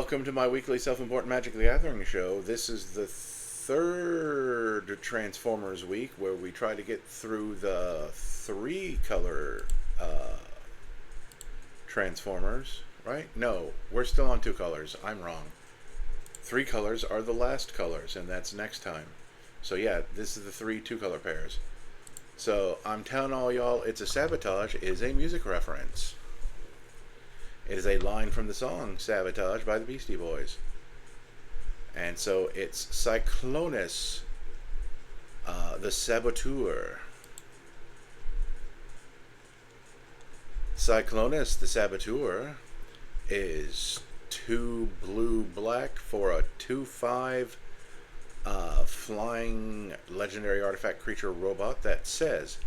welcome to my weekly self-important Magic the Gathering show. This is the third Transformers week where we try to get through the three-color Transformers, right? No, we're still on two colors. I'm wrong. Three colors are the last colors, and that's next time. So yeah, this is the three two-color pairs. So I'm telling all y'all, It's a Sabotage is a music reference. It is a line from the song Sabotage by the Beastie Boys. And so it's Cyclonus, the Saboteur. Cyclonus, the Saboteur, is 2 blue black for a 2/5 flying legendary artifact creature robot that says,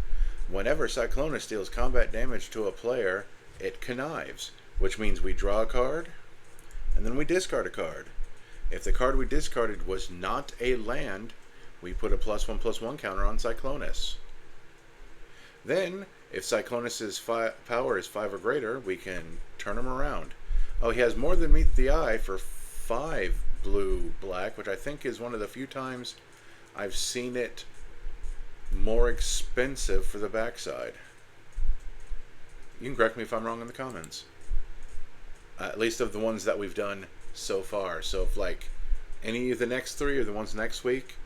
whenever Cyclonus deals combat damage to a player, it connives. Which means we draw a card, and then we discard a card. If the card we discarded was not a land, we put a +1/+1 counter on Cyclonus. Then, if Cyclonus' power is 5 or greater, we can turn him around. Oh, he has more than meets the eye for 5 blue-black, which I think is one of the few times I've seen it more expensive for the backside. You can correct me if I'm wrong in the comments. At least of the ones that we've done so far. So if like any of the next three or the ones next week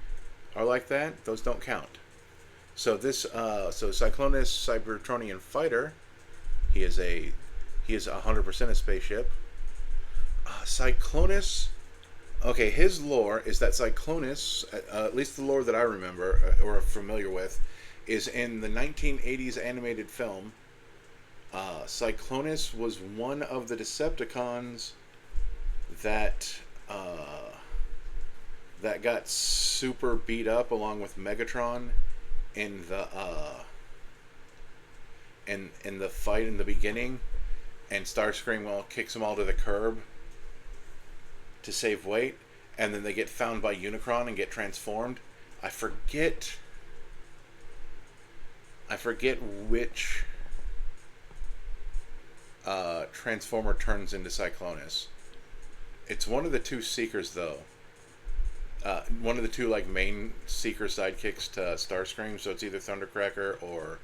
are like that, those don't count. So this so Cyclonus Cybertronian Fighter, he is 100% a spaceship. Cyclonus, okay, his lore is that Cyclonus, at least the lore that I remember or familiar with, is in the 1980s animated film. Cyclonus was one of the Decepticons that got super beat up along with Megatron in the in the fight in the beginning, and Starscream kicks them all to the curb to save weight, and then they get found by Unicron and get transformed. I forget which Transformer turns into Cyclonus. It's one of the two Seekers, though. One of the two main Seeker sidekicks to Starscream. So it's either Thundercracker or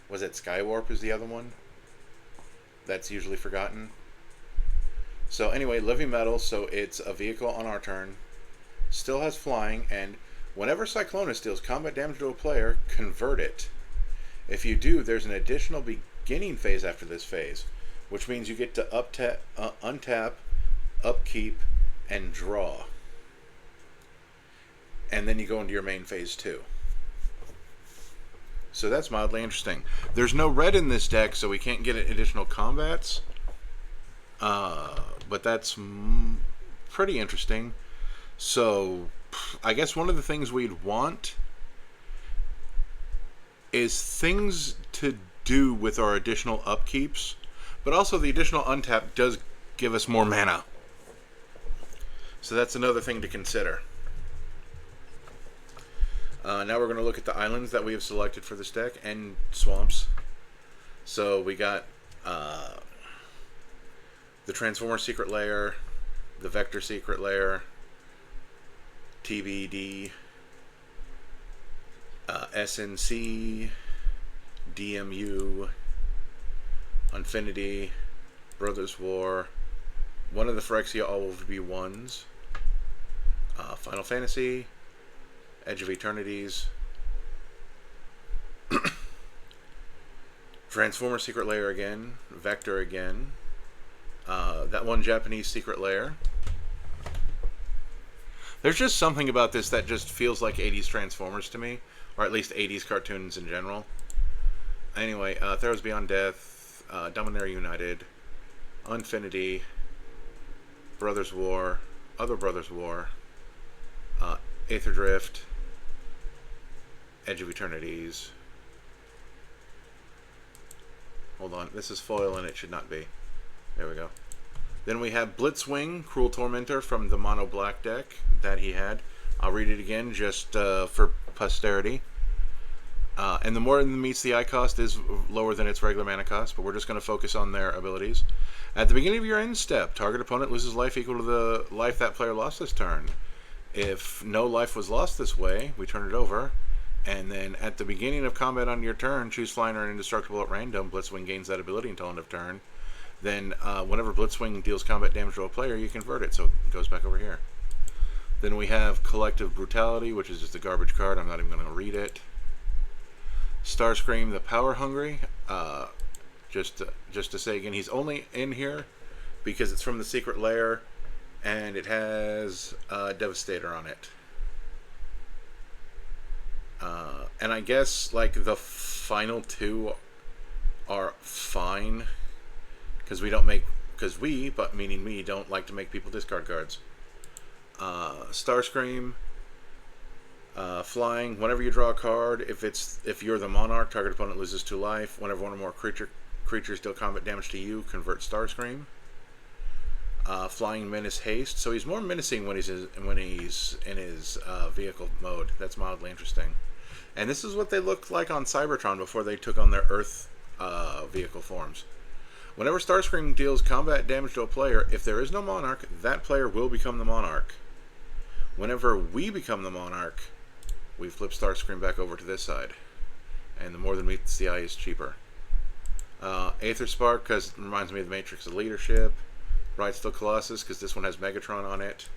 was it Skywarp? Is the other one? That's usually forgotten. So anyway, Living Metal. So it's a vehicle on our turn. Still has flying, and whenever Cyclonus deals combat damage to a player, convert it. If you do, there's an additional beginning phase after this phase, which means you get to untap, upkeep, and draw. And then you go into your main phase 2. So that's mildly interesting. There's no red in this deck, so we can't get additional combats. But that's pretty interesting. So I guess one of the things we'd want is things to do with our additional upkeeps. But also the additional untap does give us more mana. So that's another thing to consider. Now we're going to look at the islands that we have selected for this deck and swamps. So we got the Transformer Secret Lair, the Vector Secret Lair, TBD, SNC, DMU, Infinity, Brothers War, one of the Phyrexia All-of-B1s, Final Fantasy, Edge of Eternities, Transformer Secret Lair again, Vector again, that one Japanese Secret Lair. There's just something about this that just feels like 80s Transformers to me, or at least 80s cartoons in general. Anyway, Theros Beyond Death, Dominaria United, Infinity, Brothers War, Other Brothers War, Aether Drift, Edge of Eternities. Hold on, this is foil and it should not be. There we go. Then we have Blitzwing, Cruel Tormentor from the Mono Black deck that he had. I'll read it again just for posterity. And the more it meets the eye cost is lower than its regular mana cost, but we're just going to focus on their abilities. At the beginning of your end step, target opponent loses life equal to the life that player lost this turn. If no life was lost this way, we turn it over. And then at the beginning of combat on your turn, choose flying or indestructible at random. Blitzwing gains that ability until end of turn. Then whenever Blitzwing deals combat damage to a player, you convert it, so it goes back over here. Then we have Collective Brutality, which is just a garbage card. I'm not even going to read it. Starscream, the Power Hungry. Just to say again, he's only in here because it's from the Secret Lair, and it has Devastator on it. And I guess like the final two are fine because but meaning me, don't like to make people discard cards. Starscream, flying. Whenever you draw a card, if you're the monarch, target opponent loses 2 life. Whenever one or more creatures deal combat damage to you, convert Starscream. Flying, menace, haste. So he's more menacing when he's in his vehicle mode. That's mildly interesting. And this is what they looked like on Cybertron before they took on their Earth vehicle forms. Whenever Starscream deals combat damage to a player, if there is no monarch, that player will become the monarch. Whenever we become the monarch, we flip Starscream back over to this side. And the more than meets the eye is cheaper. Aether Spark, because it reminds me of the Matrix of Leadership. Brightsteel Colossus, because this one has Megatron on it.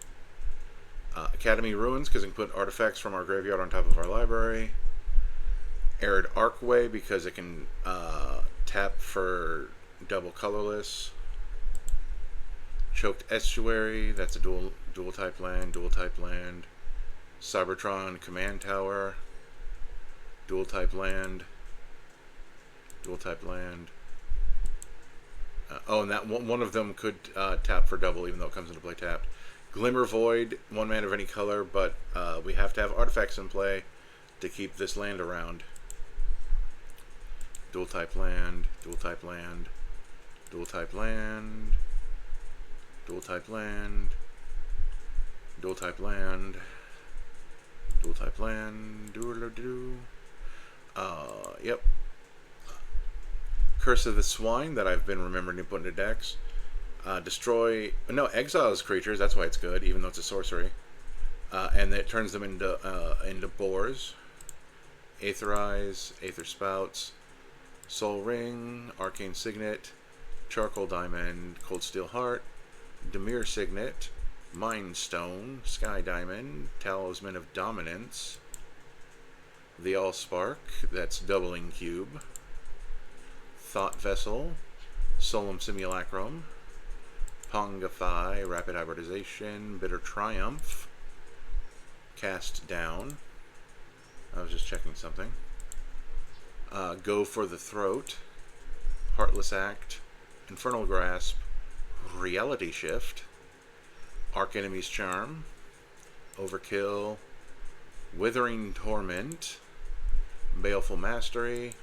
Academy Ruins, because we can put artifacts from our graveyard on top of our library. Arid Arcway, because it can tap for double colorless. Choked Estuary, that's a dual type land. Cybertron Command Tower, dual type land. Oh, and that one of them could tap for double, even though it comes into play tapped. Glimmer Void, 1 mana of any color, but we have to have artifacts in play to keep this land around. Dual type land. Yep. Curse of the Swine, that I've been remembering to put into decks. Exiles creatures, that's why it's good, even though it's a sorcery. And it turns them into boars. Aetherize, Aether Spouts, Soul Ring, Arcane Signet, Charcoal Diamond, Cold Steel Heart, Dimir Signet, Mind Stone, Sky Diamond, Talisman of Dominance, the Allspark, that's Doubling Cube, Thought Vessel, Solemn Simulacrum, Pongify, Rapid Hybridization, Bitter Triumph, Cast Down. I was just checking something. Go for the Throat, Heartless Act, Infernal Grasp, Reality Shift, Arch Enemy's Charm, Overkill, Withering Torment, Baleful Mastery,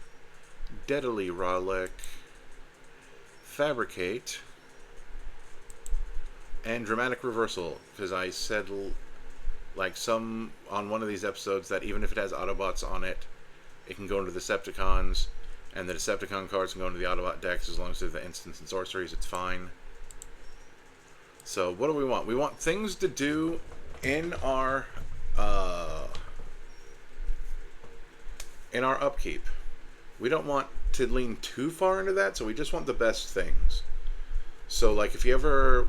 Deadly Relic, Fabricate, and Dramatic Reversal, because I said like some on one of these episodes that even if it has Autobots on it, it can go into the Decepticons, and the Decepticon cards can go into the Autobot decks as long as they're the instants and sorceries. It's fine. So what do we want? We want things to do in our upkeep. We don't want to lean too far into that, so we just want the best things. So like if you ever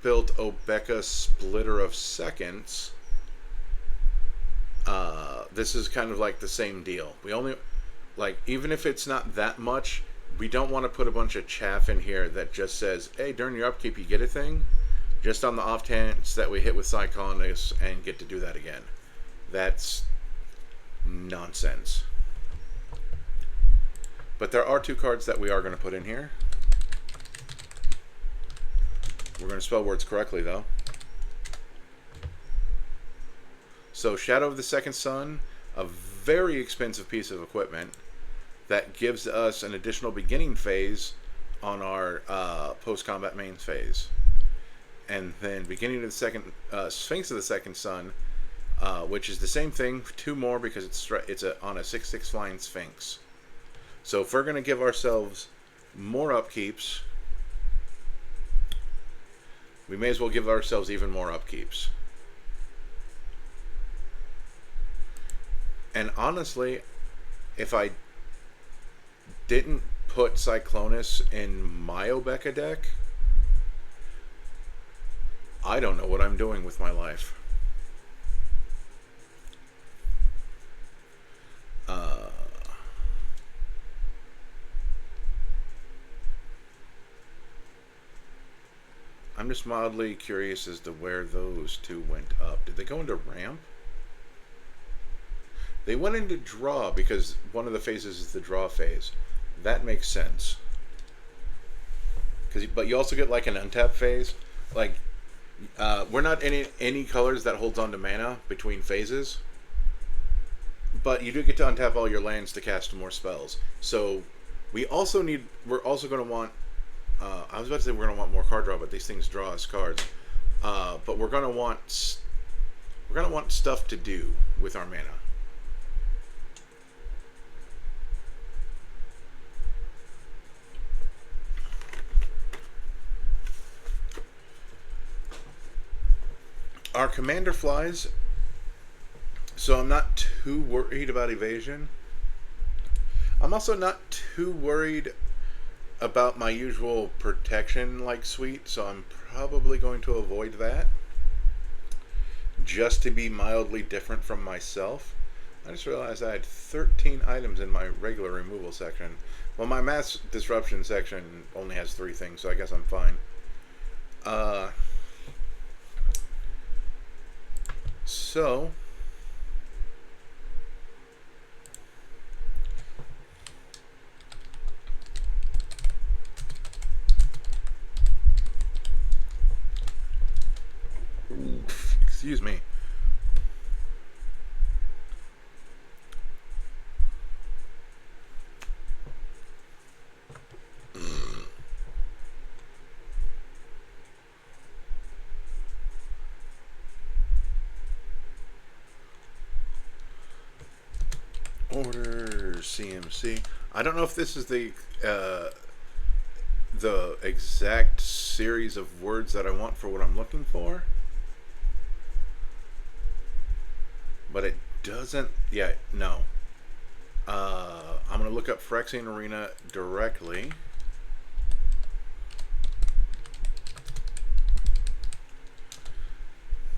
built Obeka Splitter of Seconds, this is kind of like the same deal. We only, like, even if it's not that much, we don't want to put a bunch of chaff in here that just says, hey, during your upkeep you get a thing, just on the off chance that we hit with Cyclonus and get to do that again. That's nonsense. But there are 2 cards that we are going to put in here. We're going to spell words correctly, though. So, Shadow of the Second Sun, a very expensive piece of equipment that gives us an additional beginning phase on our post-combat main phase. And then, beginning of the second Sphinx of the Second Sun, which is the same thing. 2 more because it's on a 6/6 flying Sphinx. So if we're going to give ourselves more upkeeps, we may as well give ourselves even more upkeeps. And honestly, if I didn't put Cyclonus in my Obeka deck, I don't know what I'm doing with my life. I'm just mildly curious as to where those 2 went up. Did they go into ramp? They went into draw because one of the phases is the draw phase. That makes sense. But you also get like an untap phase. Like, we're not any colors that holds on to mana between phases. But you do get to untap all your lands to cast more spells. So we're also going to want, I was about to say we're going to want more card draw, but these things draw us cards. But we're going to want stuff to do with our mana. Our commander flies, so I'm not too worried about evasion. I'm also not too worried about my usual protection like suite, so I'm probably going to avoid that just to be mildly different from myself. I just realized I had 13 items in my regular removal section. Well, my mass disruption section only has 3 things, so I guess I'm fine. So excuse me. Order CMC. I don't know if this is the exact series of words that I want for what I'm looking for, but it doesn't. Yeah, no. I'm gonna look up Phyrexian Arena directly.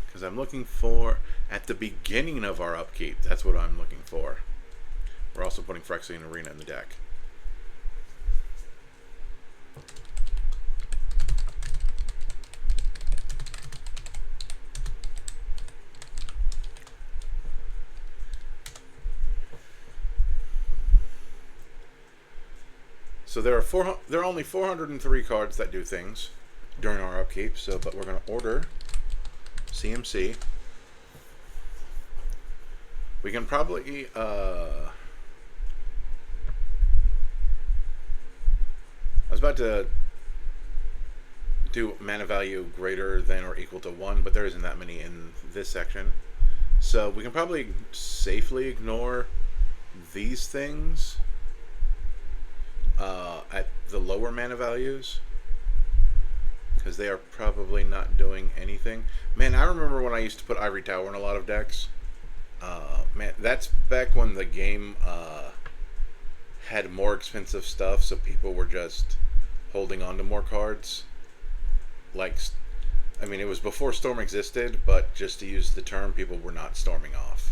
Because I'm looking for at the beginning of our upkeep. That's what I'm looking for. We're also putting Phyrexian Arena in the deck. So there are only 403 cards that do things during our upkeep. But we're going to order CMC. We can probably I was about to do mana value greater than or equal to 1, but there isn't that many in this section. So we can probably safely ignore these things at the lower mana values, because they are probably not doing anything. Man, I remember when I used to put Ivory Tower in a lot of decks. Man, that's back when the game had more expensive stuff, so people were just holding on to more cards. Like, I mean, it was before Storm existed, but just to use the term, people were not storming off.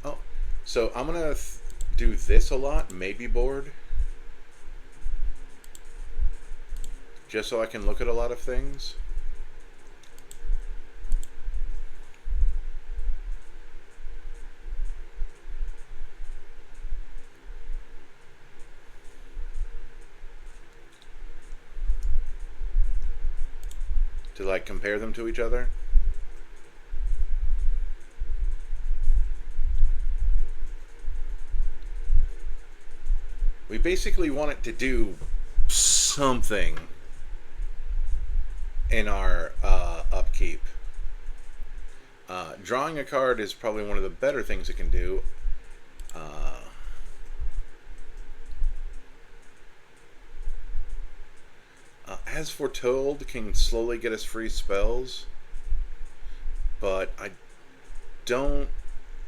Oh, so I'm gonna do this a lot, maybe board, just so I can look at a lot of things. To like compare them to each other. We basically want it to do something in our upkeep. Drawing a card is probably one of the better things it can do. As Foretold can slowly get us free spells, but I don't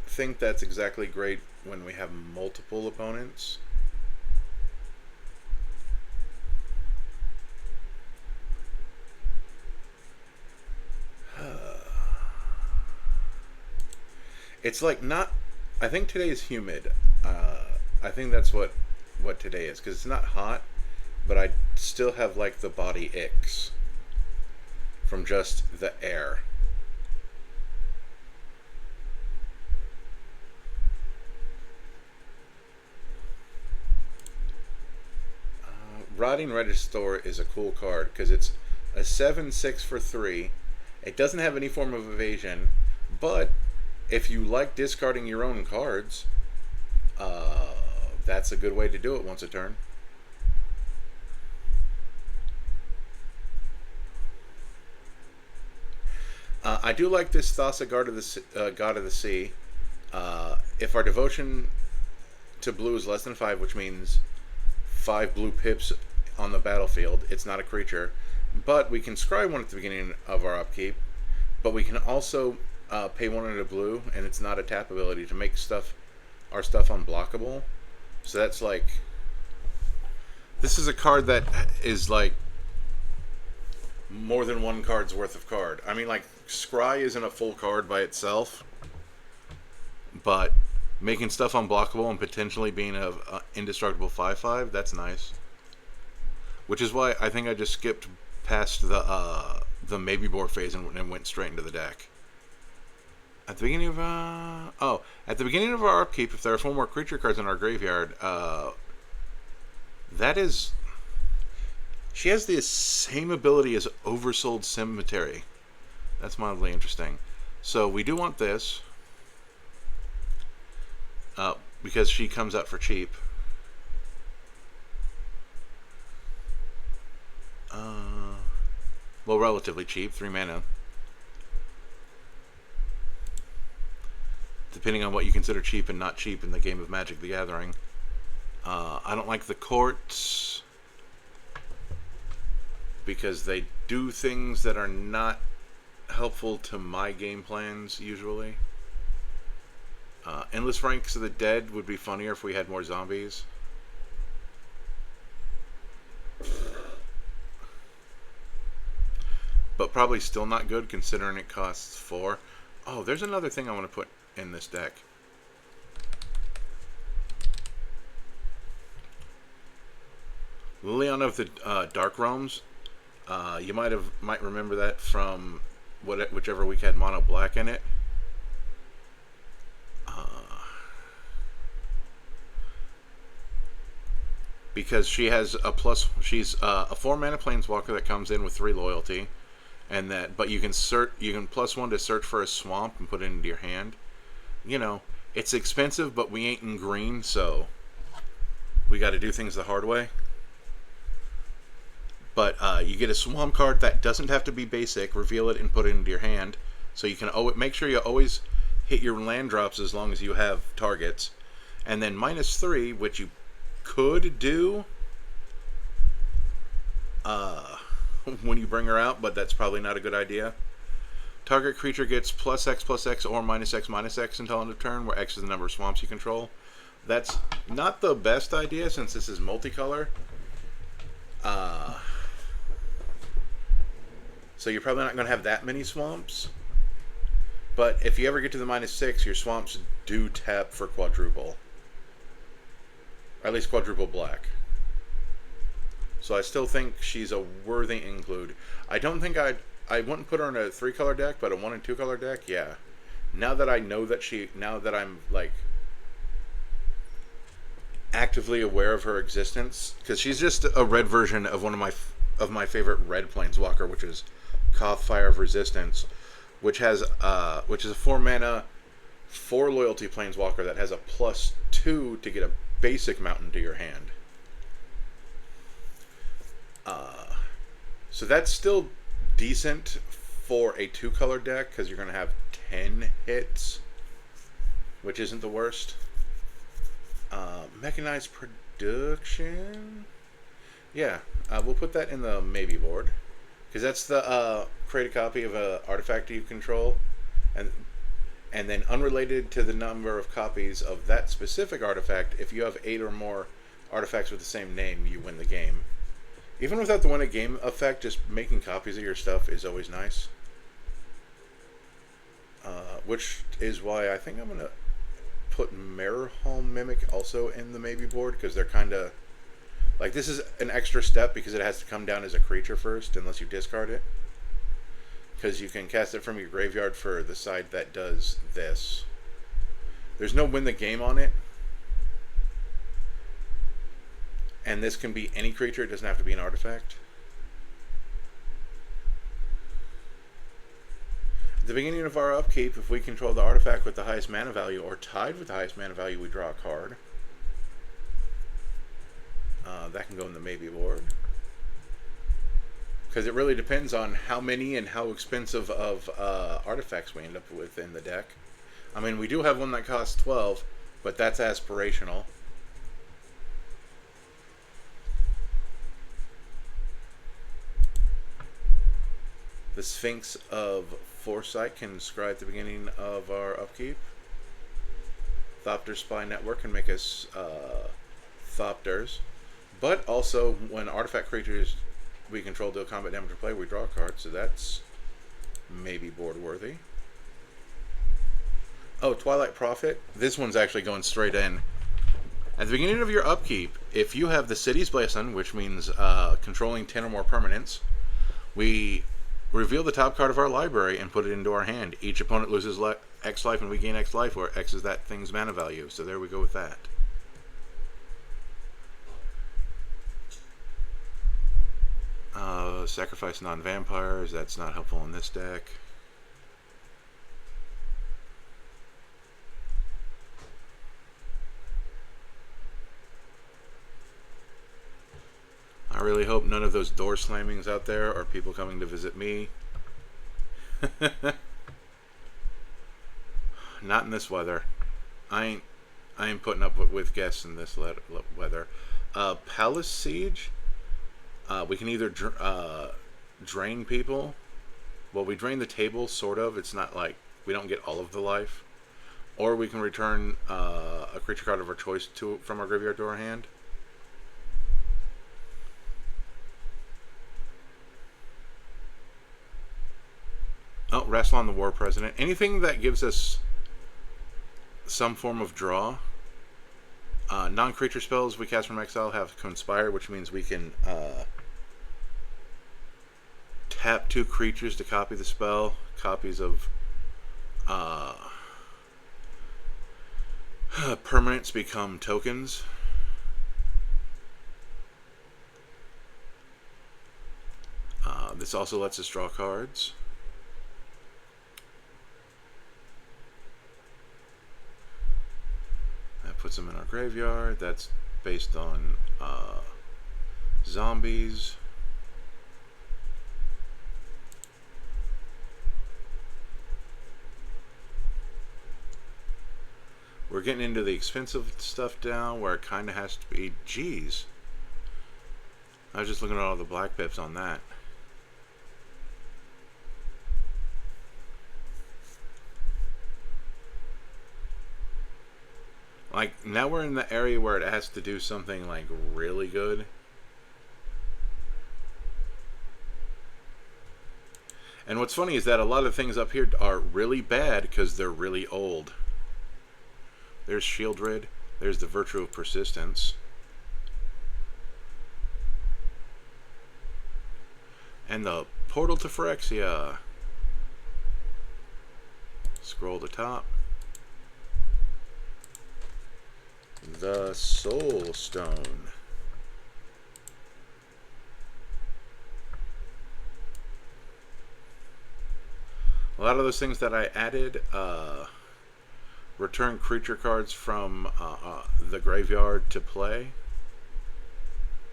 think that's exactly great when we have multiple opponents. It's like not. I think today is humid. I think that's what today is, because it's not hot, but I still have like the body icks from just the air. Rotting Register is a cool card because it's a 7/6 for 3. It doesn't have any form of evasion, but if you like discarding your own cards, that's a good way to do it once a turn. I do like this Thassa God of the Sea. If our devotion to blue is less than 5, which means 5 blue pips on the battlefield, it's not a creature, but we can scry one at the beginning of our upkeep, but we can also pay 1 into blue, and it's not a tap ability, to make our stuff unblockable. So that's like, this is a card that is like more than one card's worth of card. I mean, like, scry isn't a full card by itself, but making stuff unblockable and potentially being a indestructible 5/5, that's nice. Which is why I think I just skipped past the maybe board phase and went straight into the deck. At the beginning of at the beginning of our upkeep, if there are 4 more creature cards in our graveyard, that is, she has the same ability as Oversold Cemetery. That's mildly interesting. So we do want this, because she comes out for cheap. Well, relatively cheap, 3 mana. Depending on what you consider cheap and not cheap in the game of Magic the Gathering. I don't like the courts because they do things that are not helpful to my game plans usually. Endless Ranks of the Dead would be funnier if we had more zombies. But probably still not good considering it costs 4. Oh, there's another thing I want to put in this deck. Liliana of the Dark Realms. You might remember that from whichever week had mono black in it. Because she has a plus. She's a 4 mana planeswalker that comes in with 3 loyalty. And but you can +1 to search for a swamp and put it into your hand. You know, it's expensive, but we ain't in green, so we got to do things the hard way. But you get a swamp card that doesn't have to be basic. Reveal it and put it into your hand, so you can make sure you always hit your land drops as long as you have targets. And then -3, which you could do when you bring her out, but that's probably not a good idea. Target creature gets +X/+X or -X/-X until end of turn, where X is the number of swamps you control. That's not the best idea since this is multicolor. So you're probably not going to have that many swamps. But if you ever get to the -6, your swamps do tap for quadruple. Or at least quadruple black. So I still think she's a worthy include. I don't think I wouldn't put her in a 3-color deck, but a 1 and 2-color deck, yeah. Now that I know that now that I'm like actively aware of her existence, because she's just a red version of one of my favorite red planeswalker, which is Koth, Fire of Resistance, which is a 4 mana, 4 loyalty planeswalker that has a +2 to get a basic mountain to your hand. So that's still decent for a 2-color deck because you're going to have 10 hits, which isn't the worst. Mechanized Production. Yeah, we'll put that in the maybe board because that's the create a copy of an artifact you control, and then unrelated to the number of copies of that specific artifact, if you have 8 or more artifacts with the same name, you win the game. Even without the win a game effect, just making copies of your stuff is always nice. Which is why I think I'm going to put Mirror Home Mimic also in the maybe board, because they're kind of like, this is an extra step because it has to come down as a creature first unless you discard it, because you can cast it from your graveyard for the side that does this. There's no win the game on it, and this can be any creature, it doesn't have to be an artifact. At the beginning of our upkeep, if we control the artifact with the highest mana value or tied with the highest mana value, we draw a card. That can go in the maybe board. Because it really depends on how many and how expensive of artifacts we end up with in the deck. I mean, we do have one that costs 12, but that's aspirational. The Sphinx of Foresight can scry at the beginning of our upkeep. Thopter Spy Network can make us Thopters. But also, when artifact creatures we control deal combat damage to play, we draw a card, so that's maybe board worthy. Oh, Twilight Prophet. This one's actually going straight in. At the beginning of your upkeep, if you have the City's Blessing, which means controlling 10 or more permanents, we reveal the top card of our library and put it into our hand. Each opponent loses X life and we gain X life, where X is that thing's mana value. So there we go with that. Sacrifice non-vampires. That's not helpful in this deck. I really hope none of those door slammings out there are people coming to visit me. Not in this weather. I ain't putting up with guests in this weather. Palace Siege. We can either drain people. Well, we drain the table, sort of. It's not like we don't get all of the life. Or we can return a creature card of our choice from our graveyard to our hand. Oh, Rassilon the War President. Anything that gives us some form of draw. Non-creature spells we cast from exile have Conspire, which means we can tap 2 creatures to copy the spell. Copies of permanents become tokens. This also lets us draw cards. That puts them in our graveyard. That's based on zombies. We're getting into the expensive stuff down where it kind of has to be. Geez. I was just looking at all the black pips on that. Like, now we're in the area where it has to do something, like, really good. And what's funny is that a lot of things up here are really bad because they're really old. There's Shieldred. There's the Virtue of Persistence. And the Portal to Phyrexia. Scroll to top. The Soul Stone. A lot of those things that I added, return creature cards from the graveyard to play.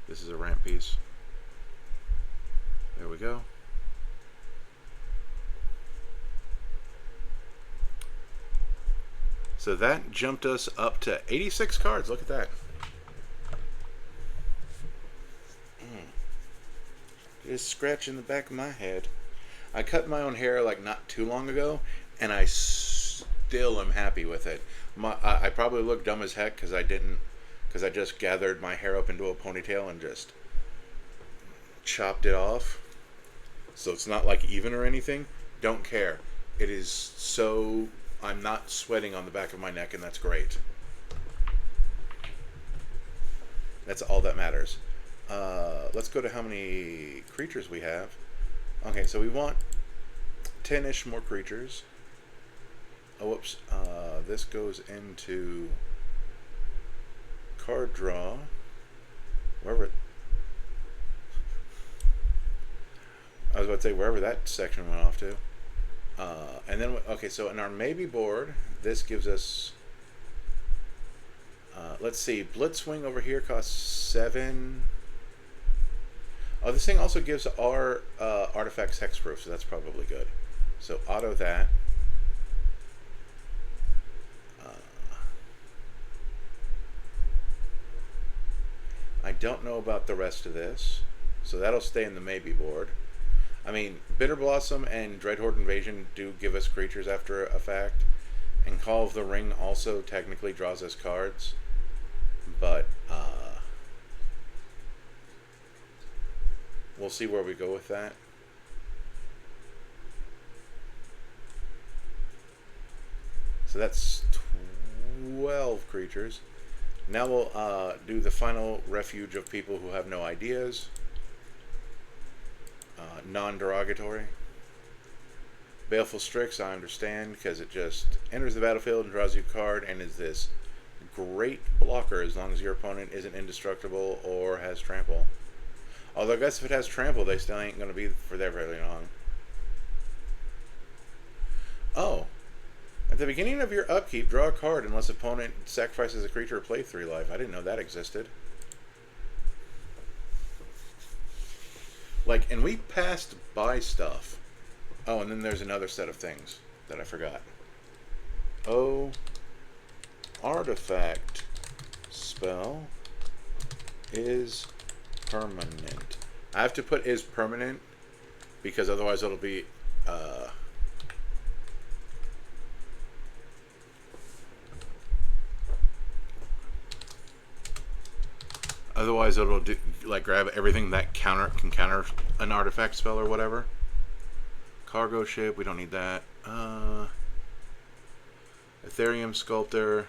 This is a ramp piece. There we go. So that jumped us up to 86 cards. Look at that. Just scratching the back of my head. I cut my own hair like not too long ago, and I still am happy with it. I probably look dumb as heck because I just gathered my hair up into a ponytail and just chopped it off. So it's not like even or anything. Don't care. It is so, I'm not sweating on the back of my neck, and that's great. That's all that matters. Let's go to how many creatures we have. Okay, so we want 10-ish more creatures. Oh, whoops. This goes into card draw. Wherever. I was about to say wherever that section went off to. And then, okay, so in our maybe board, this gives us, let's see, Blitzwing over here costs 7. Oh, this thing also gives our artifacts hexproof, so that's probably good. So auto that. I don't know about the rest of this, so that'll stay in the maybe board. I mean, Bitter Blossom and Dreadhorde Invasion do give us creatures after a fact, and Call of the Ring also technically draws us cards, but we'll see where we go with that. So that's 12 creatures. Now we'll do the final refuge of people who have no ideas. Non-derogatory. Baleful Strix, I understand, because it just enters the battlefield and draws you a card and is this great blocker as long as your opponent isn't indestructible or has trample. Although I guess if it has trample, they still ain't going to be for there very long. Oh. At the beginning of your upkeep, draw a card unless opponent sacrifices a creature or play 3 life. I didn't know that existed. Like, and we passed by stuff. Oh, and then there's another set of things that I forgot. Oh, artifact spell is permanent. I have to put is permanent because otherwise it'll be otherwise it'll do, like, grab everything that can counter an artifact spell or whatever. Cargo ship, we don't need that. Ethereum Sculptor.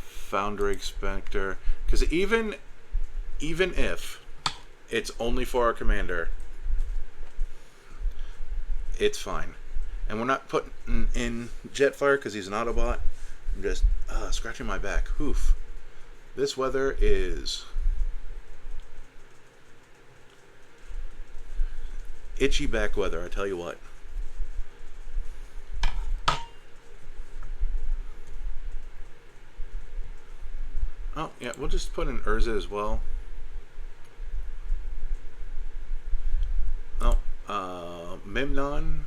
Foundry Spectre. Because even if it's only for our commander, it's fine. And we're not putting in Jetfire because he's an Autobot. I'm just scratching my back. Oof. This weather is itchy back weather, I tell you what. Oh, yeah, we'll just put in Urza as well. Oh, Memnon.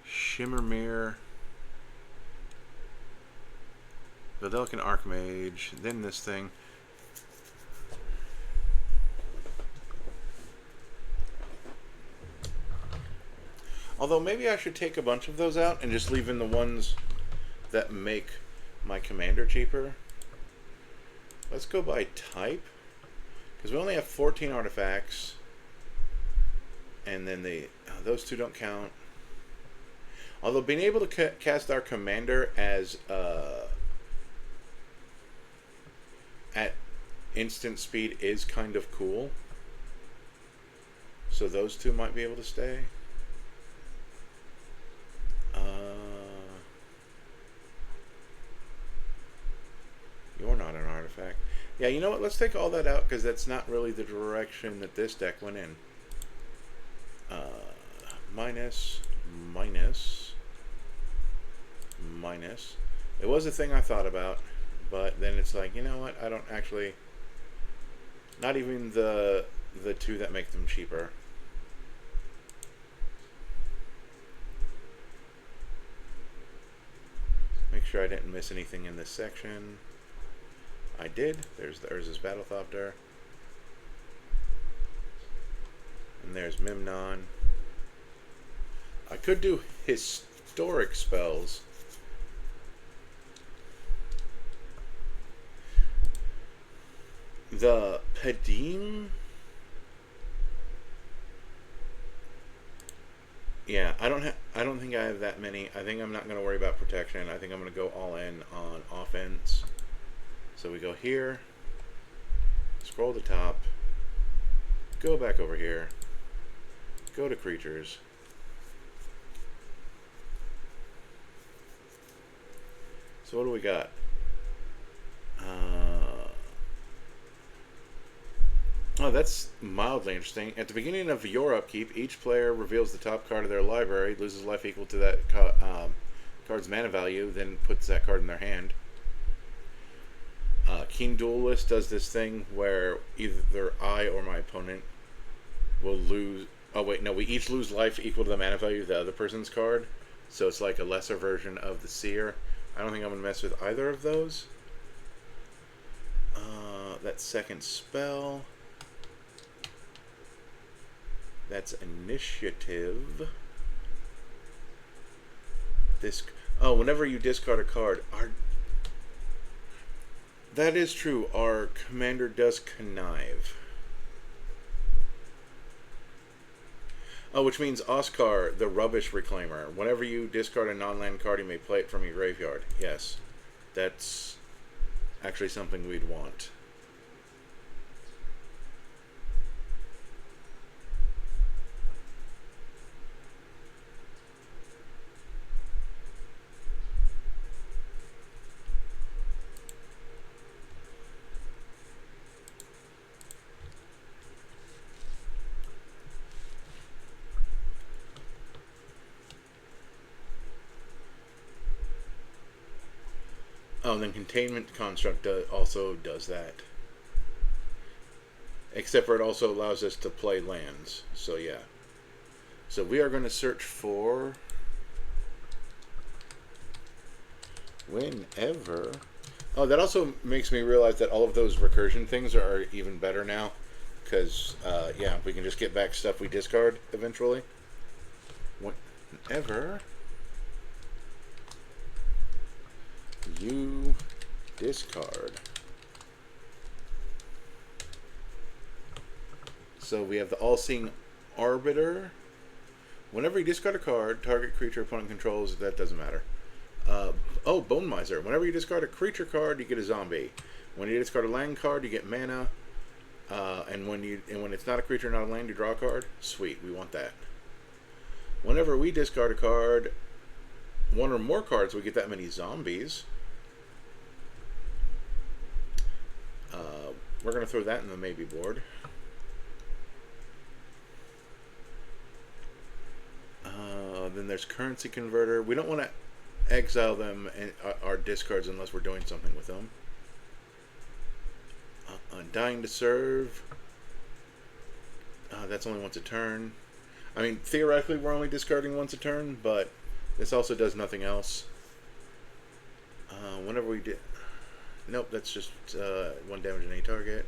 Shimmermere. Vedelican Archmage. Then this thing. Although maybe I should take a bunch of those out and just leave in the ones that make my commander cheaper. Let's go by type. Because we only have 14 artifacts. And then those two don't count. Although being able to cast our commander as at instant speed is kind of cool. So those two might be able to stay. You're not an artifact. Yeah, you know what? Let's take all that out because that's not really the direction that this deck went in. Minus. It was a thing I thought about, but then it's like, you know what? I don't actually. Not even the two that make them cheaper. Make sure I didn't miss anything in this section. I did. There's this Battlethopter. And there's Mimnon. I could do historic spells. The Padim? Yeah, I don't think I have that many. I think I'm not going to worry about protection. I think I'm going to go all in on offense. So we go here, scroll to top, go back over here, go to creatures. So what do we got? Oh, that's mildly interesting. At the beginning of your upkeep, each player reveals the top card of their library, loses life equal to that card's mana value, then puts that card in their hand. Keen Duelist does this thing where either I or my opponent will lose... Oh, wait, no, we each lose life equal to the mana value of the other person's card. So it's like a lesser version of the Seer. I don't think I'm going to mess with either of those. That second spell... That's Initiative. Whenever you discard a card, that is true. Our commander does connive. Oh, which means Oscar, the Rubbish Reclaimer. Whenever you discard a non-land card, you may play it from your graveyard. Yes, that's actually something we'd want. Oh, and then Containment Construct also does that. Except for it also allows us to play lands. So, yeah. So, we are going to search for... Whenever... Oh, that also makes me realize that all of those recursion things are even better now. Because, yeah, we can just get back stuff we discard eventually. Whenever... you discard. So we have the All-Seeing Arbiter. Whenever you discard a card, target creature opponent controls, that doesn't matter. Bone Miser. Whenever you discard a creature card, you get a zombie. When you discard a land card, you get mana. And when it's not a creature, not a land, you draw a card. Sweet, we want that. Whenever we discard a card, one or more cards, we get that many zombies. We're going to throw that in the maybe board. Then there's Currency Converter. We don't want to exile them in our discards unless we're doing something with them. Undying to Serve. That's only once a turn. I mean, theoretically, we're only discarding once a turn, but this also does nothing else. Whenever we did... Nope, that's just 1 damage on any target.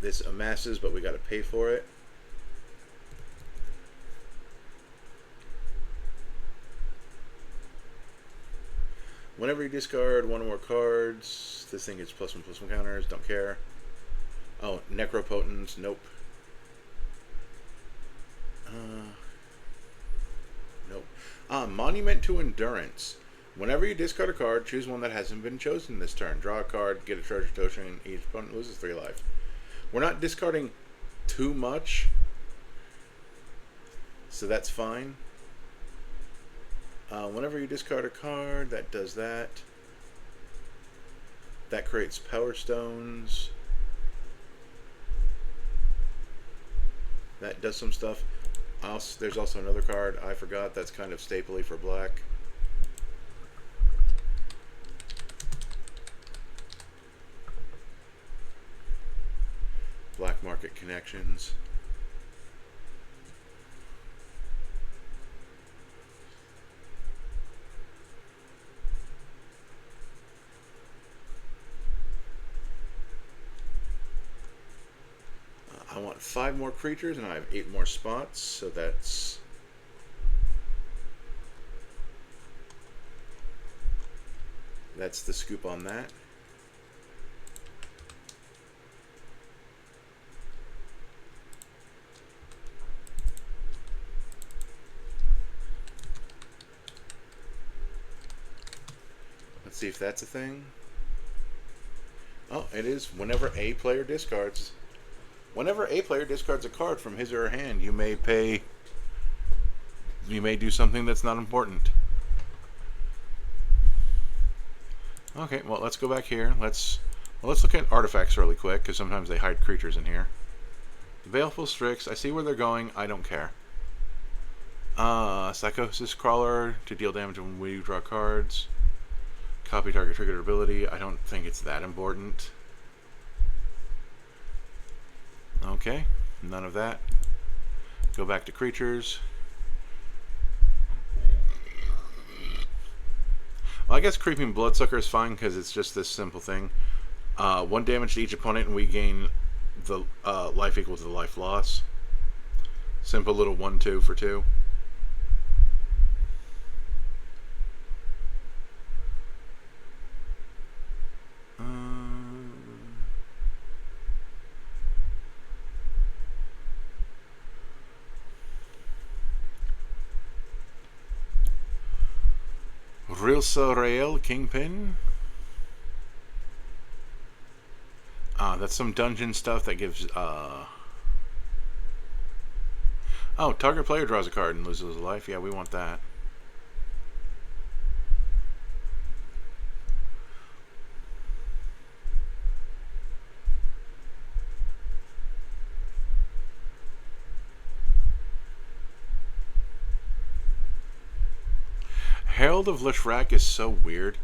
This amasses, but we got to pay for it. Whenever you discard one or more cards, this thing gets +1/+1 counters. Don't care. Oh, Necropotence. Nope. Nope. Monument to Endurance. Whenever you discard a card, choose one that hasn't been chosen this turn. Draw a card, get a treasure token, each opponent loses 3 life. We're not discarding too much, so that's fine. Whenever you discard a card, that does that. That creates Power Stones. That does some stuff. There's also another card I forgot that's kind of stapley for black. market connections. I want 5 more creatures and I have 8 more spots, so that's the scoop on that. Let's see if that's a thing. Oh, it is. Whenever a player discards a card from his or her hand, you may do something that's not important. Okay, well, let's go back here. Let's look at artifacts really quick, because sometimes they hide creatures in here. Baleful Strix, I see where they're going. I don't care. Psychosis Crawler to deal damage when we draw cards. Copy target triggered ability. I don't think it's that important. Okay, none of that. Go back to creatures. Well, I guess Creeping Bloodsucker is fine because it's just this simple thing. 1 damage to each opponent, and we gain the life equal to the life loss. Simple little 1/2 for 2. Rilsa Rael Kingpin. That's some dungeon stuff that gives oh, target player draws a card and loses a life. Yeah, we want that. Herald of Lishrak is so weird.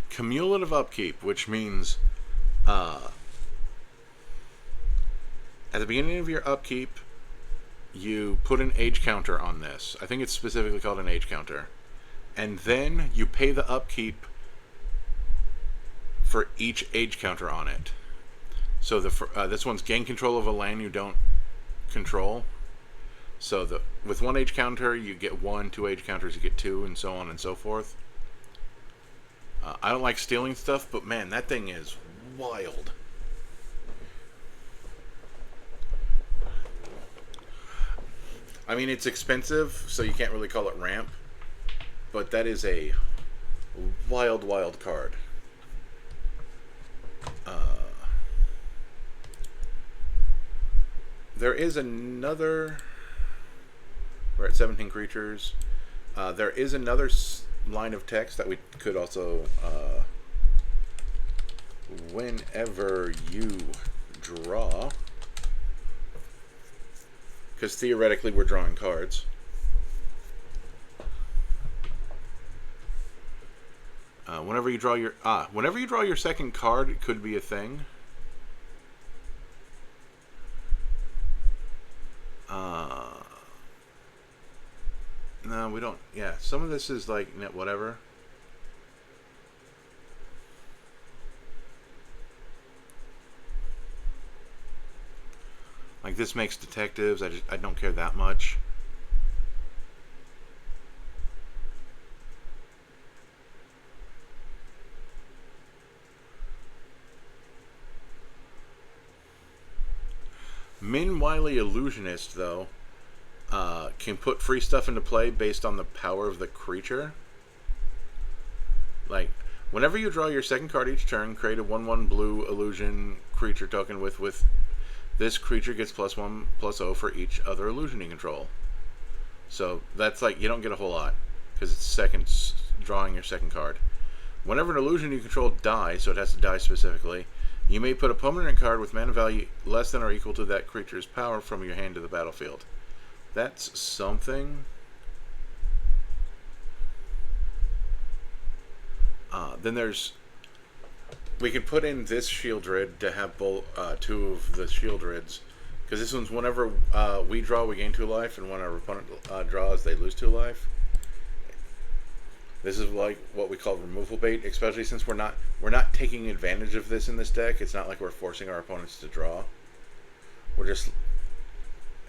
Cumulative upkeep, which means at the beginning of your upkeep, you put an age counter on this. I think it's specifically called an age counter. And then you pay the upkeep for each age counter on it. So this one's gain control of a land you don't control. So with 1 age counter, you get 1, 2 age counters, you get 2, and so on and so forth. I don't like stealing stuff, but man, that thing is wild. I mean, it's expensive, so you can't really call it ramp, but that is a wild, wild card. There is another... We're at 17 creatures. There is another line of text that we could also... whenever you draw... Because theoretically we're drawing cards. Whenever you draw your second card, it could be a thing. No, we don't. Yeah, some of this is like whatever. Like this makes detectives. I don't care that much. Min Wily Illusionist, though, can put free stuff into play based on the power of the creature. Like, whenever you draw your second card each turn, create a 1/1 blue illusion creature token with this creature gets +1/+0 for each other illusion you control. So that's like, you don't get a whole lot because it's drawing your second card. Whenever an illusion you control dies, so it has to die specifically, you may put a permanent card with mana value less than or equal to that creature's power from your hand to the battlefield. That's something. Then we could put in this Shieldred to have 2 of the Shieldreds Because this one's whenever we draw, we gain 2 life, and when our opponent draws, they lose 2 life. This is like what we call removal bait, especially since we're not taking advantage of this in this deck. It's not like we're forcing our opponents to draw. We're just.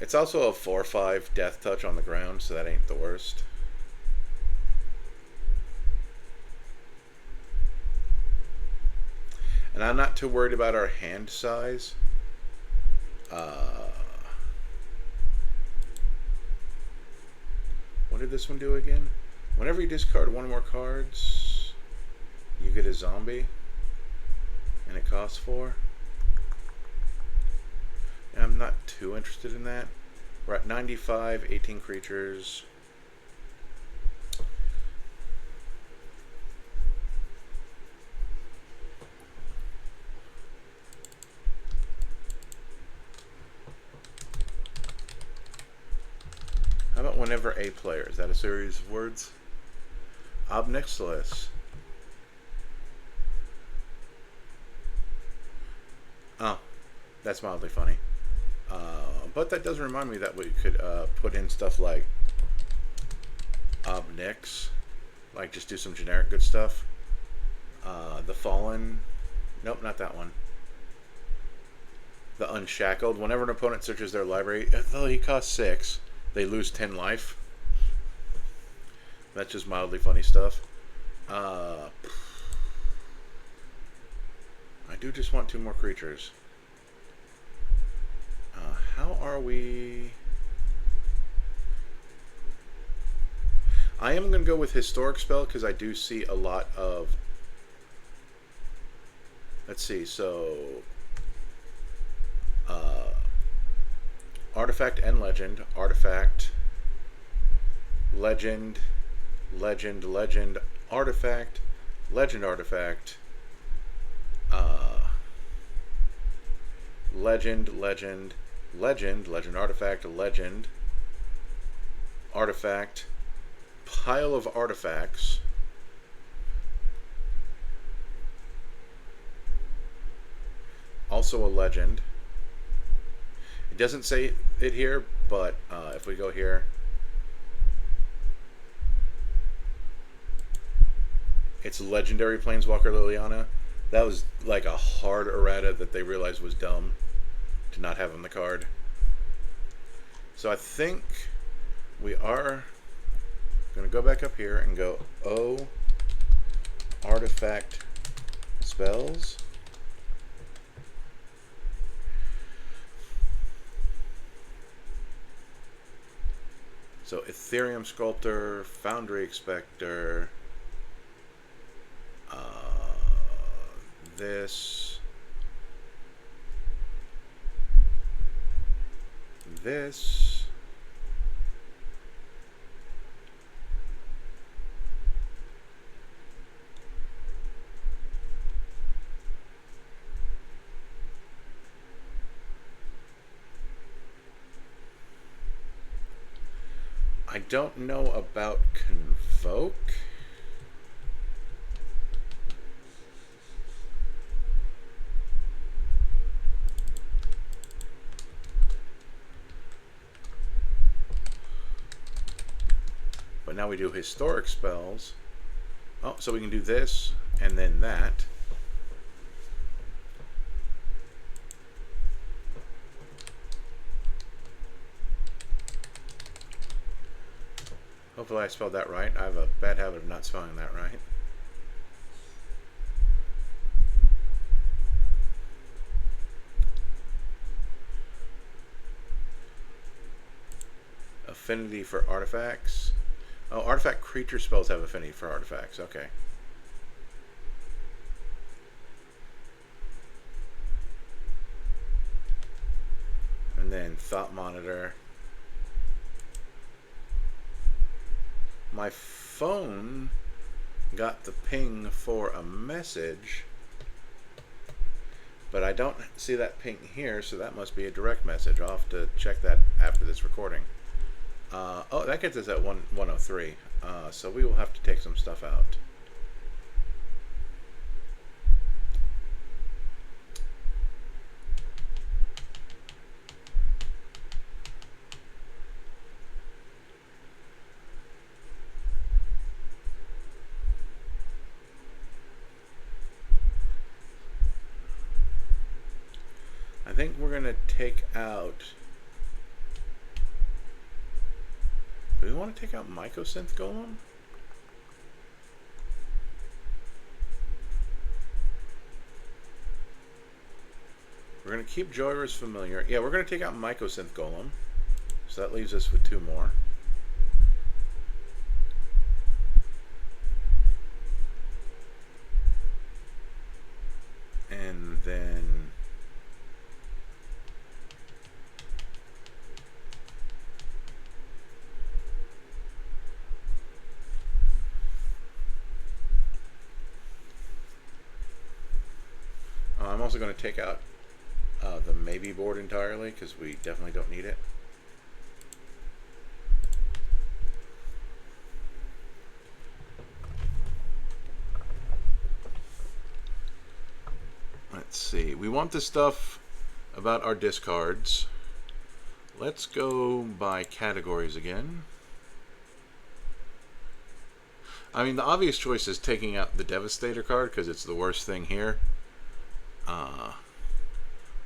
It's also a 4/5 death touch on the ground, so that ain't the worst. And I'm not too worried about our hand size. What did this one do again? Whenever you discard 1 or more cards, you get a zombie, and it costs 4. And I'm not too interested in that. We're at 95, 18 creatures. How about whenever a player? Is that a series of words? Obnixilis. Oh, that's mildly funny. But that does remind me that we could put in stuff like Obnix. Like just do some generic good stuff. The Fallen. Nope, not that one. The Unshackled. Whenever an opponent searches their library, though he costs 6, they lose 10 life. That's just mildly funny stuff. I do just want 2 more creatures. How are we? I am going to go with Historic Spell because I do see a lot of. Let's see, so. Artifact and Legend. Artifact. Legend. Legend. Legend. Artifact. Legend. Artifact. Legend. Legend. Legend. Legend. Artifact. Legend. Artifact. Pile of artifacts. Also a legend. It doesn't say it here, but if we go here, it's legendary Planeswalker Liliana. That was like a hard errata that they realized was dumb to not have on the card. So I think we are going to go back up here and go O artifact spells. So Ethereum Sculptor, Foundry Expector, this, I don't know about Convoke. But now we do historic spells. Oh, so we can do this and then that. Hopefully I spelled that right. I have a bad habit of not spelling that right. Affinity for artifacts. Oh, artifact creature spells have affinity for artifacts. Okay. And then Thought Monitor. My phone got the ping for a message, but I don't see that ping here, so that must be a direct message. I'll have to check that after this recording. Oh, that gets us at 103, so we will have to take some stuff out. I think we're going to take out... Do we want to take out Mycosynth Golem? We're going to keep Joyrus Familiar. Yeah, we're going to take out Mycosynth Golem. So that leaves us with 2 more. And then... I'm also going to take out the maybe board entirely because we definitely don't need it. Let's see. We want the stuff about our discards. Let's go by categories again. I mean, the obvious choice is taking out the Devastator card because it's the worst thing here.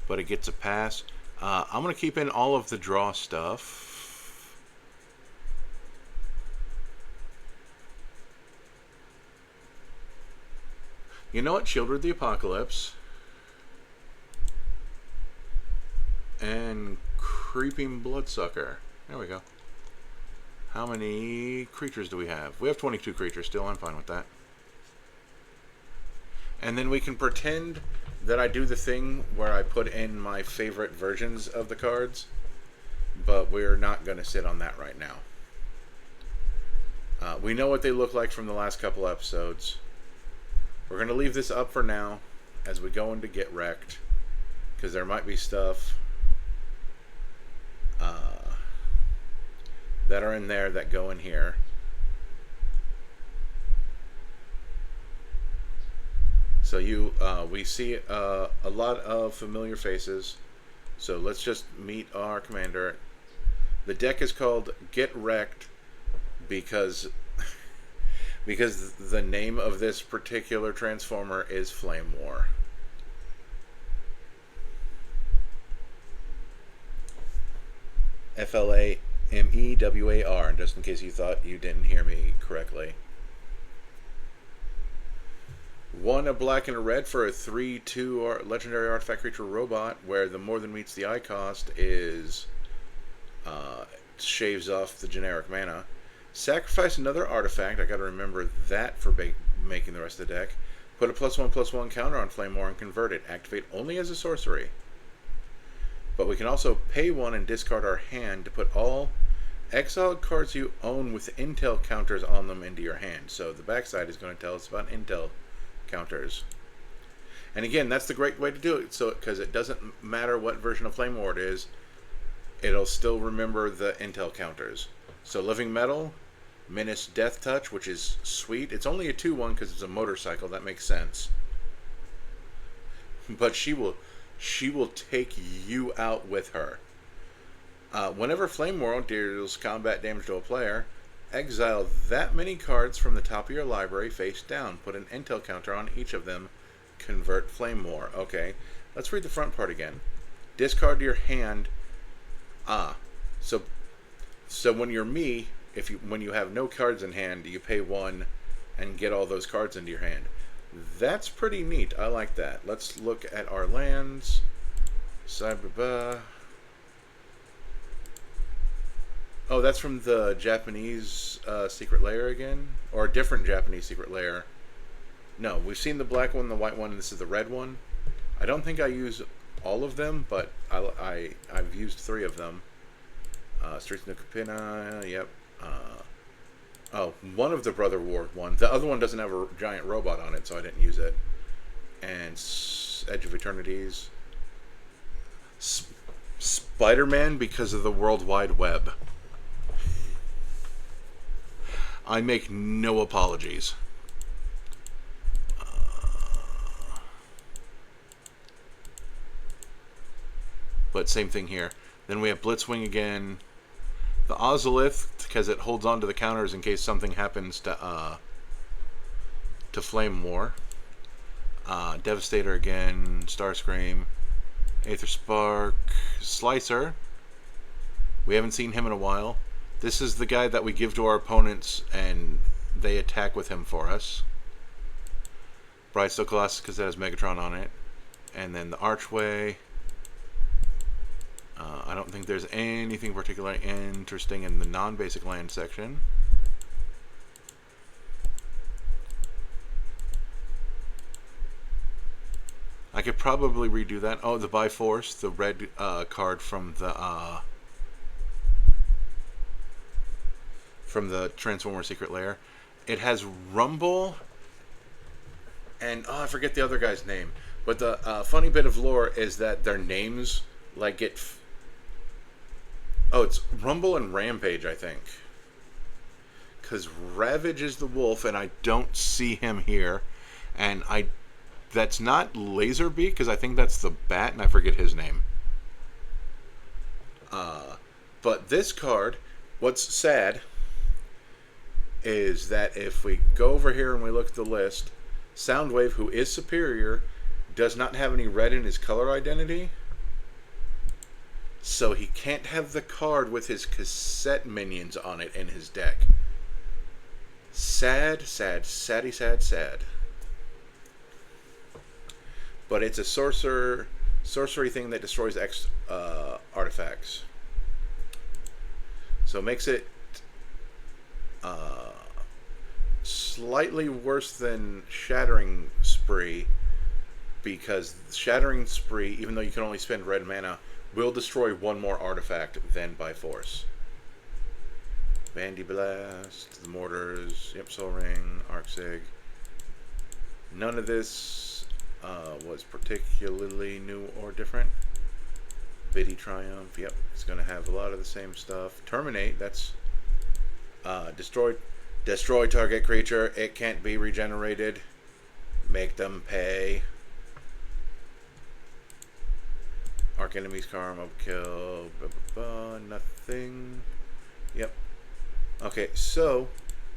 But it gets a pass. I'm going to keep in all of the draw stuff. You know what? Shieldred the Apocalypse. And Creeping Bloodsucker. There we go. How many creatures do we have? We have 22 creatures still. I'm fine with that. And then we can pretend that I do the thing where I put in my favorite versions of the cards, but we're not going to sit on that right now. We know what they look like from the last couple episodes. We're going to leave this up for now as we go into Get Wrecked, because there might be stuff that are in there that go in here. So we see a lot of familiar faces. So let's just meet our commander. The deck is called Get Wrecked because the name of this particular transformer is Flamewar. Flamewar, just in case you thought you didn't hear me correctly. 1 a black and a red for a 3/2 legendary artifact creature robot, where the more than meets the eye cost is shaves off the generic mana. Sacrifice another artifact. I got to remember that for making the rest of the deck. Put a +1/+1 counter on Flamewar and convert it. Activate only as a sorcery. But we can also pay 1 and discard our hand to put all exiled cards you own with intel counters on them into your hand. So the backside is going to tell us about intel counters. And again, that's the great way to do it, so because it doesn't matter what version of Flamewar it is, it'll still remember the intel counters. So Living Metal, Menace Death Touch, which is sweet. It's only a 2/1 because it's a motorcycle. That makes sense. But she will take you out with her. Whenever Flamewar deals combat damage to a player, exile that many cards from the top of your library face down. Put an intel counter on each of them. Convert Flamewar. Okay, let's read the front part again. Discard your hand. So when you're me, when you have no cards in hand, you pay 1 and get all those cards into your hand. That's pretty neat. I like that. Let's look at our lands. Oh, that's from the Japanese secret lair again? Or a different Japanese secret lair. No, we've seen the black one, the white one, and this is the red one. I don't think I use all of them, but I've used 3 of them. Streets of Nukapina, yep. One of the Brother War one. The other one doesn't have a giant robot on it, so I didn't use it. And Edge of Eternities. Spider-Man because of the World Wide Web. I make no apologies. But same thing here. Then we have Blitzwing again. The Ozolith, because it holds on to the counters in case something happens to Flamewar. Devastator again. Starscream. Aether Spark Slicer. We haven't seen him in a while. This is the guy that we give to our opponents and they attack with him for us. Brightstone Colossus because it has Megatron on it. And then the Archway. I don't think there's anything particularly interesting in the non-basic land section. I could probably redo that. Oh, the Biforce, the red card from the Transformer Secret Lair. It has Rumble, and I forget the other guy's name. But the funny bit of lore is that their names like get. Oh, it's Rumble and Rampage, I think. Because Ravage is the wolf, and I don't see him here, and that's not Laserbeak, because I think that's the bat, and I forget his name. But this card, what's sad is that if we go over here and we look at the list, Soundwave, who is superior, does not have any red in his color identity. So he can't have the card with his cassette minions on it in his deck. Sad, sad, saddy, sad, sad. But it's a sorcery thing that destroys X artifacts. So it makes it slightly worse than Shattering Spree, because Shattering Spree, even though you can only spend red mana, will destroy one more artifact than by force. Bandy Blast, the Mortars, yep, Soul Ring, Arcee. None of this was particularly new or different. Biddy Triumph, yep, it's going to have a lot of the same stuff. Terminate, that's destroy target creature. It can't be regenerated. Make them pay. Arc Enemy's Karma, kill, nothing. Yep. Okay, so,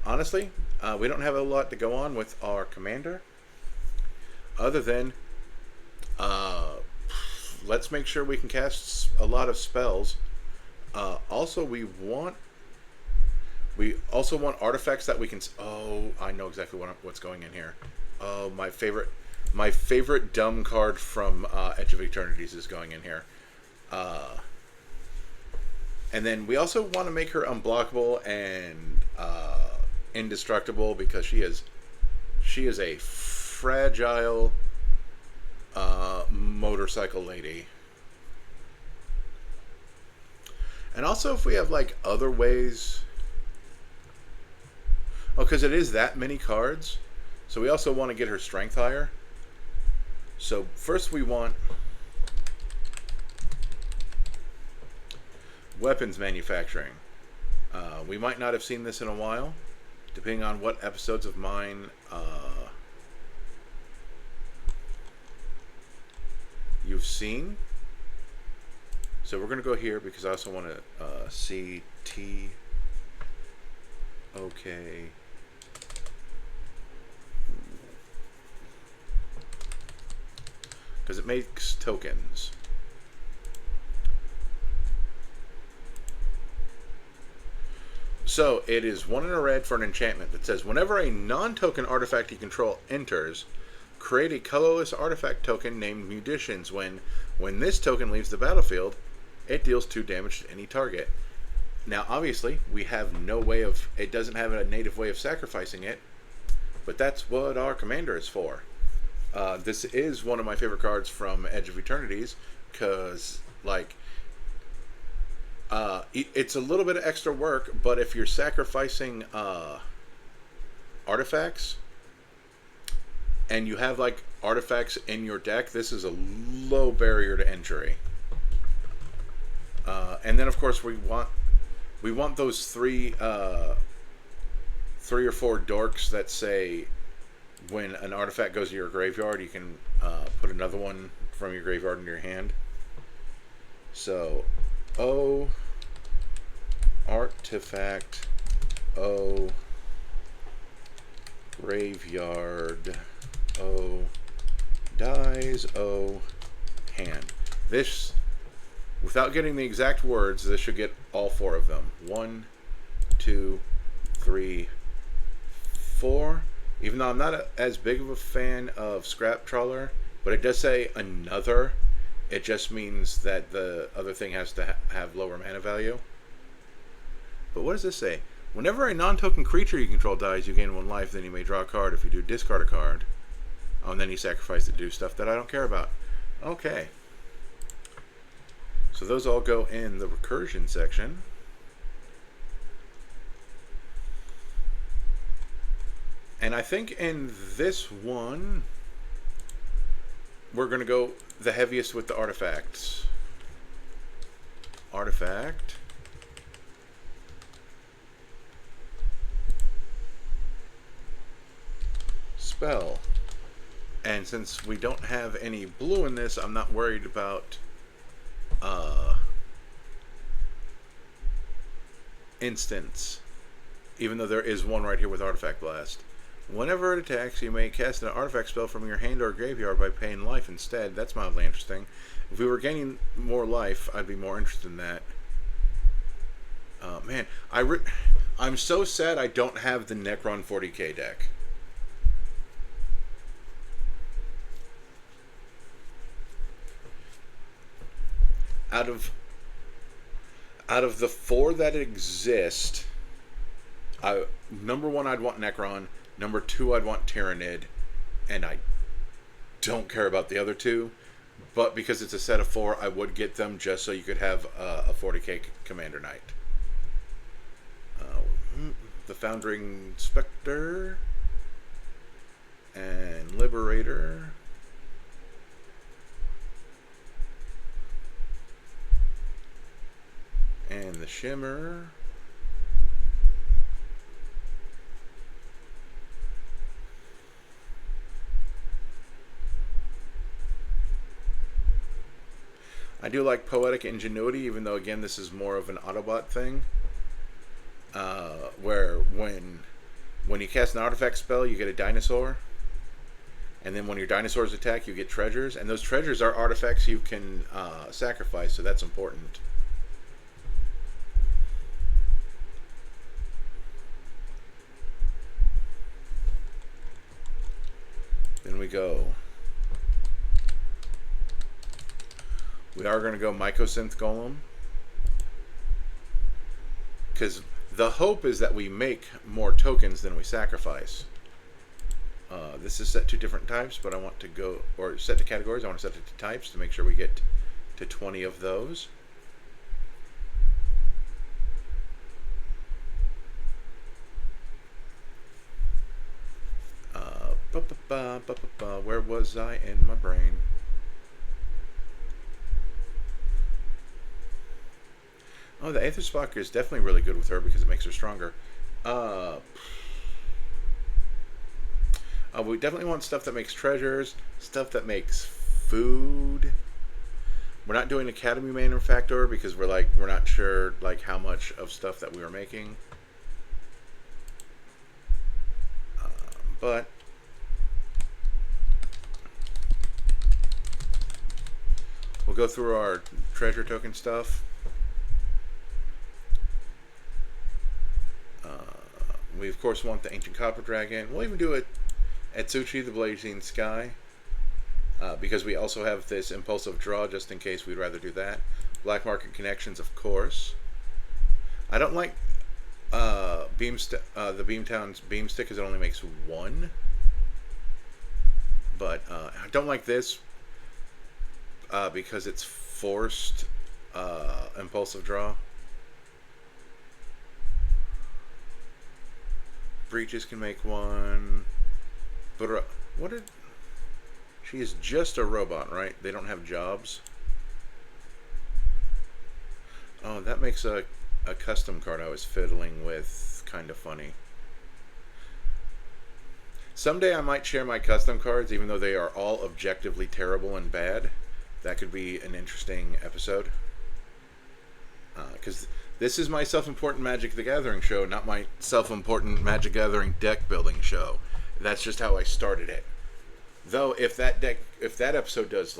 honestly, we don't have a lot to go on with our commander. Other than, let's make sure we can cast a lot of spells. Also, we also want artifacts that we can... Oh, I know exactly what's going in here. Oh, my favorite dumb card from Edge of Eternities is going in here. And then we also want to make her unblockable and indestructible, because she is a fragile motorcycle lady. And also, if we have like other ways... Oh, because it is that many cards. So we also want to get her strength higher. So first we want weapons manufacturing. We might not have seen this in a while, depending on what episodes of mine you've seen. So we're going to go here because I also want to see T. Okay. Because it makes tokens. So it is 1 in a red for an enchantment that says, whenever a non-token artifact you control enters, create a colorless artifact token named Munitions. When this token leaves the battlefield, it deals 2 damage to any target. Now, obviously, we have no way of... It doesn't have a native way of sacrificing it, but that's what our commander is for. This is one of my favorite cards from Edge of Eternities, because, like, it's a little bit of extra work, but if you're sacrificing artifacts, and you have, like, artifacts in your deck, this is a low barrier to entry. And then, of course, we want those 3 or 4 dorks that say, when an artifact goes to your graveyard, you can put another one from your graveyard in your hand. So, O, artifact, O, graveyard, O, dies, O, hand. This, without getting the exact words, this should get all 4 of them. 1, 2, 3, 4. Even though I'm not as big of a fan of Scrap Trawler, but it does say another. It just means that the other thing has to have lower mana value. But what does this say? Whenever a non-token creature you control dies, you gain 1 life, then you may draw a card. If you do, discard a card. Oh, and then you sacrifice it to do stuff that I don't care about. Okay. So those all go in the recursion section. And I think in this one, we're going to go the heaviest with the artifacts. Artifact. Spell. And since we don't have any blue in this, I'm not worried about instants. Even though there is one right here with Artifact Blast. Whenever it attacks, you may cast an artifact spell from your hand or graveyard by paying life instead. That's mildly interesting. If we were gaining more life, I'd be more interested in that. Man, I'm so sad I don't have the Necron 40k deck. Out of the 4 that exist, number 1 I'd want Necron. Number 2, I'd want Tyrannid, and I don't care about the other 2, but because it's a set of 4, I would get them just so you could have a 40k Commander Knight. The Foundering Spectre and Liberator. And the Shimmer. I do like Poetic Ingenuity, even though, again, this is more of an Autobot thing. Where when you cast an artifact spell, you get a dinosaur. And then when your dinosaurs attack, you get treasures. And those treasures are artifacts you can sacrifice, so that's important. Then we go. We are going to go Mycosynth Golem. Because the hope is that we make more tokens than we sacrifice. This is set to different types, but I want to go, or set to categories, I want to set it to types to make sure we get to 20 of those. Where was I in my brain? Oh, the Aether Spark is definitely really good with her because it makes her stronger. We definitely want stuff that makes treasures, stuff that makes food. We're not doing Academy Manufactor because we're not sure how much of stuff that we were making. But we'll go through our treasure token stuff. We of course want the Ancient Copper Dragon. We'll even do it Atsuchi, the Blazing Sky, because we also have this Impulsive Draw just in case we'd rather do that. Black Market Connections, of course. I don't like the Beamtown's Beamstick because it only makes 1. But I don't like this because it's forced Impulsive Draw. Breaches can make 1. But she is just a robot, right? They don't have jobs. Oh, that makes a custom card I was fiddling with kind of funny. Someday I might share my custom cards, even though they are all objectively terrible and bad. That could be an interesting episode. Because this is my self-important Magic the Gathering show, not my self-important Magic Gathering deck building show. That's just how I started it. Though, if that episode does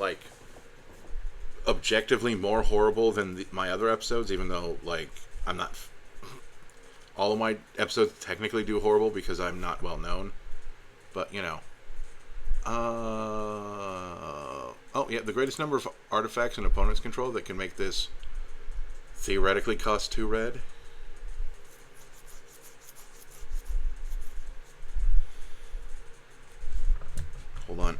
objectively more horrible than my other episodes, even though, like, I'm not... All of my episodes technically do horrible because I'm not well known. But, you know. Oh, yeah, the greatest number of artifacts and opponents control that can make this theoretically cost 2 red. Hold on.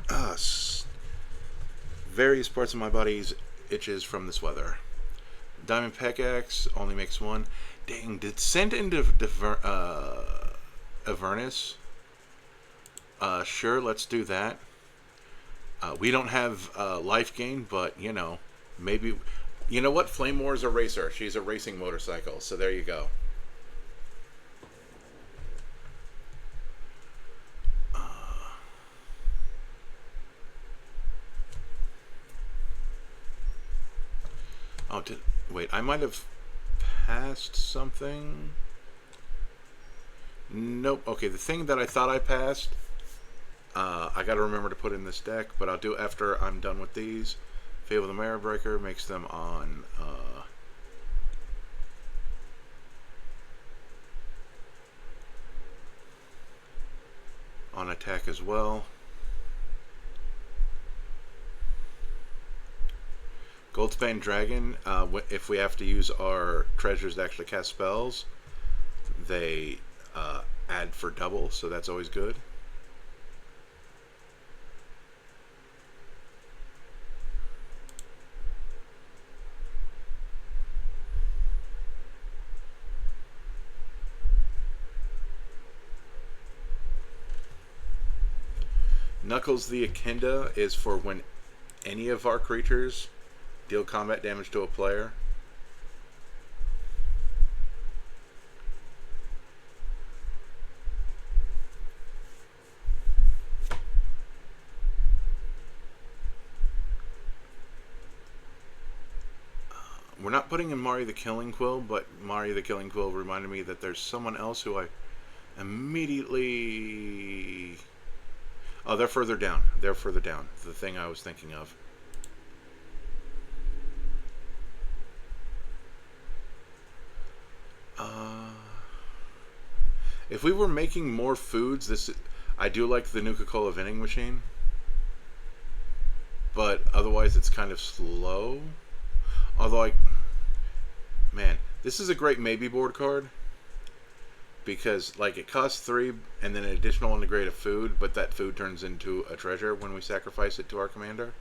Various parts of my body itches from this weather. Diamond pickaxe only makes 1. Dang, descent into Avernus. Sure, let's do that. We don't have life gain, but, you know, maybe... You know what? Flamewar is a racer. She's a racing motorcycle, so there you go. Wait, I might have passed something. Nope. Okay, the thing that I thought I passed, I got to remember to put in this deck, but I'll do after I'm done with these. Fable the Mirror Breaker makes them on attack as well. Goldspan Dragon, if we have to use our treasures to actually cast spells, they add for double, so that's always good. Knuckles the Echidna is for when any of our creatures deal combat damage to a player. We're not putting in Mari the Killing Quill, but Mari the Killing Quill reminded me that there's someone else who I immediately... Oh, they're further down. They're further down. The thing I was thinking of. If we were making more foods, I do like the Nuka-Cola vending machine. But otherwise it's kind of slow. Although man, this is a great maybe board card. Because, like, it costs 3 and then an additional 1 to grade a food, but that food turns into a treasure when we sacrifice it to our commander.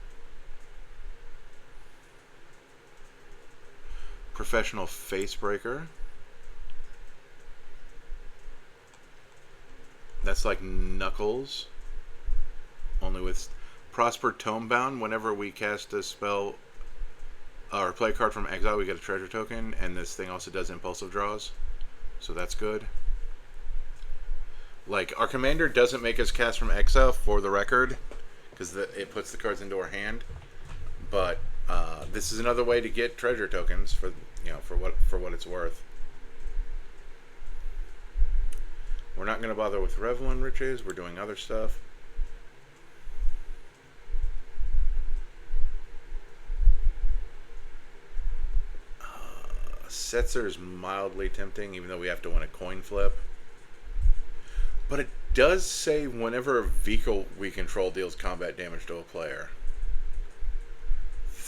Professional Facebreaker. That's like Knuckles. Only with Prosper Tomebound. Whenever we cast a spell or play a card from exile, we get a treasure token, and this thing also does impulsive draws. So that's good. Like, our commander doesn't make us cast from exile, for the record, because it puts the cards into our hand. But this is another way to get treasure tokens for what it's worth. We're not going to bother with Revelin Riches. We're doing other stuff. Setzer is mildly tempting, even though we have to win a coin flip. But it does say whenever a vehicle we control deals combat damage to a player.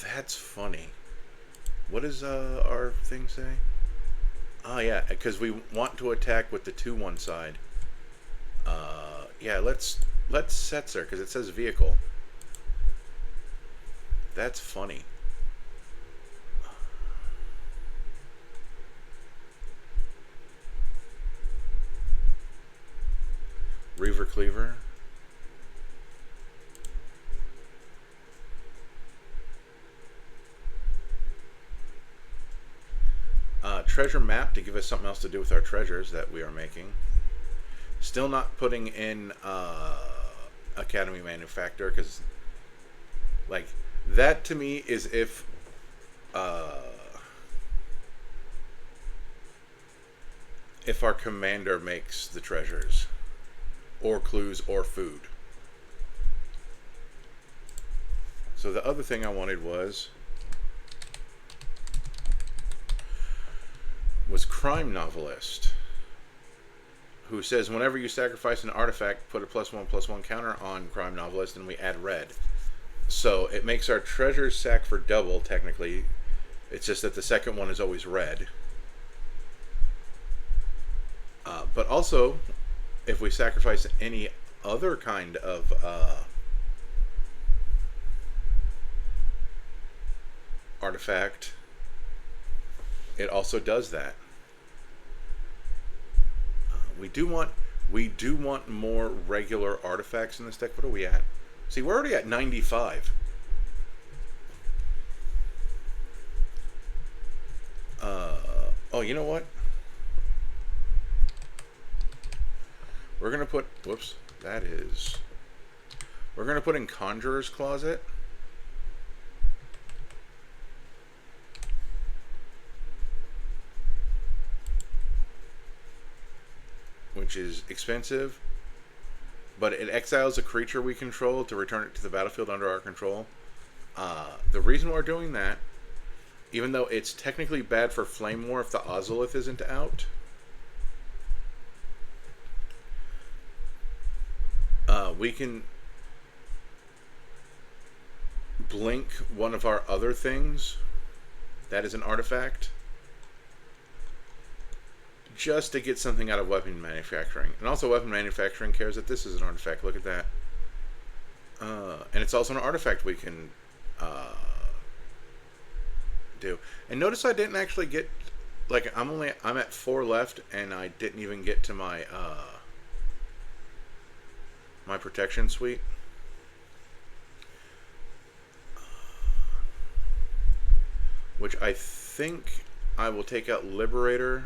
That's funny. What does our thing say? Oh yeah, because we want to attack with the 2/1 side. Yeah, let's Setzer, because it says vehicle. That's funny. Reaver Cleaver. Treasure Map to give us something else to do with our treasures that we are making. Still not putting in Academy Manufactor, because, like, that to me is if our commander makes the treasures, or clues, or food. So the other thing I wanted was was Crime Novelist, who says whenever you sacrifice an artifact, put a +1/+1 counter on Crime Novelist, and we add red. So it makes our treasure sack for double, technically. It's just that the second one is always red. But also, if we sacrifice any other kind of artifact, it also does that. We do want more regular artifacts in this deck. What are we at? See, we're already at 95. Oh, you know what? We're gonna put, whoops, that is, we're gonna put in Conjurer's Closet. Which is expensive, but it exiles a creature we control to return it to the battlefield under our control. The reason we're doing that, even though it's technically bad for Flamewar if the Ozolith isn't out, we can blink one of our other things that is an artifact just to get something out of weapon manufacturing. And also weapon manufacturing cares that this is an artifact. Look at that. And it's also an artifact we can do. And notice I didn't actually get, like, I'm at 4 left, and I didn't even get to my my protection suite. Which I think I will take out Liberator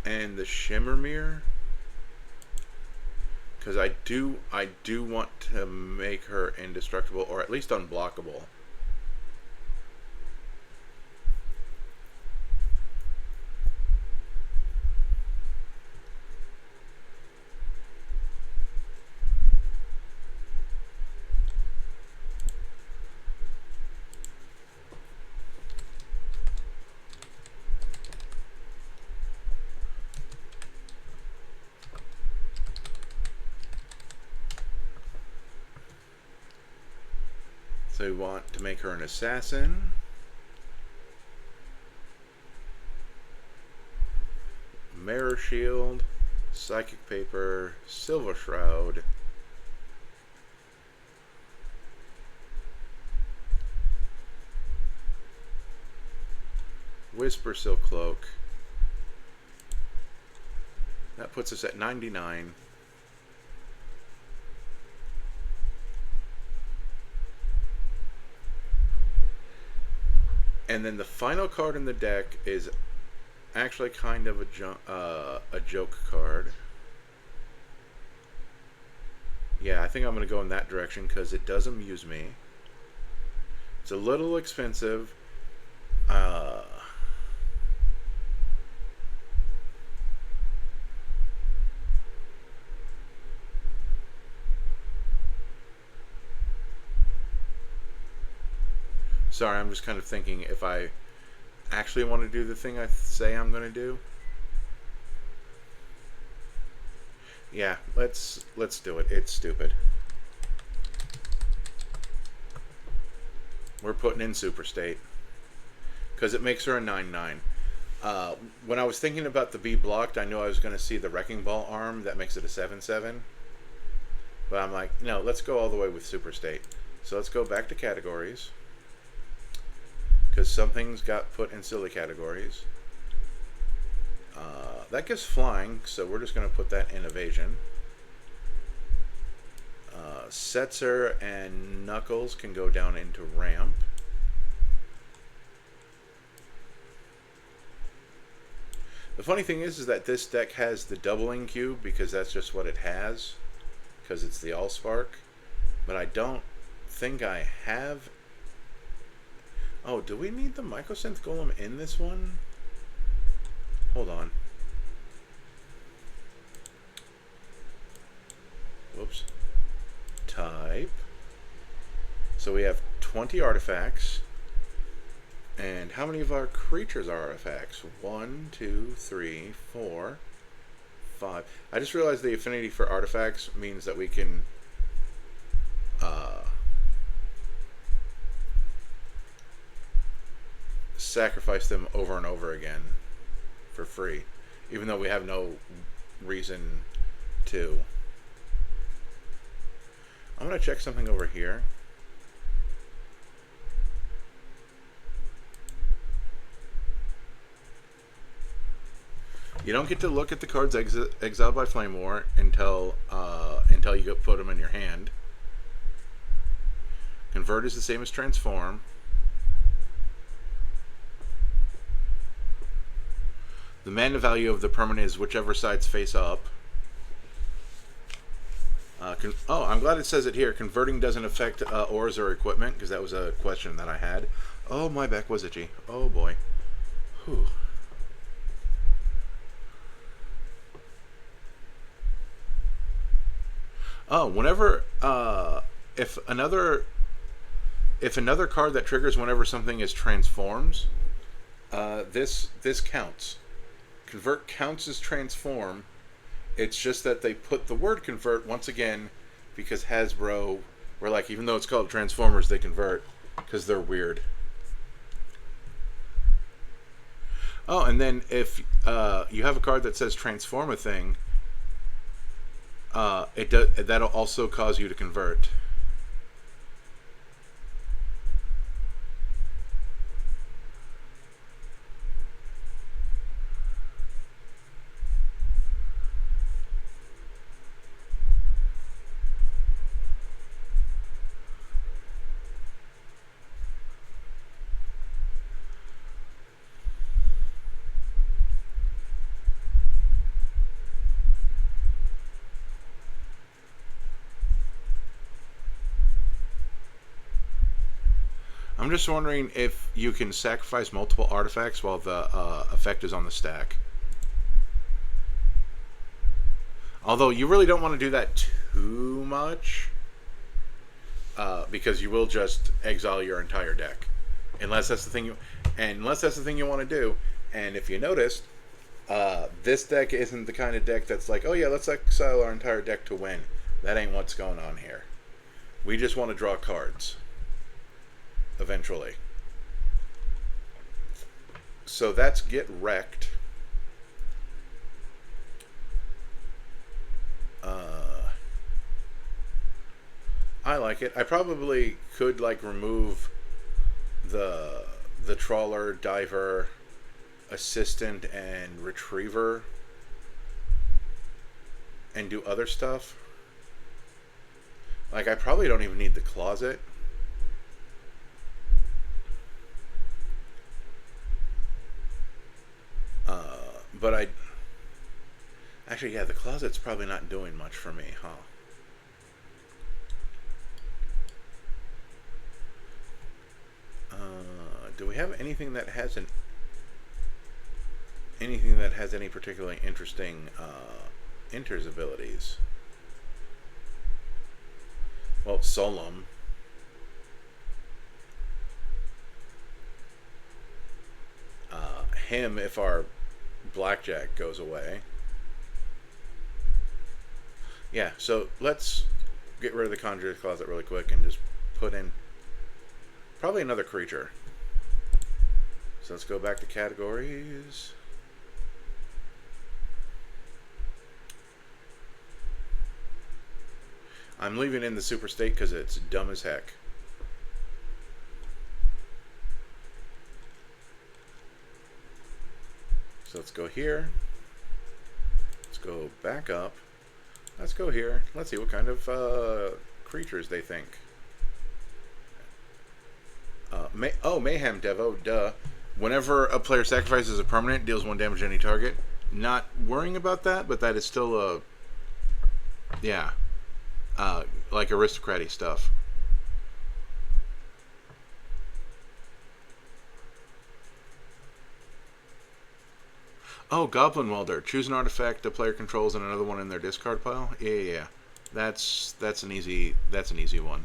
and the Shimmer Mirror, because I do want to make her indestructible, or at least unblockable. So we want to make her an assassin. Mirror Shield, Psychic Paper, Silver Shroud, Whisper Silk Cloak. That puts us at 99. And then the final card in the deck is actually kind of a joke card. Yeah, I think I'm going to go in that direction because it does amuse me. It's a little expensive. Sorry, I'm just kind of thinking if I actually want to do the thing I say I'm going to do. Yeah, let's do it. It's stupid. We're putting in Super State because it makes her a 9/9. When I was thinking about the B blocked, I knew I was going to see the Wrecking Ball arm that makes it a 7/7. But I'm like, no, let's go all the way with Super State. So let's go back to categories, because some things got put in silly categories. That gives flying, so we're just going to put that in evasion. Setzer and Knuckles can go down into ramp. The funny thing is that this deck has the doubling cube because that's just what it has, because it's the Allspark. But I don't think I have. Oh, do we need the Mycosynth Golem in this one? Hold on. Whoops. Type. So we have 20 artifacts. And how many of our creatures are artifacts? 1, 2, 3, 4, 5. I just realized the affinity for artifacts means that we can sacrifice them over and over again for free, even though we have no reason to. I'm going to check something over here. You don't get to look at the cards exiled by Flamewar until you put them in your hand. Convert is the same as transform. The mana value of the permanent is whichever sides face up. Oh, I'm glad it says it here. Converting doesn't affect ores or equipment, because that was a question that I had. Oh, my back was itchy. Oh boy. Whew. Oh, whenever if another card that triggers whenever something is transforms, this counts. Convert counts as transform. It's just that they put the word convert once again because Hasbro were like, even though it's called Transformers, they convert because they're weird. Oh, and then if you have a card that says transform a thing, that'll also cause you to convert. I'm just wondering if you can sacrifice multiple artifacts while the effect is on the stack. Although you really don't want to do that too much, because you will just exile your entire deck, unless that's the thing you want to do. And if you noticed, this deck isn't the kind of deck that's like, oh yeah, let's exile our entire deck to win. That ain't what's going on here. We just want to draw cards eventually. So that's get wrecked. I like it. I probably could like remove the trawler, diver, assistant, and retriever and do other stuff. Like I probably don't even need the closet. But actually, yeah, the closet's probably not doing much for me, huh? Do we have anything that has any particularly interesting enters abilities? Well, Solemn. Him if our blackjack goes away. Yeah, so let's get rid of the Conjurer's Closet really quick and just put in probably another creature. So let's go back to categories. I'm leaving in the super state because it's dumb as heck. So let's go here. Let's go back up. Let's go here. Let's see what kind of creatures they think. Mayhem Devo, duh. Whenever a player sacrifices a permanent, deals 1 damage to any target. Not worrying about that, but that is still a... Yeah. Like aristocratic stuff. Oh, Goblin Welder. Choose an artifact the player controls and another one in their discard pile. Yeah. That's an easy one.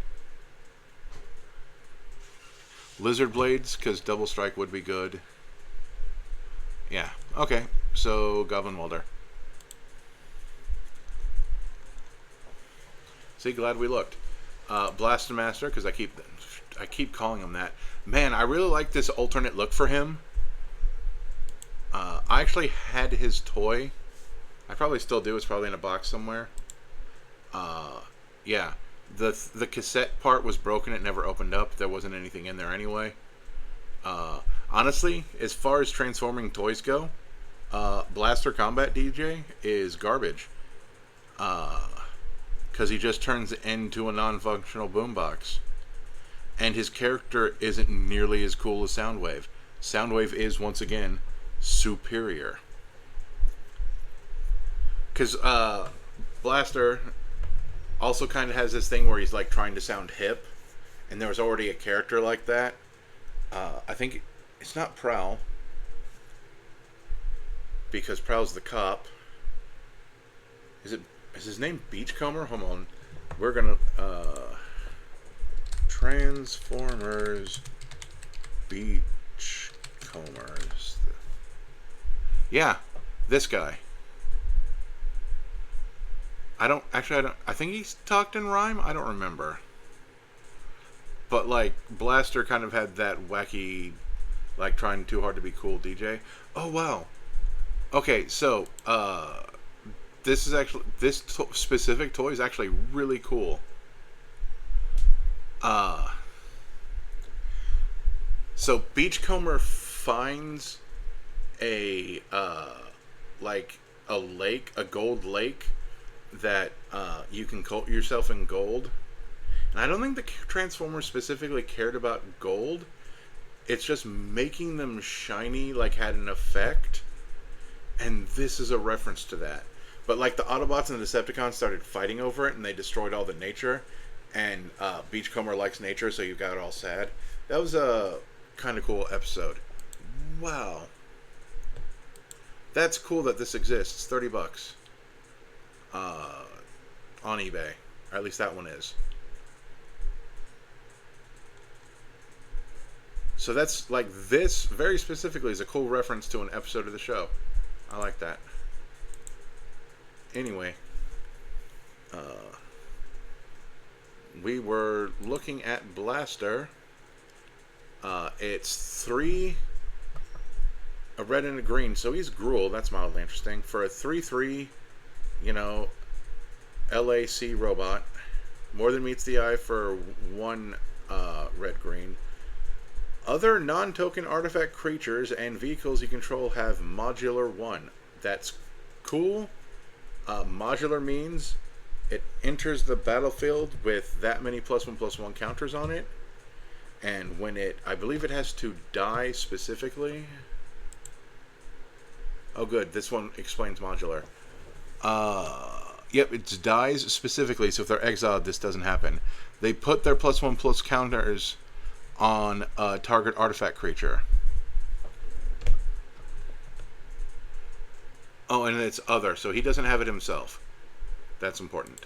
Lizard Blades, because Double Strike would be good. Yeah, okay. So, Goblin Welder. See, glad we looked. Blaster Master, because I keep calling him that. Man, I really like this alternate look for him. I actually had his toy. I probably still do. It's probably in a box somewhere. Yeah. The cassette part was broken. It never opened up. There wasn't anything in there anyway. Honestly, as far as transforming toys go, Blaster Combat DJ is garbage. Because he just turns into a non-functional boombox. And his character isn't nearly as cool as Soundwave. Soundwave is, once again, superior. Because Blaster also kind of has this thing where he's like trying to sound hip. And there was already a character like that. I think it's not Prowl. Because Prowl's the cop. Is his name Beachcomber? Hold on. We're gonna Transformers Beachcombers. Yeah, this guy. I think he's talked in rhyme. I don't remember. But like Blaster kind of had that wacky, like trying too hard to be cool DJ. Oh wow. Okay, so this specific toy is actually really cool. So Beachcomber finds a like a lake, a gold lake that you can coat yourself in gold. And I don't think the Transformers specifically cared about gold. It's just making them shiny like had an effect. And this is a reference to that. But like the Autobots and the Decepticons started fighting over it and they destroyed all the nature. And Beachcomber likes nature, so you got all sad. That was a kind of cool episode. Wow. That's cool that this exists. It's $30 on eBay. Or at least that one is. So that's like this very specifically is a cool reference to an episode of the show. I like that. Anyway, we were looking at Blaster. It's 3, a red and a green, so he's Gruul. That's mildly interesting. For a 3/3, you know, LAC robot, more than meets the eye for 1 red-green. Other non-token artifact creatures and vehicles you control have modular 1. That's cool. Modular means it enters the battlefield with that many +1/+1 counters on it. And when I believe it has to die specifically. Oh good, this one explains modular. Yep, it dies specifically, so if they're exiled, this doesn't happen. They put their +1/+ counters on a target artifact creature. Oh, and it's other, so he doesn't have it himself. That's important.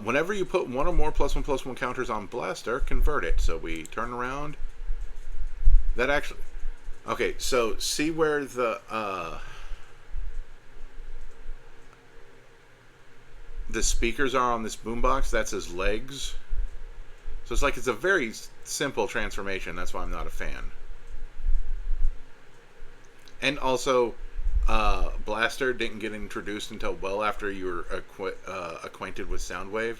Whenever you put 1 or more +1/+1 counters on Blaster, convert it. So we turn around. That actually... Okay, so see where the speakers are on this boombox? That's his legs. So it's like it's a very simple transformation. That's why I'm not a fan. And also, Blaster didn't get introduced until well after you were acquainted with Soundwave.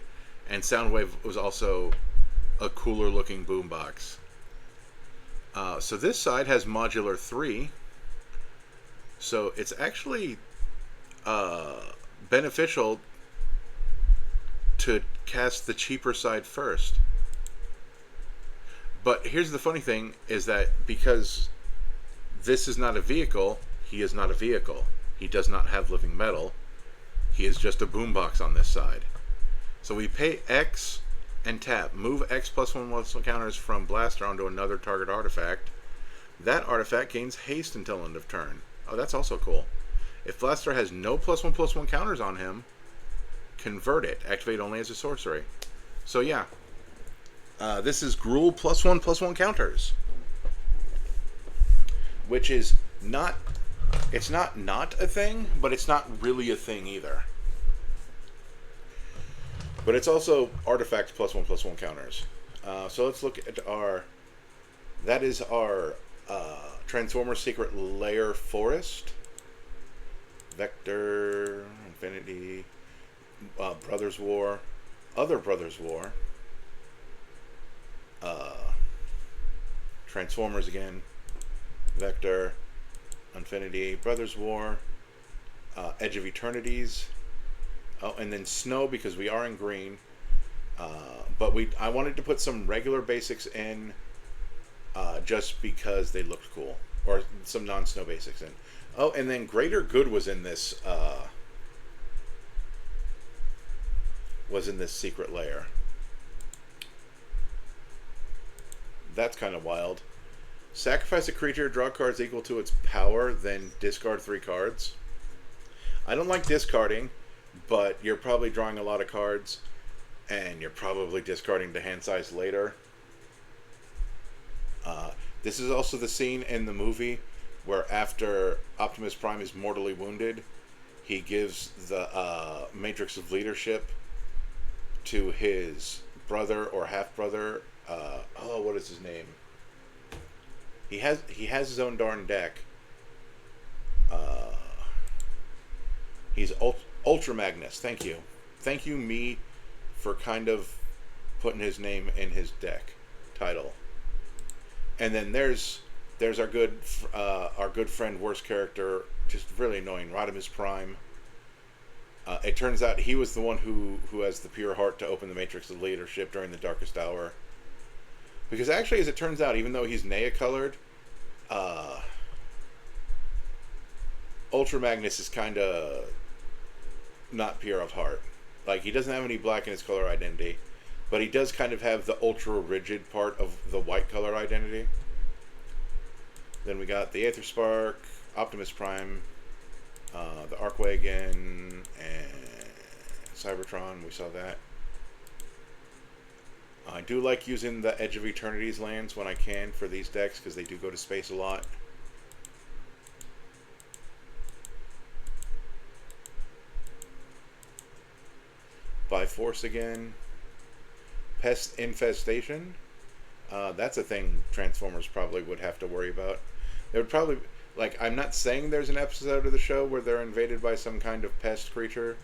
And Soundwave was also a cooler looking boombox. So this side has modular 3. So it's actually beneficial to cast the cheaper side first. But here's the funny thing, is that because this is not a vehicle, he is not a vehicle. He does not have living metal. He is just a boombox on this side. So we pay X and tap. Move X +1/+ counters from Blaster onto another target artifact. That artifact gains haste until end of turn. Oh, that's also cool. If Blaster has no +1/+1 counters on him, convert it. Activate only as a sorcery. So yeah. This is Gruul +1/+1 counters, which is not. It's not a thing, but it's not really a thing either. But it's also artifacts +1/+1 counters. So let's look at our. That is our Transformer Secret Lair Forest. Vector, Infinity, Brothers War, other Brothers War, Transformers again, Vector, Infinity, Brothers War, Edge of Eternities, and then Snow because we are in green. But I wanted to put some regular basics in just because they looked cool, or some non-snow basics in. Oh, and then Greater Good was in this secret lair. That's kind of wild. Sacrifice a creature, draw cards equal to its power, then discard 3 cards. I don't like discarding, but you're probably drawing a lot of cards, and you're probably discarding the hand size later. This is also the scene in the movie where after Optimus Prime is mortally wounded, he gives the Matrix of Leadership to his brother or half-brother. What is his name? He has his own darn deck. He's Ultra Magnus. Thank you, me, for kind of putting his name in his deck title. And then there's our good friend, worst character, just really annoying, Rodimus Prime. It turns out he was the one who has the pure heart to open the Matrix of Leadership during the Darkest Hour. Because actually, as it turns out, even though he's Nea colored, Ultra Magnus is kind of not pure of heart. Like, he doesn't have any black in his color identity, but he does kind of have the ultra rigid part of the white color identity. Then we got the Aether Spark, Optimus Prime, the Arcwagon, and Cybertron. We saw that. I do like using the Edge of Eternity's lands when I can for these decks because they do go to space a lot. By-Force again. Pest Infestation. That's a thing Transformers probably would have to worry about. They would probably... Like, I'm not saying there's an episode of the show where they're invaded by some kind of pest creature,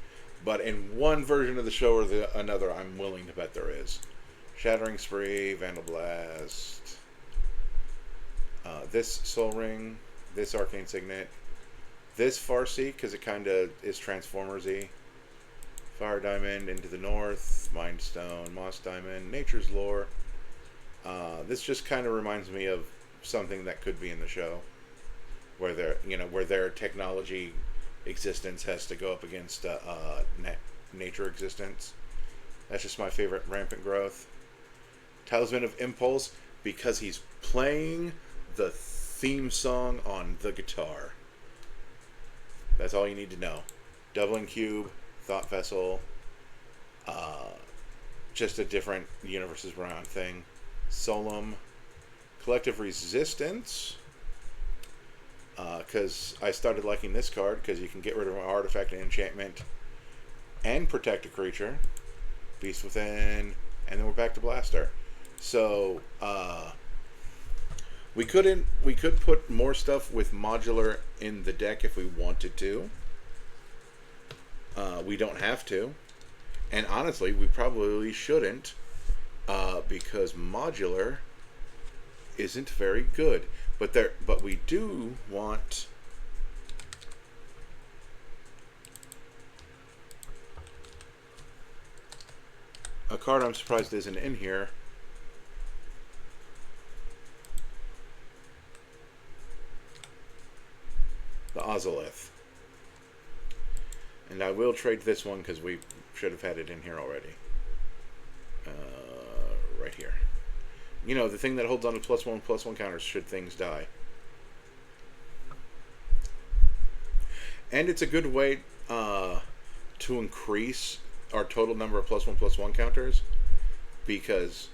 but in one version of the show or another, I'm willing to bet there is. Shattering Spree, Vandal Blast, this Soul Ring, this Arcane Signet, this Farseek, because it kind of is Transformers-y. Fire Diamond, Into the North, Mind Stone, Moss Diamond, Nature's Lore. This just kind of reminds me of something that could be in the show, where their technology existence has to go up against nature existence. That's just my favorite. Rampant Growth. Talisman of Impulse, because he's playing the theme song on the guitar. That's all you need to know. Doubling Cube, Thought Vessel, just a different universes around thing. Solum, Collective Resistance, because I started liking this card because you can get rid of an artifact and enchantment and protect a creature. Beast Within, and then we're back to Blaster. So we could put more stuff with modular in the deck if we wanted to. We don't have to, and honestly, we probably shouldn't, because modular isn't very good. But we do want a card I'm surprised isn't in here. The Ozolith. And I will trade this one because we should have had it in here already. Right here. You know, the thing that holds on to +1/+1 counters should things die. And it's a good way to increase our total number of +1/+1 counters, because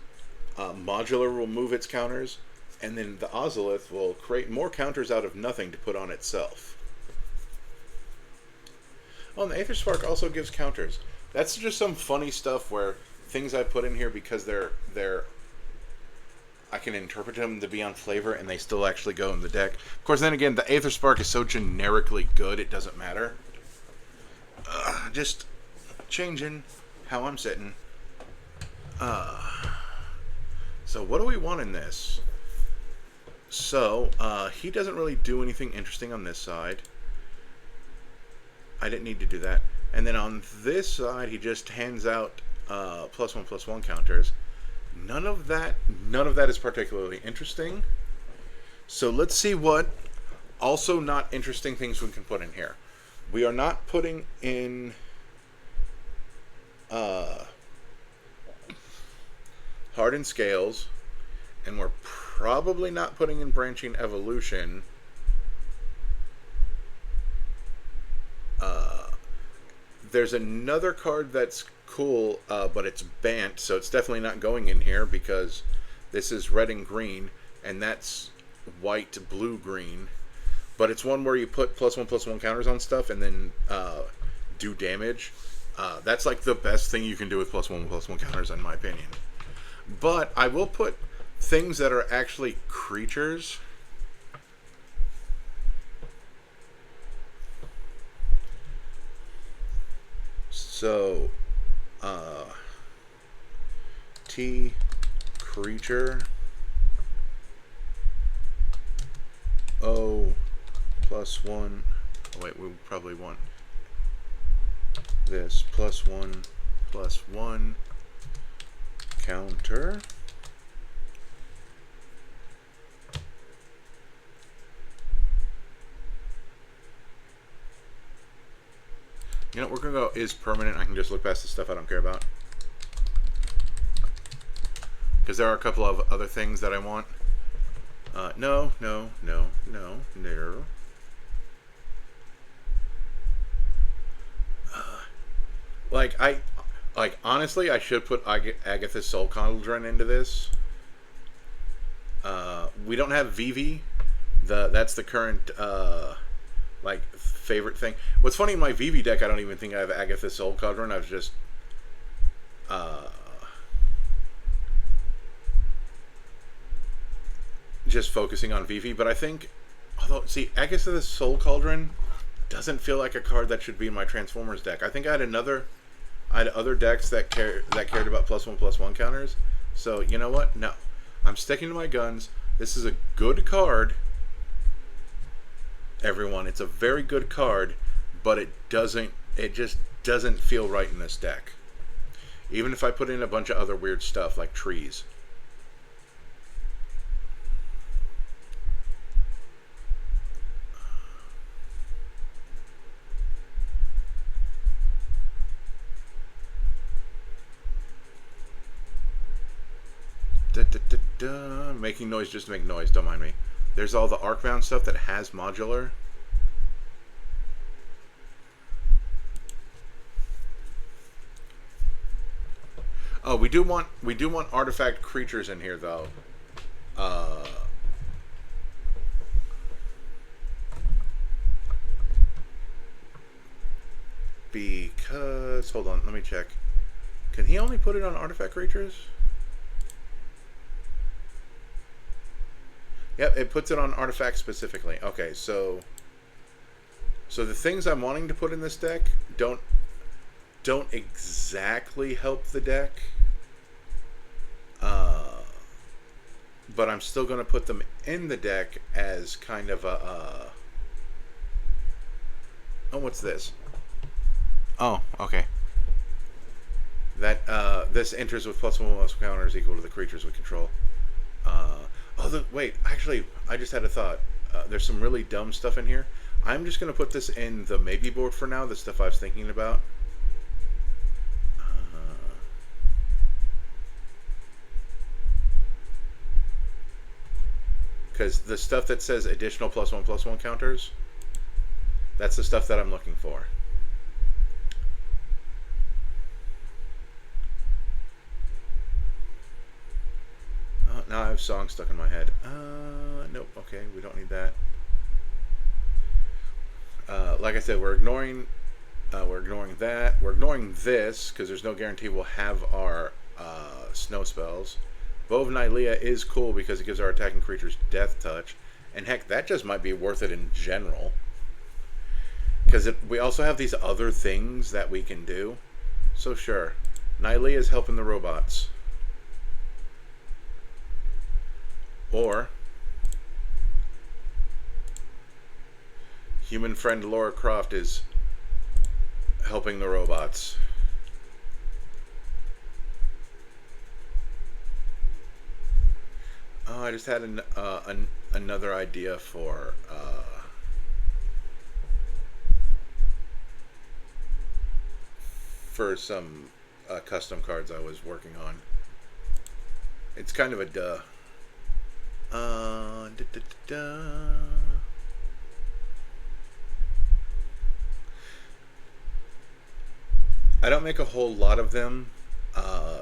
Modular will move its counters, and then the Ozolith will create more counters out of nothing to put on itself. Oh, and the Aether Spark also gives counters. That's just some funny stuff where things I put in here because they're I can interpret them to be on flavor and they still actually go in the deck. Of course, then again, the Aether Spark is so generically good it doesn't matter. Just changing how I'm sitting. So what do we want in this? So, he doesn't really do anything interesting on this side. I didn't need to do that. And then on this side, he just hands out +1/+1 counters. None of that is particularly interesting. So let's see what also not interesting things we can put in here. We are not putting in Hardened Scales, and we're probably not putting in Branching Evolution. There's another card that's cool, but it's Bant, so it's definitely not going in here because this is red and green, and that's white, blue, green. But it's one where you put +1/+1 counters on stuff and then do damage. That's like the best thing you can do with +1/+1 counters, in my opinion. But I will put things that are actually creatures. So, T creature O +1. Oh, wait, we probably want this +1/+1 counter. You know, we're going to go is permanent. I can just look past the stuff I don't care about. Because there are a couple of other things that I want. No. Honestly, I should put Agatha's Soul Cauldron into this. We don't have Vivi. That's the current favorite thing. What's funny, in my Vivi deck, I don't even think I have Agatha's Soul Cauldron. I was just focusing on Vivi, but I think, although, see, Agatha's Soul Cauldron doesn't feel like a card that should be in my Transformers deck. I think I had other decks that cared about +1/+1 counters. So you know what? No, I'm sticking to my guns. This is a good card, everyone. It's a very good card, but it just doesn't feel right in this deck. Even if I put in a bunch of other weird stuff like trees. Making noise just to make noise, don't mind me. There's all the Arcbound stuff that has modular. Oh, we do want artifact creatures in here though. Because hold on, let me check. Can he only put it on artifact creatures? Yep, it puts it on artifacts specifically. Okay, so the things I'm wanting to put in this deck don't exactly help the deck. But I'm still going to put them in the deck as kind of a oh, what's this? Oh, okay. That this enters with +1/+1 counters equal to the creatures we control. Wait, actually, I just had a thought. There's some really dumb stuff in here. I'm just going to put this in the maybe board for now, the stuff I was thinking about. Because the stuff that says additional +1/+1 counters, that's the stuff that I'm looking for. I have songs stuck in my head. Nope. Okay, we don't need that. Like I said, we're ignoring that. We're ignoring this because there's no guarantee we'll have our snow spells. Bow of Nylea is cool because it gives our attacking creatures death touch, and heck, that just might be worth it in general. Because we also have these other things that we can do. So sure, Nylea is helping the robots. Or human friend Laura Croft is helping the robots. Oh, I just had another idea for some custom cards I was working on. It's kind of a duh. I don't make a whole lot of them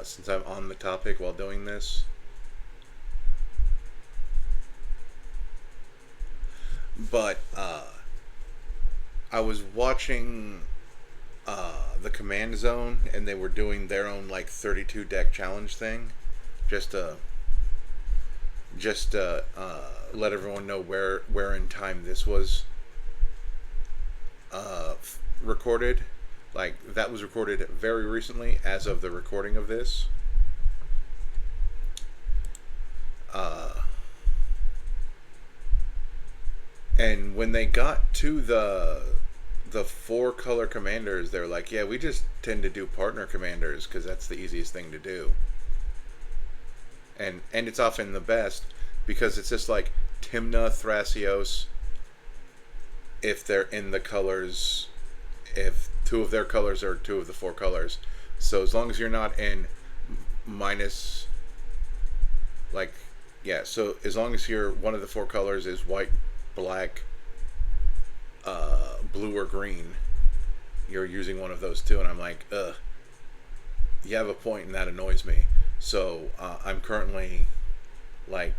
since I'm on the topic while doing this. But I was watching the Command Zone, and they were doing their own like 32 deck challenge thing, just to let everyone know where in time this was recorded. Like, that was recorded very recently as of the recording of this. And when they got to the 4-color commanders, they're like, yeah, we just tend to do partner commanders because that's the easiest thing to do. And it's often the best because it's just like Tymna, Thrasios, if they're in the colors, if 2 of their colors are 2 of the 4 colors. So as long as you're not in minus, like, yeah, so as long as you're one of the 4 colors is white, black, blue, or green, you're using one of those 2. And I'm like, you have a point, and that annoys me. So I'm currently like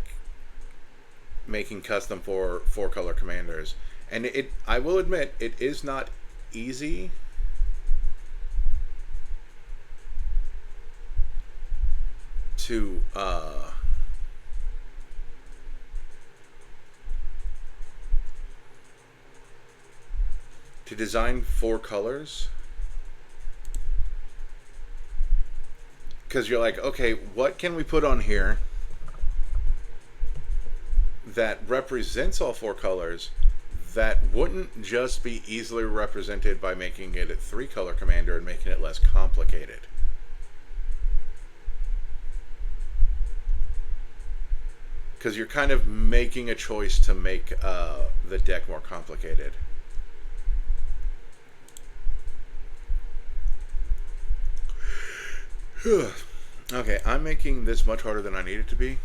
making custom for 4-color commanders, and I will admit it is not easy. To design 4 colors, because you're like, okay, what can we put on here that represents all 4 colors that wouldn't just be easily represented by making it a 3-color commander and making it less complicated? Because you're kind of making a choice to make the deck more complicated. Okay, I'm making this much harder than I need it to be.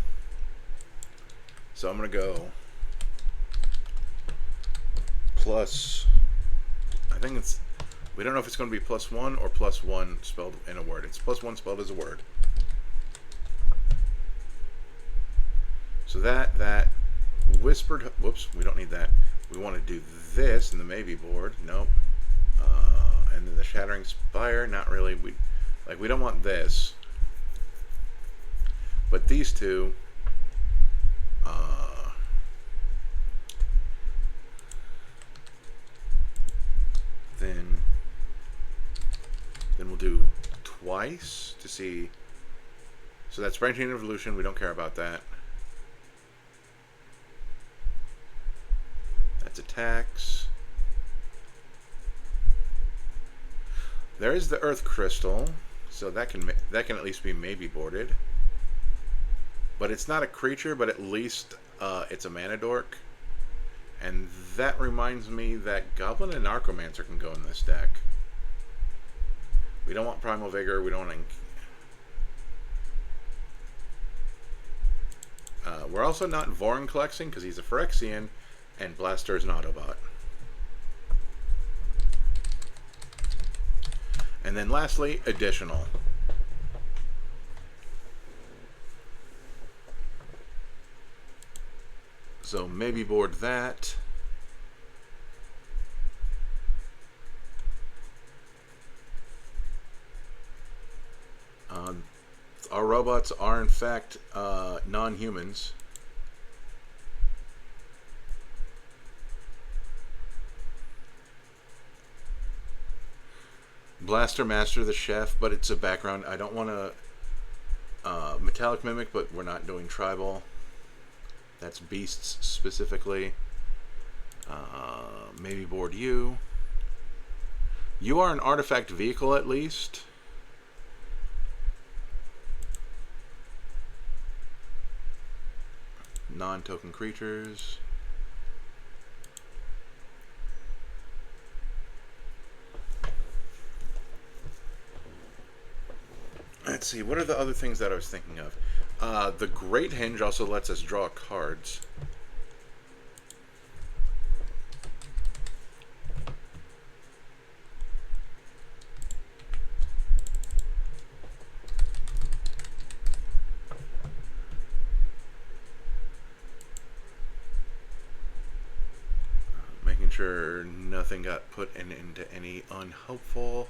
So I'm going to go plus, I think it's, we don't know if it's going to be +1 or +1 spelled in a word. It's +1 spelled as a word. So that whispered, whoops, we don't need that. We want to do this in the maybe board. Nope. And then the Shattering Spire, not really. We don't want this. But these 2, then we'll do twice to see. So that's Branching Evolution, we don't care about that. That's attacks. There is the Earth Crystal, so that can at least be maybe boarded. But it's not a creature, but at least it's a mana dork. And that reminds me that Goblin and Necromancer can go in this deck. We don't want Primal Vigor, we don't want... we're also not Vorin Collecting because he's a Phyrexian, and Blaster is an Autobot. And then lastly, additional. So maybe board that. Our robots are in fact non-humans. Blaster Master the Chef, but it's a background. I don't want to Metallic Mimic, but we're not doing Tribal. That's Beasts specifically. Maybe board you. You are an artifact vehicle at least. Non-token creatures. Let's see, what are the other things that I was thinking of? The Great Hinge also lets us draw cards. Making sure nothing got put into any unhelpful.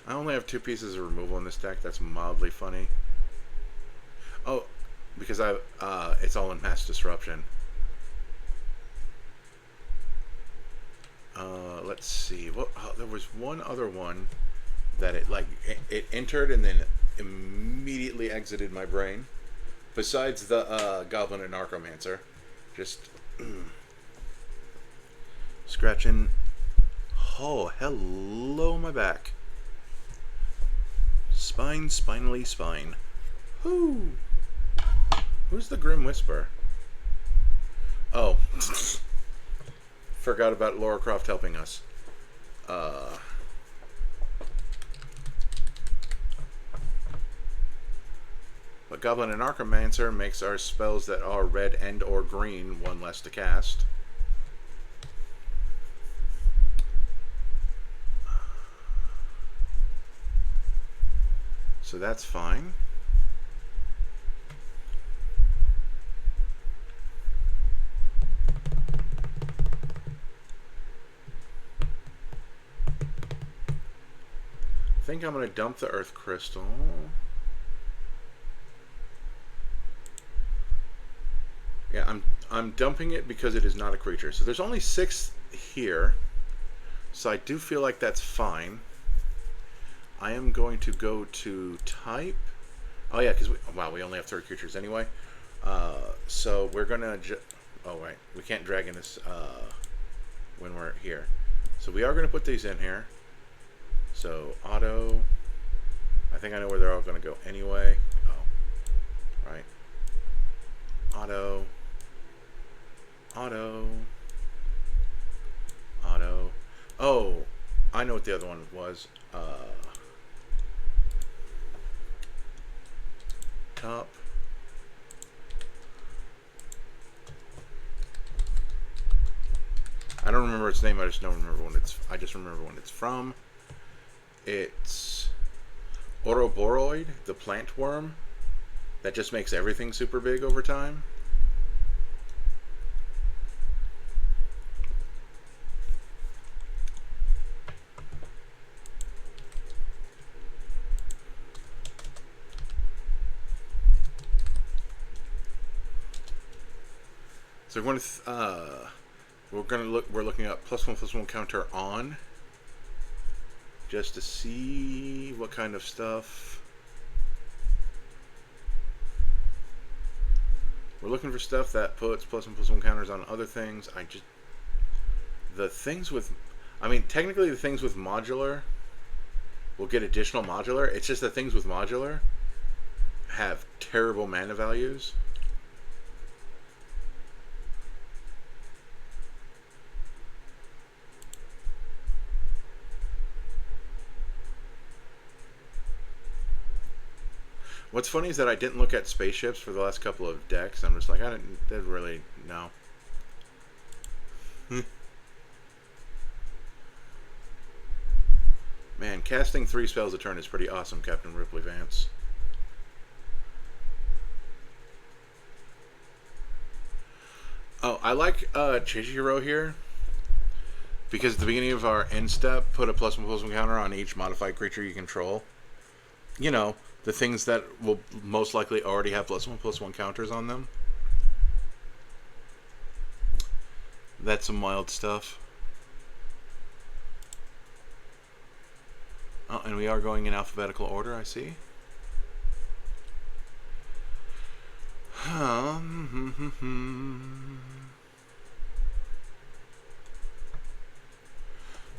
I only have 2 pieces of removal in this deck. That's mildly funny. Oh, because it's all in Mass Disruption. Let's see. Well, there was one other one that it entered and then immediately exited my brain. Besides the Goblin and Necromancer, just scratching. Oh, hello, my back. Spine, spinally spine. Whoo! Who's the Grim Whisper? Oh. Forgot about Lara Croft helping us. But Goblin and Necromancer makes our spells that are red and or green 1 less to cast. So that's fine. I think I'm going to dump the Earth Crystal. Yeah, I'm dumping it because it is not a creature. So there's only 6 here. So I do feel like that's fine. I am going to go to type. Oh yeah, because we only have 3 creatures anyway. So we're gonna. Oh right, we can't drag in this when we're here. So we are gonna put these in here. So auto. I think I know where they're all gonna go anyway. Oh, right. Auto. Auto. Auto. Oh, I know what the other one was. Top. I don't remember its name. I just remember when it's from. It's Ouroboros, the plant worm that just makes everything super big over time. So we're looking at +1/+1 counter on, just to see what kind of stuff. We're looking for stuff that puts +1/+1 counters on other things. Technically the things with modular will get additional modular. It's just the things with modular have terrible mana values. What's funny is that I didn't look at spaceships for the last couple of decks. I'm just like, I didn't really know. Man, casting 3 spells a turn is pretty awesome, Captain Ripley Vance. So I like Chishiro here because at the beginning of our end step, put a +1/+1 counter on each modified creature you control. You know, the things that will most likely already have +1/+1 counters on them. That's some wild stuff. Oh, and we are going in alphabetical order, I see.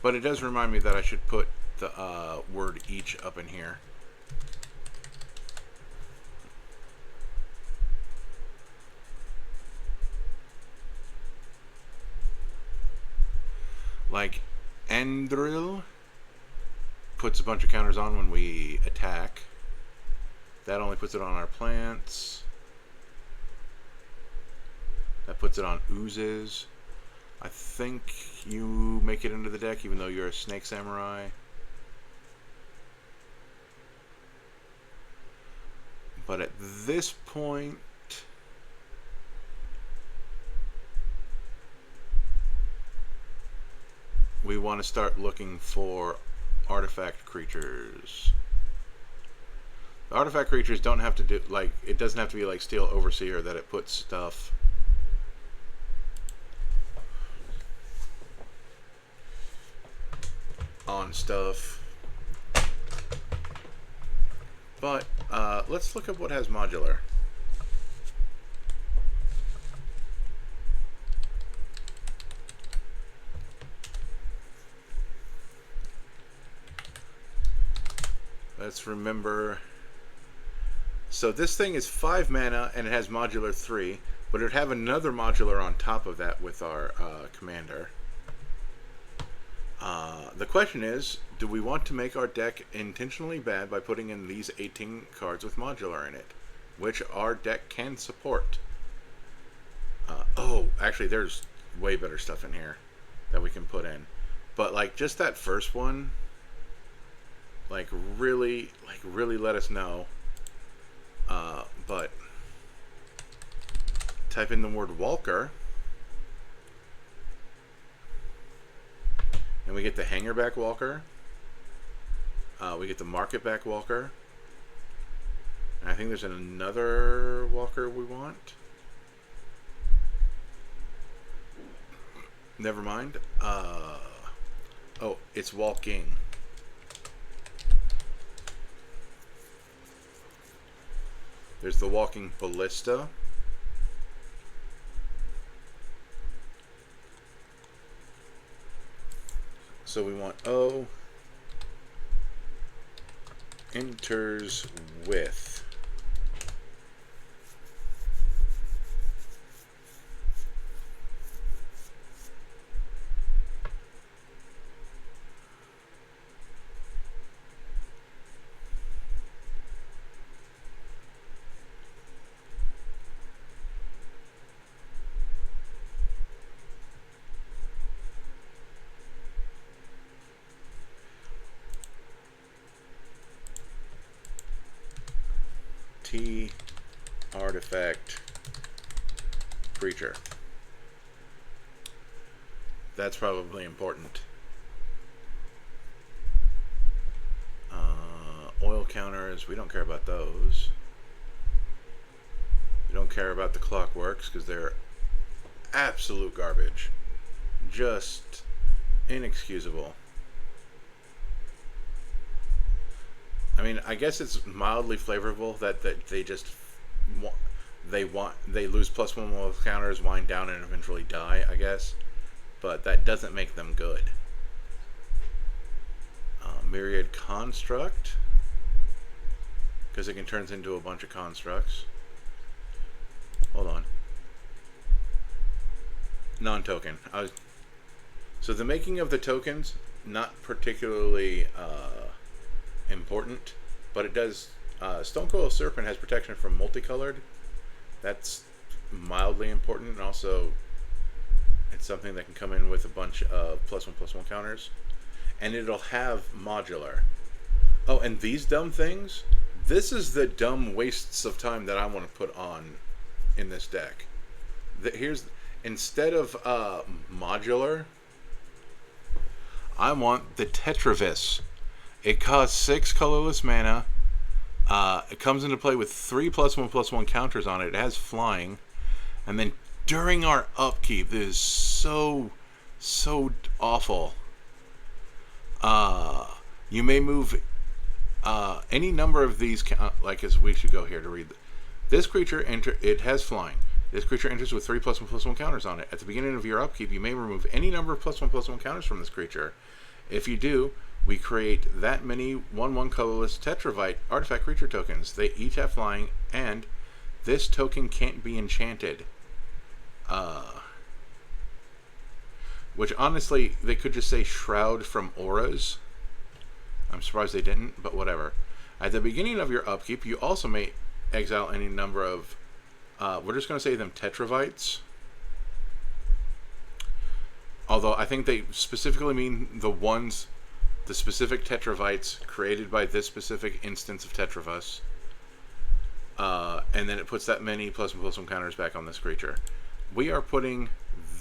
But it does remind me that I should put the word each up in here. Like Endril puts a bunch of counters on when we attack. That only puts it on our plants. That puts it on oozes. I think you make it into the deck even though you're a Snake Samurai. But at this point, we want to start looking for artifact creatures. The artifact creatures don't have to do, like, it doesn't have to be like Steel Overseer that it puts stuff on stuff. But let's look at what has modular. Let's remember. So this thing is 5 mana and it has modular 3, but it would have another modular on top of that with our commander. The question is, do we want to make our deck intentionally bad by putting in these 18 cards with modular in it, which our deck can support? Oh, actually, there's way better stuff in here that we can put in. But like just that first one, like really let us know. But type in the word Walker, and we get the Hangerback Walker. We get the Marketback Walker. And I think there's another Walker we want. Never mind. Oh, it's Walking. There's the Walking Ballista. So we want O enters with T artifact creature. That's probably important. Oil counters, we don't care about those. We don't care about the clockworks because they're absolute garbage. Just inexcusable. I mean, I guess it's mildly flavorful that they just they lose +1 with counters, wind down, and eventually die, I guess. But that doesn't make them good. Myriad Construct, because it can turn into a bunch of constructs. Hold on. Non-token. So the making of the tokens, not particularly important, but it does. Stonecoil Serpent has protection from multicolored. That's mildly important, and also it's something that can come in with a bunch of +1/+1 counters, and it'll have modular. Oh, and these dumb things. This is the dumb wastes of time that I want to put on in this deck. Instead of modular, I want the Tetravis. It costs 6 colorless mana. It comes into play with 3+1/+1 counters on it. It has flying. And then during our upkeep, this is so awful. You may move any number of these, like as we should go here to read. This creature, it has flying. This creature enters with 3+1/+1 counters on it. At the beginning of your upkeep, you may remove any number of +1/+1 counters from this creature. If you do, we create that many 1/1 colorless Tetravite artifact creature tokens. They each have flying, and this token can't be enchanted. Which honestly, they could just say Shroud from Auras. I'm surprised they didn't, but whatever. At the beginning of your upkeep, you also may exile any number of, we're just going to say them Tetravites. Although I think they specifically mean the specific Tetravites created by this specific instance of Tetravus. And then it puts that many +1/+1 counters back on this creature. We are putting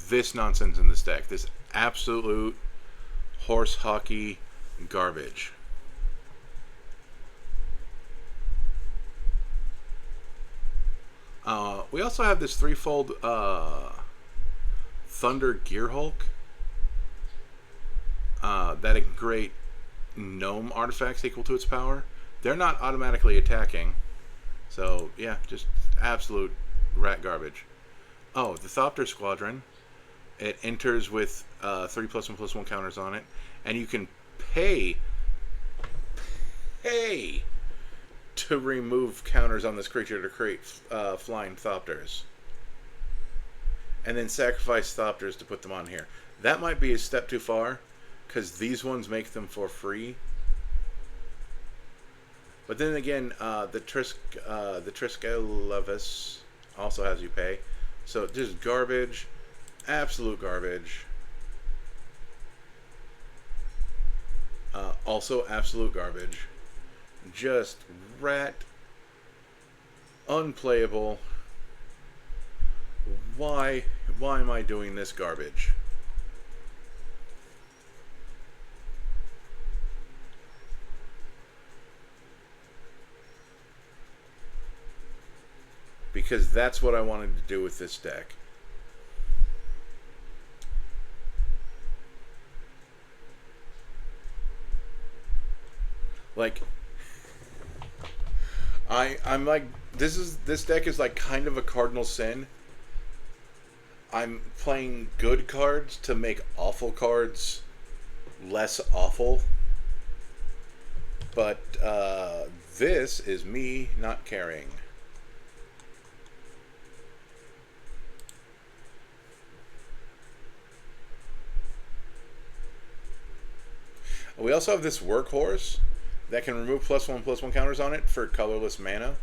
this nonsense in this deck. This absolute horse hockey garbage. We also have this threefold Thunder Gearhulk that can create gnome artifacts equal to its power. They're not automatically attacking. So, yeah, just absolute rat garbage. Oh, the Thopter Squadron. It enters with 3+1/+1 counters on it. And you can pay to remove counters on this creature to create flying Thopters. And then sacrifice Thopters to put them on here. That might be a step too far, because these ones make them for free. But then again, the Triskelevis also has you pay. So just garbage, absolute garbage. Also absolute garbage. Just rat, unplayable. Why am I doing this garbage? Because that's what I wanted to do with this deck. Like, I'm like, this deck is like kind of a cardinal sin. I'm playing good cards to make awful cards less awful. But this is me not caring. We also have this Workhorse that can remove +1/+1 counters on it for colorless mana.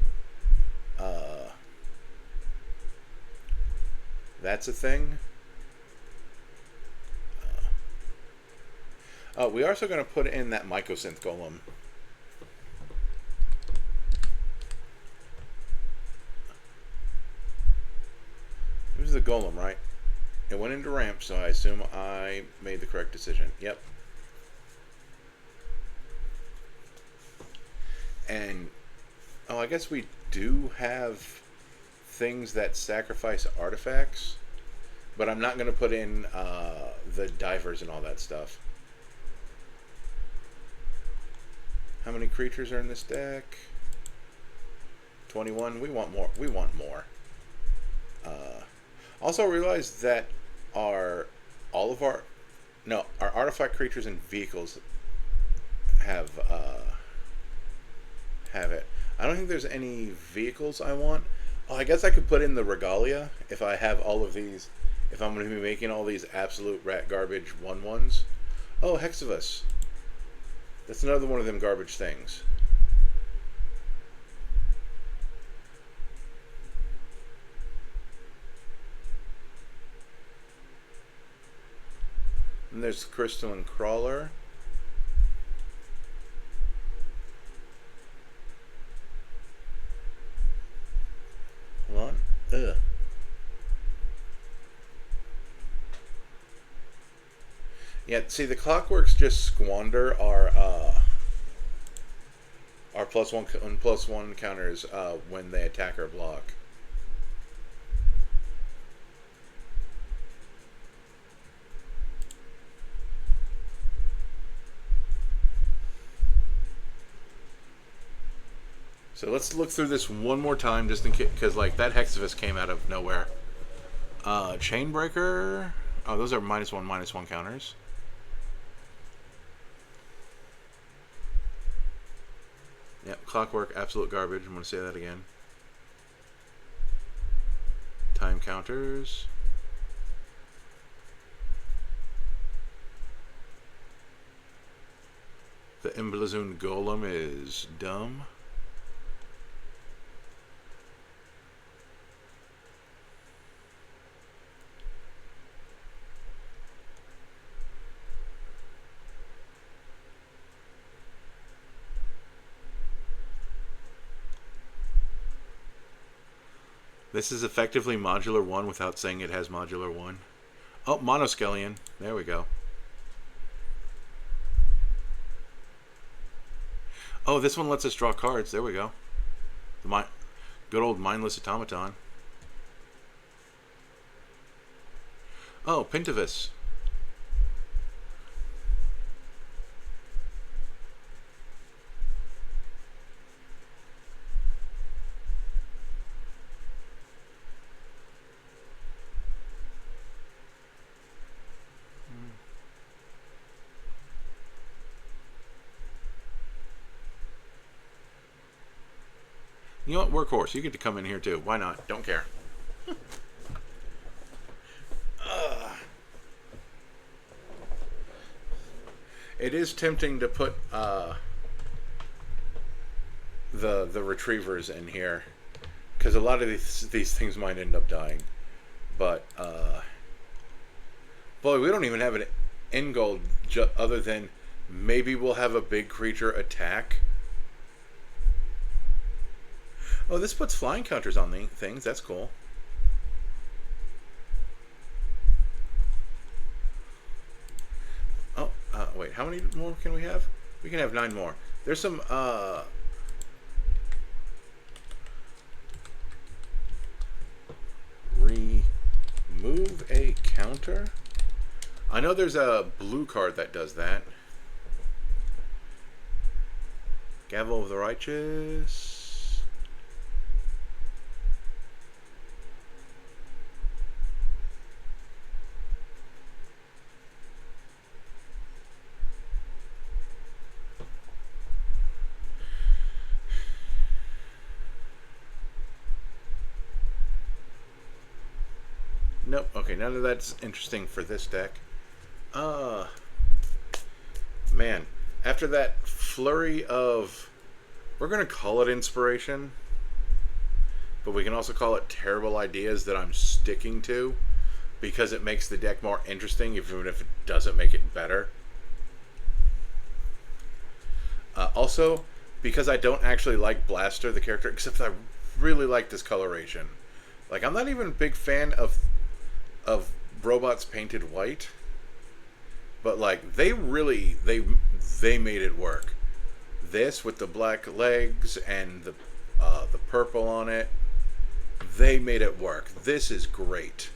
That's a thing. We're also going to put in that Mycosynth Golem. It was the Golem, right? It went into ramp, so I assume I made the correct decision. Yep. And, oh, I guess we do have things that sacrifice artifacts, but I'm not going to put in the divers and all that stuff. How many creatures are in this deck? 21. We want more. We want more. Also realize that our artifact creatures and vehicles have it. I don't think there's any vehicles I want. Oh, I guess I could put in the Regalia if I have all of these. If I'm going to be making all these absolute rat garbage 1/1s. Oh, Hexavus. That's another one of them garbage things. And there's the Crystalline Crawler. Hold on. Ugh. Yeah, see, the clockworks just squander our +1/+1 counters when they attack or block. So let's look through this one more time, just in case, because like that Hexavus came out of nowhere. Chainbreaker. Oh, those are -1/-1 counters. Yep, Clockwork, absolute garbage. I'm going to say that again. Time counters. The Emblazoon Golem is dumb. This is effectively Modular 1 without saying it has Modular 1. Oh, Monoskellion. There we go. Oh, this one lets us draw cards. There we go. Good old Mindless Automaton. Oh, Pintavus. You know what? Workhorse, you get to come in here too. Why not? Don't care. It is tempting to put the retrievers in here, because a lot of these things might end up dying. But boy, we don't even have an end goal other than maybe we'll have a big creature attack. Oh, this puts flying counters on the things. That's cool. Oh, wait. How many more can we have? We can have 9 more. There's some, remove a counter? I know there's a blue card that does that. Gavel of the Righteous. Nope. Okay, none of that's interesting for this deck. Man, after that flurry of, we're going to call it inspiration, but we can also call it terrible ideas that I'm sticking to, because it makes the deck more interesting, even if it doesn't make it better. Also, because I don't actually like Blaster, the character, except I really like this coloration. Like, I'm not even a big fan of robots painted white, but like they really they made it work. This with the black legs and the purple on it, they made it work. This is great.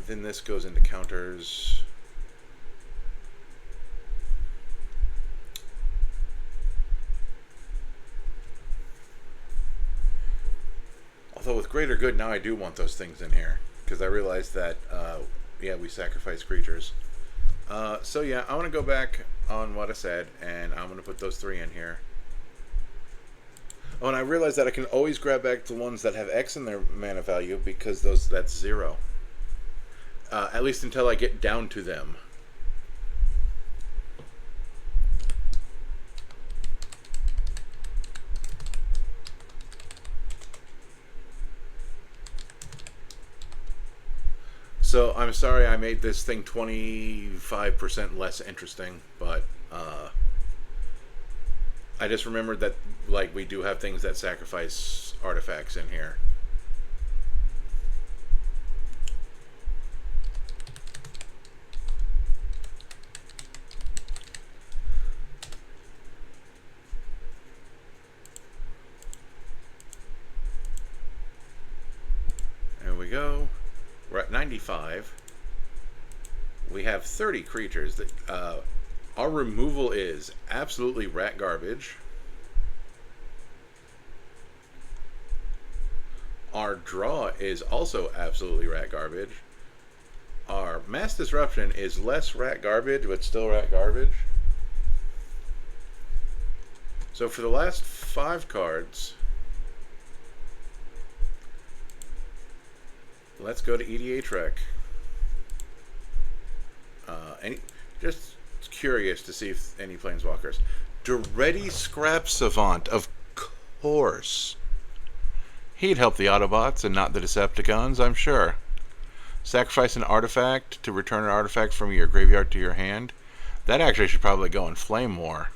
Then this goes into counters. Although with greater good, now I do want those things in here, because I realized that, yeah, we sacrifice creatures. So yeah, I want to go back on what I said, and I'm going to put those 3 in here. Oh, and I realized that I can always grab back the ones that have X in their mana value, because that's 0. At least until I get down to them. So I'm sorry I made this thing 25% less interesting, but I just remembered that like we do have things that sacrifice artifacts in here. go. We're at 95. We have 30 creatures. That our removal is absolutely rat garbage. Our draw is also absolutely rat garbage. Our mass disruption is less rat garbage, but still rat garbage. So for the last 5 cards, let's go to EDH Rec. Just curious to see if any planeswalkers. Duretti Scrap Savant, of course. He'd help the Autobots and not the Decepticons, I'm sure. Sacrifice an artifact to return an artifact from your graveyard to your hand. That actually should probably go in Flamewar.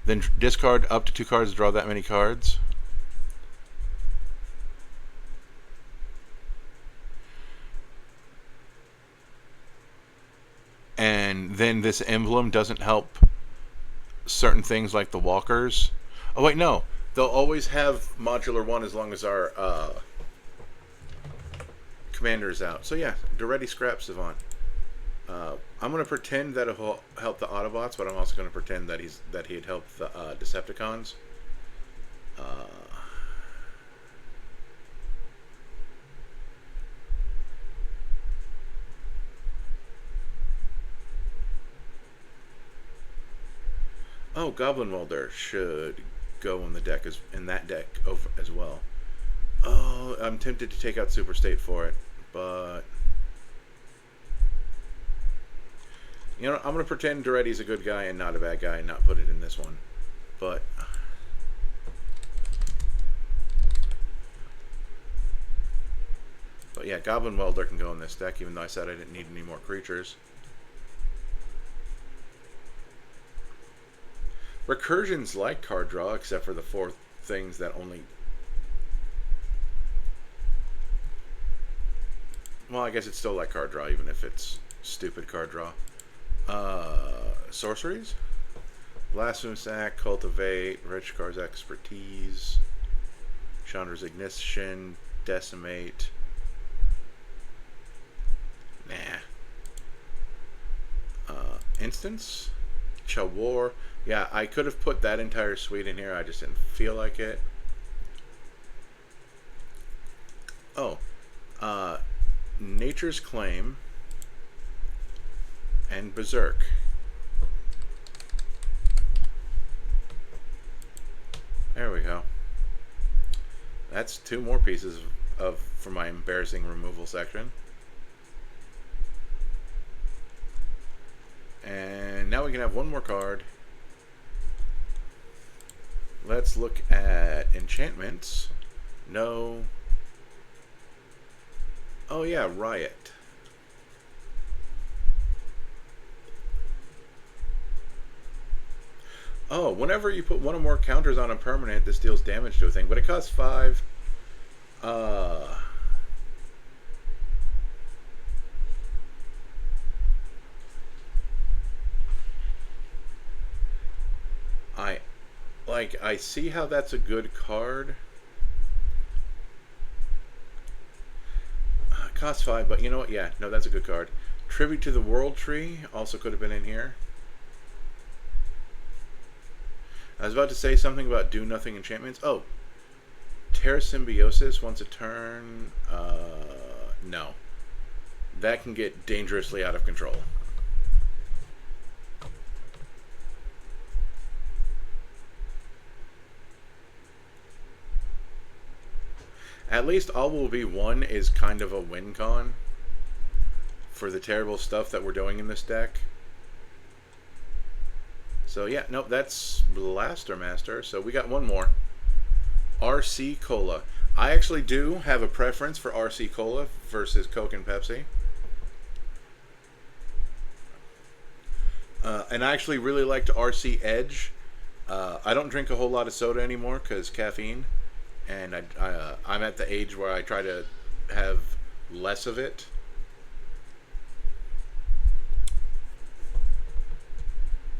Then discard up to 2 cards, draw that many cards. And then this emblem doesn't help certain things like the walkers. Oh wait, no. They'll always have modular 1 as long as our commander is out. So yeah, Duretti Scrap Savant. I'm going to pretend that it'll help the Autobots, but I'm also going to pretend that he'd help the Decepticons. Oh, Goblin Welder should go in the deck in that deck as well. Oh, I'm tempted to take out Super State for it, but you know, I'm gonna pretend Duretti's a good guy and not a bad guy, and not put it in this one. But yeah, Goblin Welder can go in this deck, even though I said I didn't need any more creatures. Recursions like card draw, except for the 4 things that only... Well, I guess it's still like card draw, even if it's stupid card draw. Sorceries? Blasphemous Act, Cultivate, Regikar's Expertise, Chandra's Ignition, Decimate. Nah. Instance? Chawar. Yeah, I could have put that entire suite in here. I just didn't feel like it. Oh. Nature's Claim and Berserk. There we go. That's 2 more pieces for my embarrassing removal section. And now we can have 1 more card. Let's look at enchantments. No. Oh yeah, Riot. Oh, whenever you put 1 or more counters on a permanent, this deals damage to a thing, but it costs 5. I see how that's a good card. It costs 5, but you know what? Yeah, no, that's a good card. Tribute to the World Tree also could have been in here. I was about to say something about do nothing enchantments. Oh, Terra Symbiosis once a turn. No, that can get dangerously out of control. At least all will be 1 is kind of a win con for the terrible stuff that we're doing in this deck. So yeah, nope, that's Blaster Master. So we got 1 more. Arcee Cola. I actually do have a preference for Arcee Cola versus Coke and Pepsi. And I actually really liked Arcee Edge. I don't drink a whole lot of soda anymore because caffeine. And I'm at the age where I try to have less of it.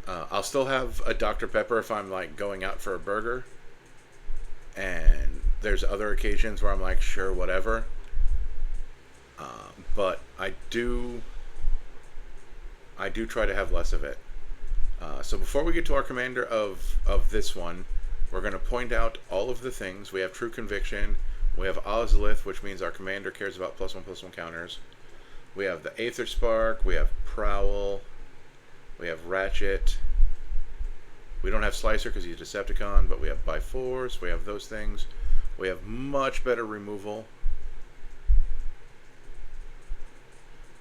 I'll still have a Dr. Pepper if I'm like going out for a burger. And there's other occasions where I'm like, sure, whatever. But I do try to have less of it. So before we get to our commander of this one, we're going to point out all of the things. We have True Conviction. We have Ozolith, which means our commander cares about +1/+1 counters. We have the Aether Spark. We have Prowl. We have Ratchet. We don't have Slicer because he's Decepticon, but we have By Force. We have those things. We have much better removal.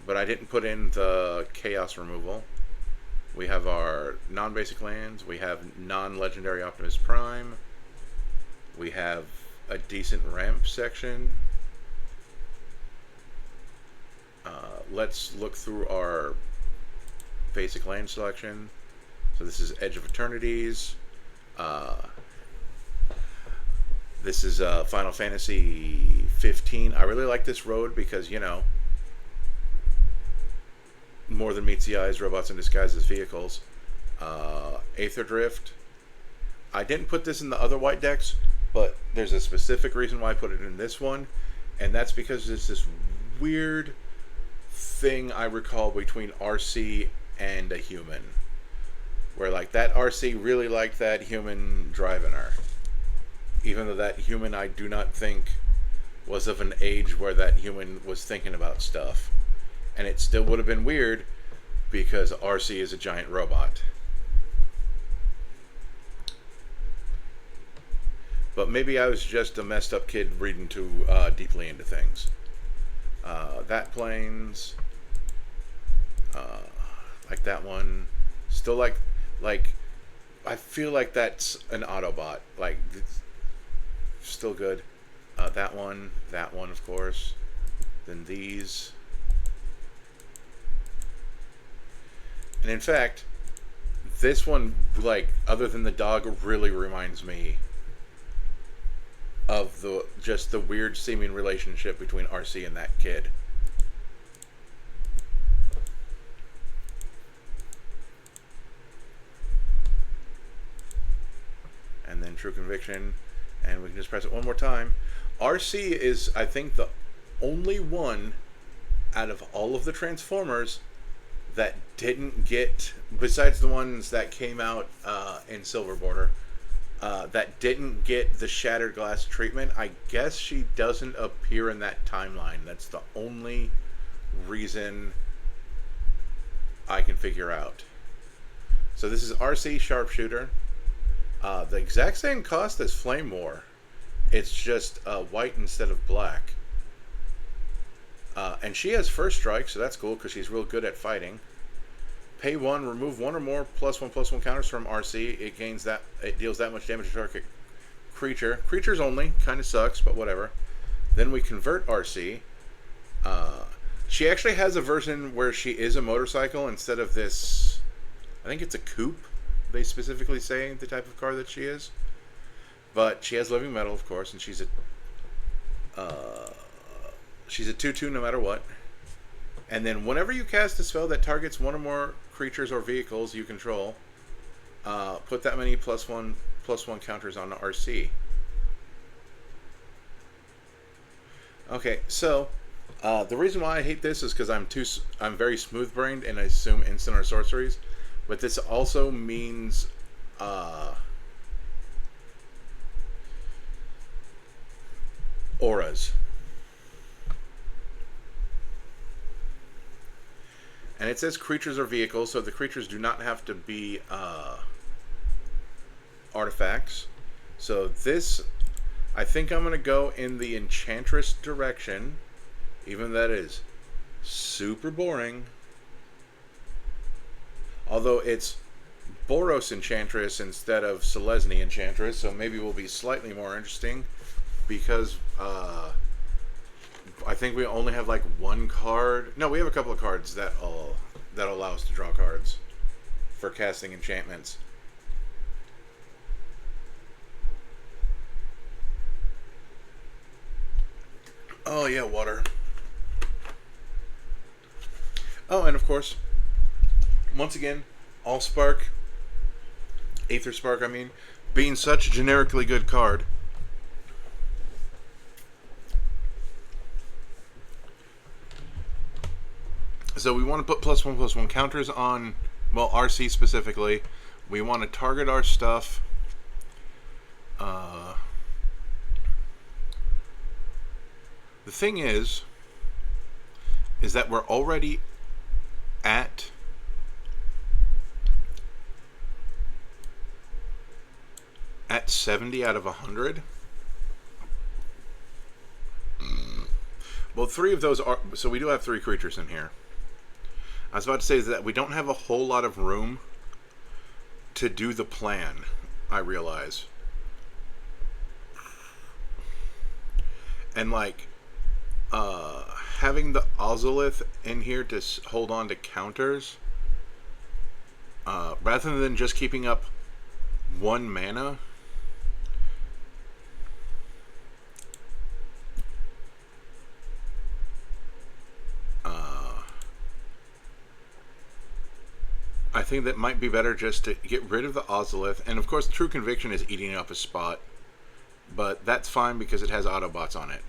But I didn't put in the Chaos removal. We have our non-basic lands. We have non-legendary Optimus Prime. We have a decent ramp section. Let's look through our basic land selection. So this is Edge of Eternities. This is Final Fantasy 15. I really like this road because, you know, more than meets the eyes, robots in disguise as vehicles. Aether Drift. I didn't put this in the other white decks, but there's a specific reason why I put it in this one, and that's because there's this weird thing I recall between Arcee and a human, where like that Arcee really liked that human driving her, even though that human I do not think was of an age where that human was thinking about stuff. And it still would have been weird because Arcee is a giant robot. But maybe I was just a messed up kid reading too deeply into things. That planes, like that one, still like I feel like that's an Autobot. Like, still good. That one, of course. Then these. And in fact, this one, like, other than the dog, really reminds me of just the weird seeming relationship between Arcee and that kid. And then True Conviction, and we can just press it one more time. Arcee is, I think, the only one out of all of the Transformers that didn't get, besides the ones that came out in Silver Border, that didn't get the Shattered Glass treatment. I guess she doesn't appear in that timeline. That's the only reason I can figure out. So this is Arcee Sharpshooter. The exact same cost as Flamewar. It's just white instead of black. And she has First Strike, so that's cool because she's real good at fighting. Pay 1, remove 1 or more +1/+1 counters from Arcee. It deals that much damage to target creature. Creatures only, kind of sucks, but whatever. Then we convert Arcee. She actually has a version where she is a motorcycle instead of this. I think it's a coupe. They specifically say the type of car that she is. But she has living metal, of course, and she's a 2/2 no matter what. And then whenever you cast a spell that targets 1 or more creatures or vehicles you control, put that many +1/+1 counters on Arcee. Okay, so the reason why I hate this is because I'm very smooth-brained and I assume instant or sorceries. But this also means auras. And it says creatures or vehicles, so the creatures do not have to be artifacts. So this, I think I'm going to go in the Enchantress direction, even though that is super boring. Although it's Boros Enchantress instead of Selesny Enchantress, so maybe will be slightly more interesting because I think we only have like one card. No, we have a couple of cards that allow us to draw cards for casting enchantments. Oh yeah, water. Oh, and of course, once again, Allspark, Aether Spark, I mean, being such a generically good card, So we want to put +1/+1 counters on, well, Arcee specifically. We want to target our stuff. The thing is that we're already at at 70 out of 100. Well, 3 of those are, so we do have 3 creatures in here. I was about to say that we don't have a whole lot of room to do the plan, I realize. And like having the Ozolith in here to hold on to counters, rather than just keeping up 1 mana, I think that might be better just to get rid of the Ozolith. And of course, True Conviction is eating up a spot, but that's fine because it has Autobots on it.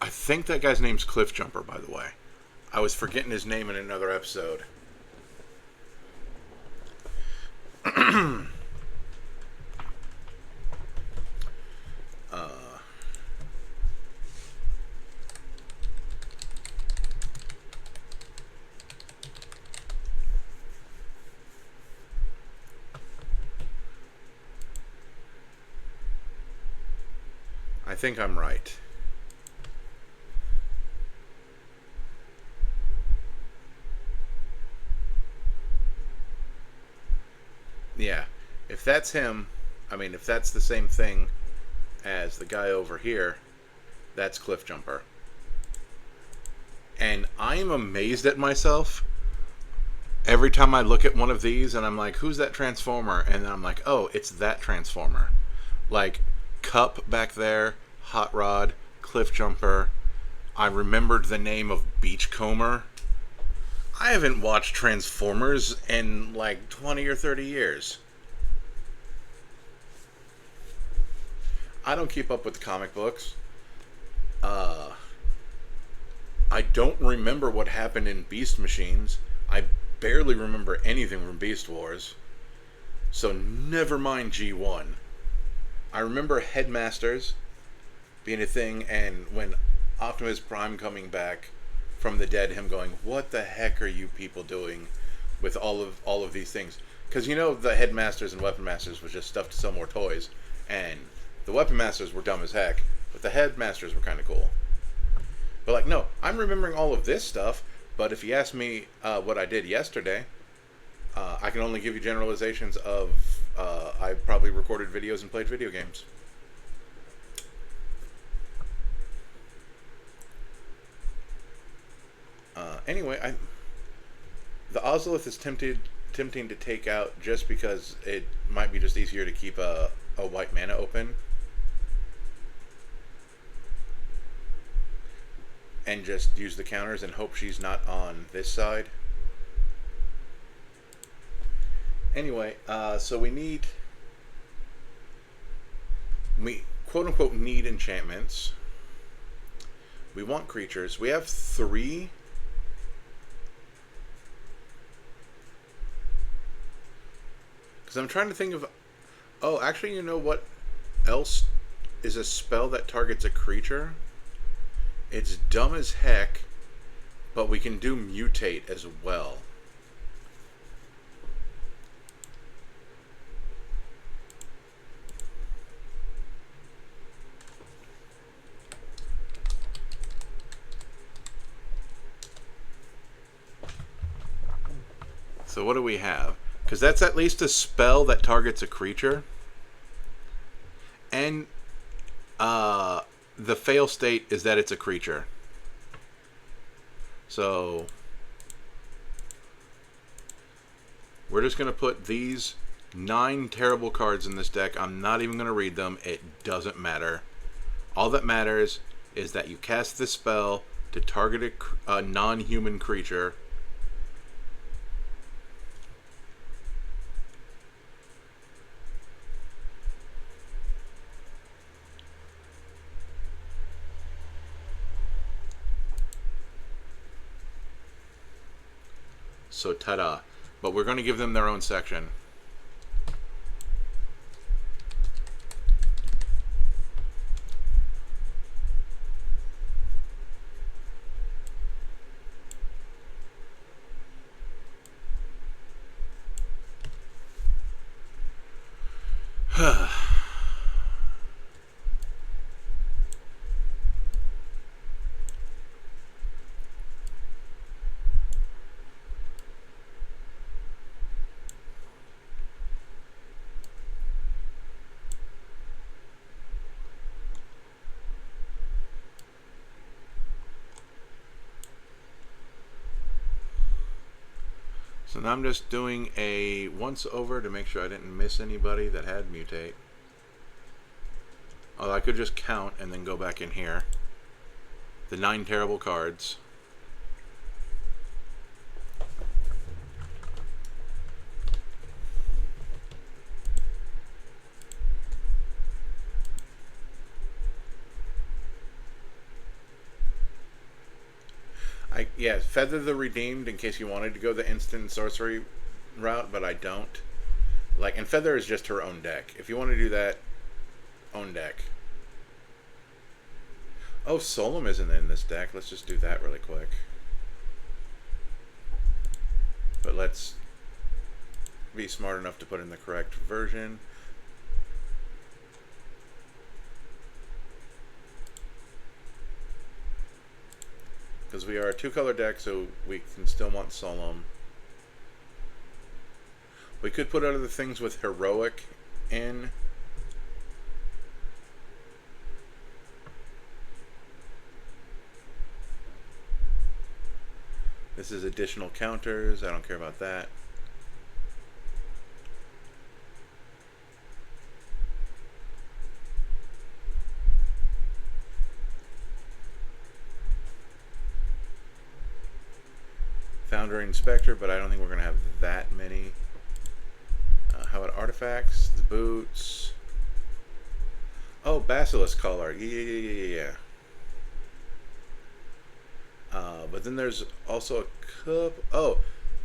I think that guy's name's Cliff Jumper, by the way. I was forgetting his name in another episode. I think I'm right. Yeah, if that's him, I mean, if that's the same thing as the guy over here, that's Cliff Jumper. And I am amazed at myself every time I look at one of these and I'm like, who's that Transformer? And then I'm like, oh, it's that Transformer. Like, Cup back there, Hot Rod, Cliff Jumper. I remembered the name of Beachcomber. I haven't watched Transformers in like 20 or 30 years. I don't keep up with the comic books. I don't remember what happened in Beast Machines. I barely remember anything from Beast Wars. So never mind G1. I remember Headmasters being a thing, and when Optimus Prime coming back from the dead, him going, what the heck are you people doing with all of these things? Because you know the Headmasters and Weapon Masters was just stuff to sell more toys, and the Weapon Masters were dumb as heck, but the Headmasters were kind of cool. But like, no, I'm remembering all of this stuff, but if you ask me what I did yesterday, I can only give you generalizations of I probably recorded videos and played video games. Anyway, the Ozolith is tempting to take out just because it might be just easier to keep a white mana open. And just use the counters and hope she's not on this side. Anyway, so we quote-unquote need enchantments. We want creatures. We have 3. Because I'm trying to think of... Oh, actually, you know what else is a spell that targets a creature? It's dumb as heck, but we can do mutate as well. So what do we have? Because that's at least a spell that targets a creature. And the fail state is that it's a creature. So we're just going to put these 9 terrible cards in this deck. I'm not even going to read them. It doesn't matter. All that matters is that you cast this spell to target a non-human creature. So ta-da. But we're going to give them their own section. So now I'm just doing a once over to make sure I didn't miss anybody that had mutate. Although I could just count and then go back in here. The 9 terrible cards. Yeah, Feather the Redeemed in case you wanted to go the instant sorcery route, but I don't. Like, and Feather is just her own deck. If you want to do that, own deck. Oh, Solemn isn't in this deck. Let's just do that really quick. But let's be smart enough to put in the correct version. Because we are a 2-color deck, so we can still want Solemn. We could put other things with Heroic in. This is additional counters. I don't care about that. Foundering Spectre, but I don't think we're going to have that many. How about artifacts? The boots. Oh, Basilisk Collar. Yeah. But then there's also a cup. Oh,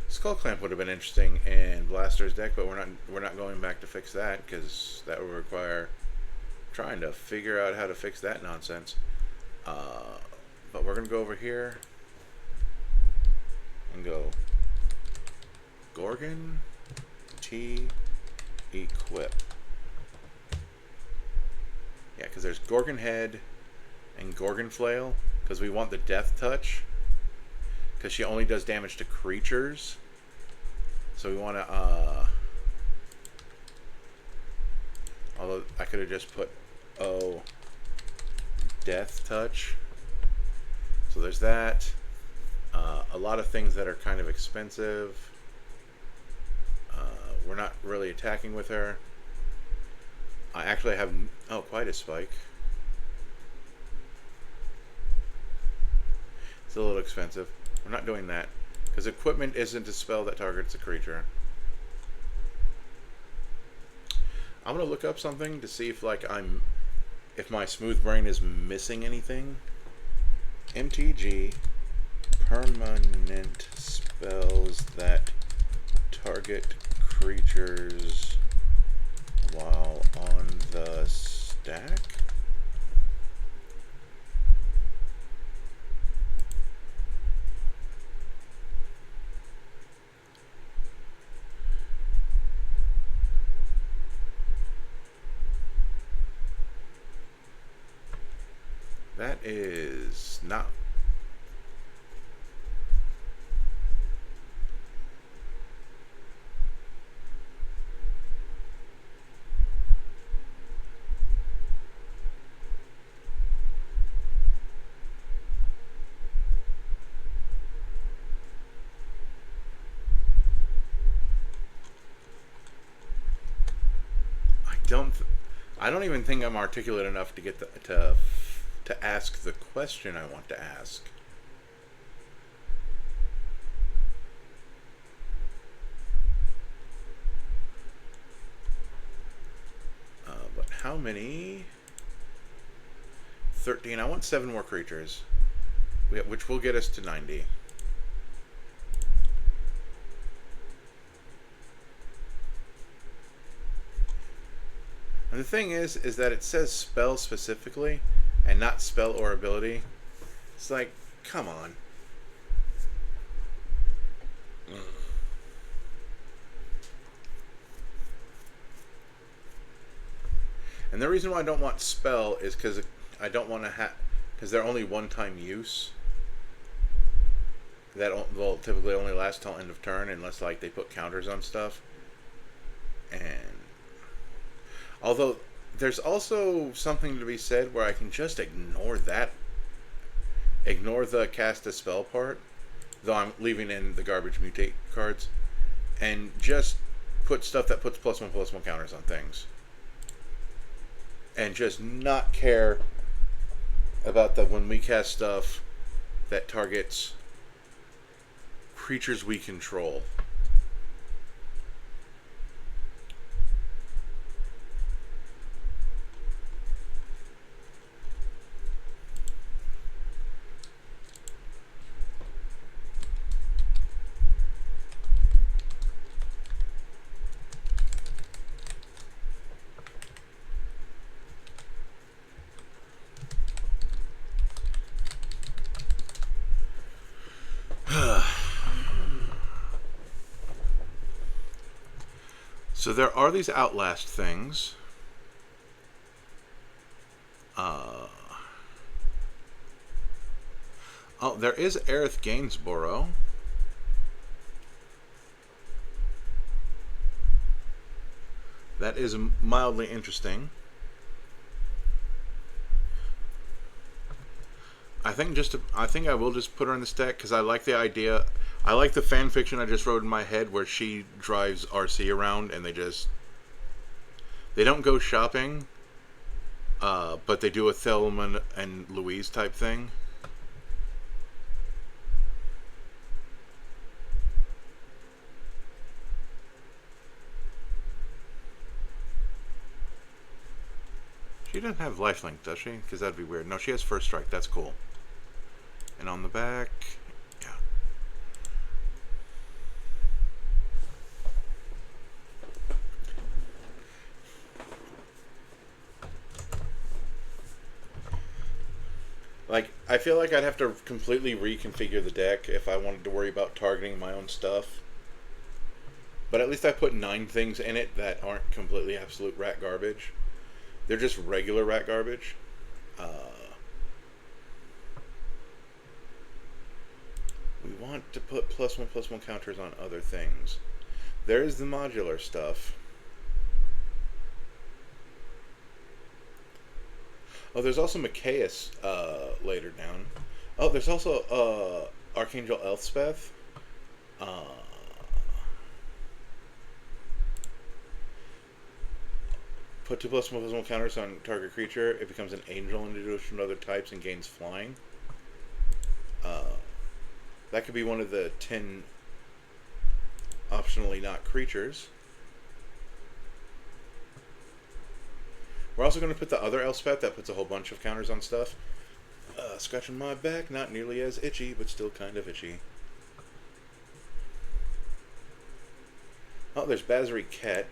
Skull Clamp would have been interesting in Blaster's deck, but we're not going back to fix that because that would require trying to figure out how to fix that nonsense. But we're going to go over here and go Gorgon T equip. Yeah, because there's Gorgon Head and Gorgon Flail because we want the Death Touch because she only does damage to creatures. So we want to although I could have just put Death Touch. So there's that. A lot of things that are kind of expensive. We're not really attacking with her. I actually have quite a spike. It's a little expensive. We're not doing that because equipment isn't a spell that targets a creature. I'm gonna look up something to see if if my smooth brain is missing anything. MTG permanent spells that target creatures while on the stack. That is not. I don't even think I'm articulate enough to get to ask the question I want to ask. But how many? 13. I want 7 more creatures, which will get us to 90. And the thing is that it says spell specifically, and not spell or ability. It's like, come on. And the reason why I don't want spell is because I don't want to have, because they're only one-time use. That will typically only last till end of turn, unless like they put counters on stuff. And although there's also something to be said where I can just ignore that, ignore the cast a spell part, though I'm leaving in the garbage mutate cards, and just put stuff that puts +1/+1 counters on things. And just not care about the when we cast stuff that targets creatures we control. So there are these Outlast things. Oh, there is Aerith Gainsborough. That is mildly interesting. I think I will just put her in this deck because I like the idea. I like the fan fiction I just wrote in my head where she drives Arcee around and they don't go shopping, but they do a Thelma and Louise type thing. She doesn't have lifelink, does she? Because that'd be weird. No, she has first strike. That's cool. And on the back, yeah. Like, I feel like I'd have to completely reconfigure the deck if I wanted to worry about targeting my own stuff. But at least I put 9 things in it that aren't completely absolute rat garbage. They're just regular rat garbage. We want to put +1/+1 counters on other things. There's the modular stuff. Oh, there's also Micaeus later down. Oh, there's also Archangel Elspeth. Put 2 +1/+1 counters on target creature. It becomes an angel in addition to other types and gains flying. That could be one of the 10 optionally not creatures. We're also going to put the other Elspeth that puts a whole bunch of counters on stuff. Scratching my back, not nearly as itchy, but still kind of itchy. Oh, there's Basri Ket.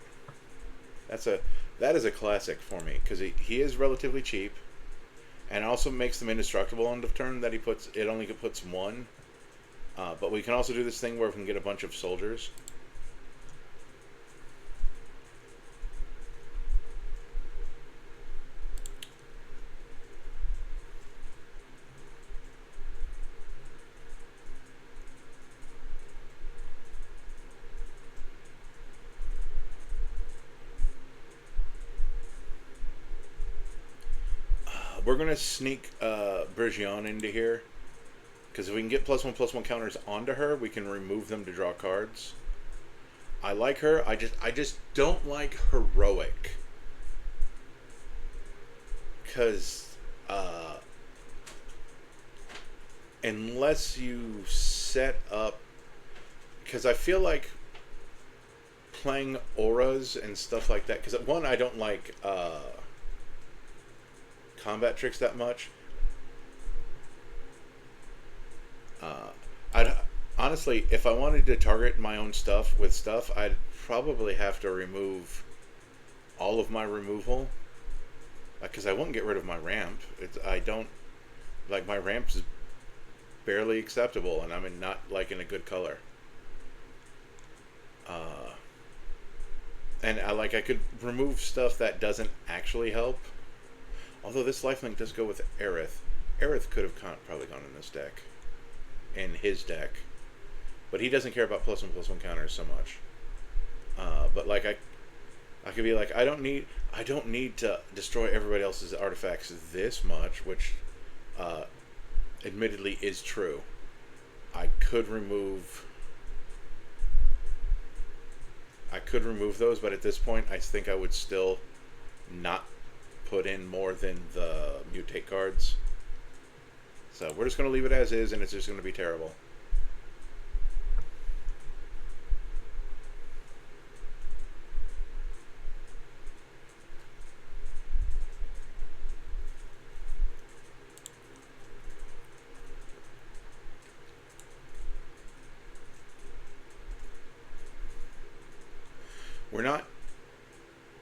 That is a classic for me because he is relatively cheap, and also makes them indestructible end of turn. That it only puts 1. But we can also do this thing where we can get a bunch of soldiers. We're going to sneak Brigion into here. Because if we can get +1/+1 counters onto her, we can remove them to draw cards. I like her. I just don't like heroic. Because unless you set up, because I feel like playing auras and stuff like that. Because one, I don't like combat tricks that much. Honestly, if I wanted to target my own stuff with stuff, I'd probably have to remove all of my removal because I won't get rid of my ramp. I don't like my ramp's barely acceptable, and I'm not like in a good color. And I could remove stuff that doesn't actually help. Although this lifelink does go with Aerith. Aerith could have probably gone in this deck, in his deck, but he doesn't care about +1/+1 counters so much. But like I could be like, I don't need to destroy everybody else's artifacts this much, which admittedly is true. I could remove those, but at this point I think I would still not put in more than the mutate cards. So we're just going to leave it as is, and it's just going to be terrible.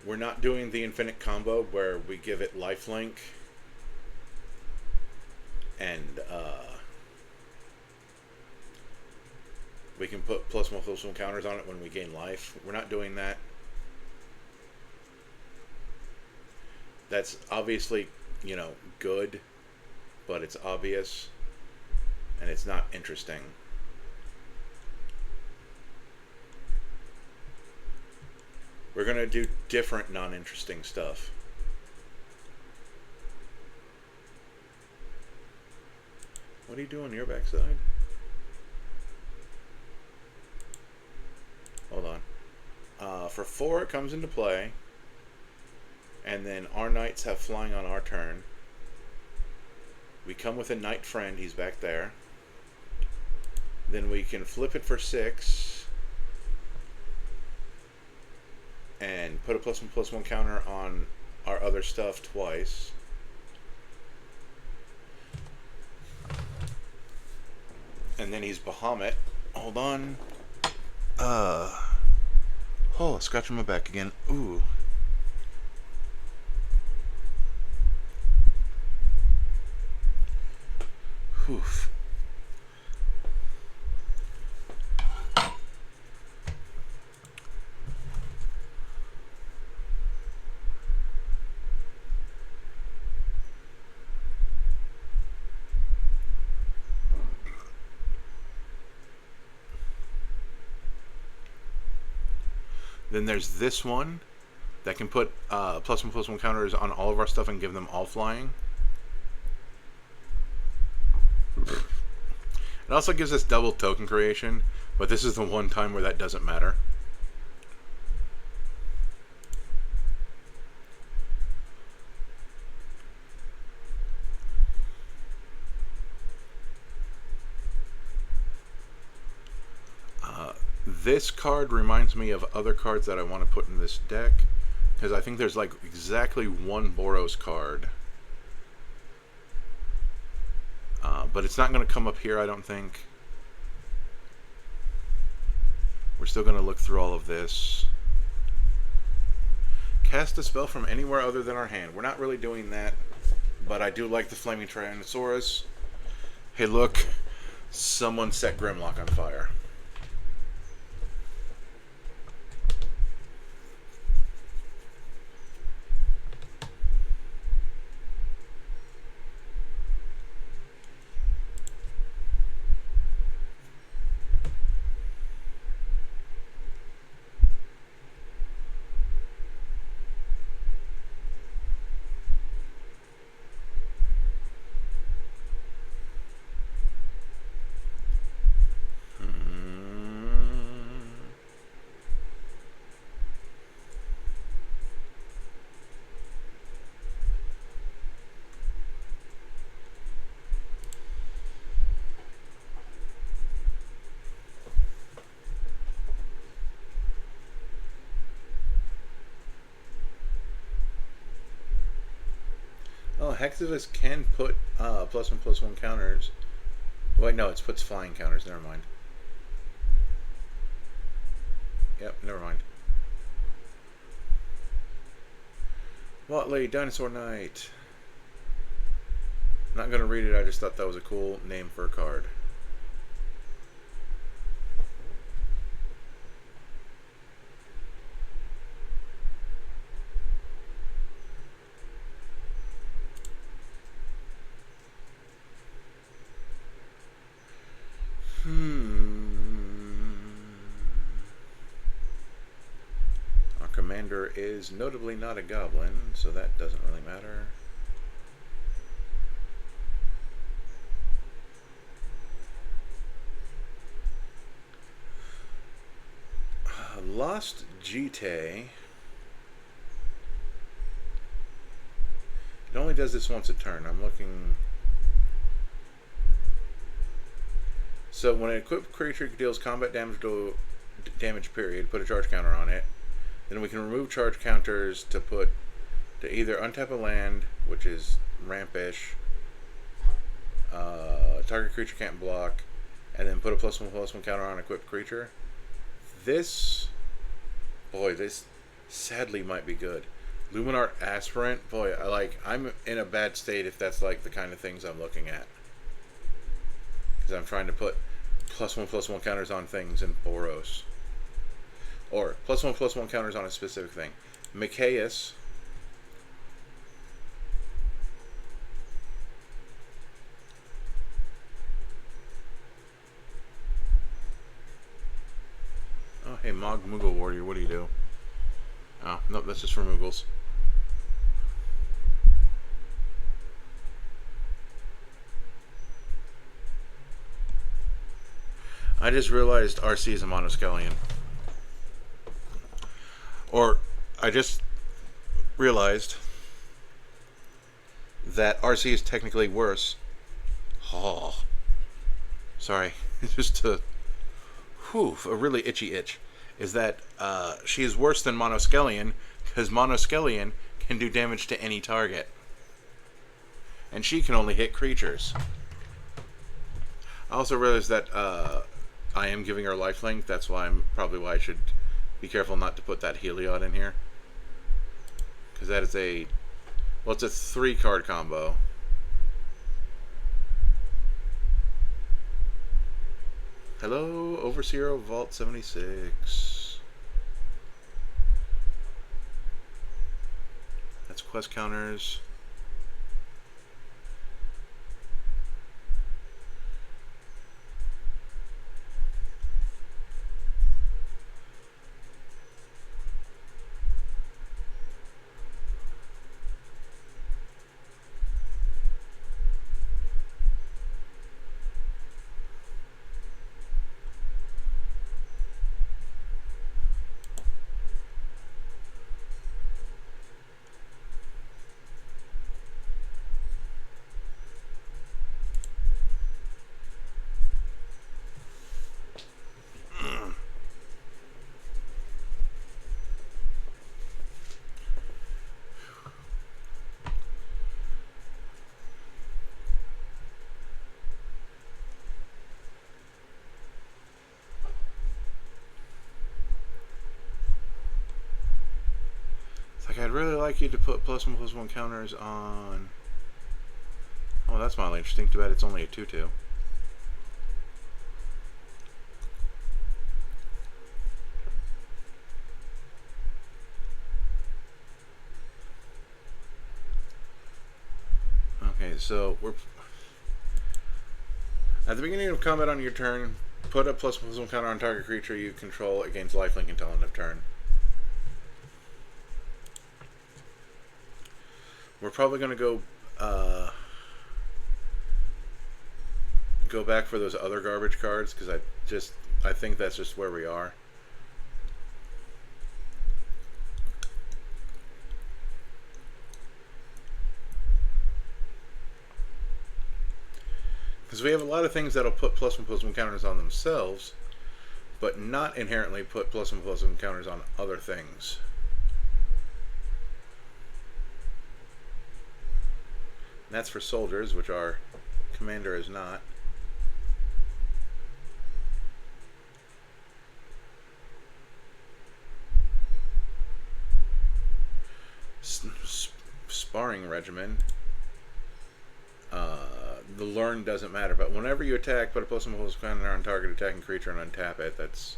We're not doing the infinite combo where we give it lifelink and we can put +1/+1 counters on it when we gain life. We're not doing that. That's obviously, you know, good, but it's obvious and it's not interesting. We're going to do different non-interesting stuff. What do you do on your backside? Hold on. For 4 it comes into play. And then our knights have flying on our turn. We come with a knight friend, he's back there. Then we can flip it for 6. And put a +1/+1 counter on our other stuff twice. And then he's Bahamut. Hold on. Oh, scratching my back again. Ooh. Oof. Then there's this one that can put +1/+1 counters on all of our stuff and give them all flying. It also gives us double token creation, but this is the one time where that doesn't matter. This card reminds me of other cards that I want to put in this deck, because I think there's like exactly one Boros card. But it's not going to come up here, I don't think. We're still going to look through all of this. Cast a spell from anywhere other than our hand. We're not really doing that, but I do like the Flaming Tyrannosaurus. Hey look, someone set Grimlock on fire. Oh, Hexavus can put +1/+1 counters. Wait, no, it puts flying counters. Never mind. Yep, never mind. Watley, Dinosaur Knight. Not going to read it, I just thought that was a cool name for a card. Our commander is notably not a goblin, so that doesn't really matter. Lost Jite. It only does this once a turn. I'm looking. So when an equipped creature deals combat damage to damage period, put a charge counter on it. Then we can remove charge counters to put to either untap a land, which is rampish. Target creature can't block, and then put a +1/+1 counter on equipped creature. This, boy, this sadly might be good. Luminart Aspirant, boy, I'm in a bad state if that's like the kind of things I'm looking at. Because I'm trying to put +1/+1 counters on things in Boros. Or +1/+1 counters on a specific thing. Micaeus. Oh, hey, Mog Moogle Warrior, what do you do? Oh, nope, that's just for Moogles. I just realized Arcee is a monoskellion. Or, I just realized that Arcee is technically worse. Oh. Sorry. It's just a really itchy itch. Is that she is worse than monoskellion, because monoskellion can do damage to any target. And she can only hit creatures. I also realized that I am giving her lifelink. That's probably why I should be careful not to put that Heliod in here. Because that is it's a 3-card combo. Hello, Overseer of Vault 76. That's quest counters. I'd really like you to put +1/+1 counters on. Oh, that's mildly interesting. Too bad it's only a 2/2. Okay, so we're at the beginning of combat on your turn. Put a +1/+1 counter on target creature you control against lifelink until end of turn. We're probably going to go back for those other garbage cards because I think that's just where we are. Because we have a lot of things that'll put +1/+1 counters on themselves, but not inherently put +1/+1 counters on other things. And that's for soldiers, which our commander is not. learning regimen, the learn doesn't matter. But whenever you attack, put a +1/+1 counter on target attacking creature and untap it. That's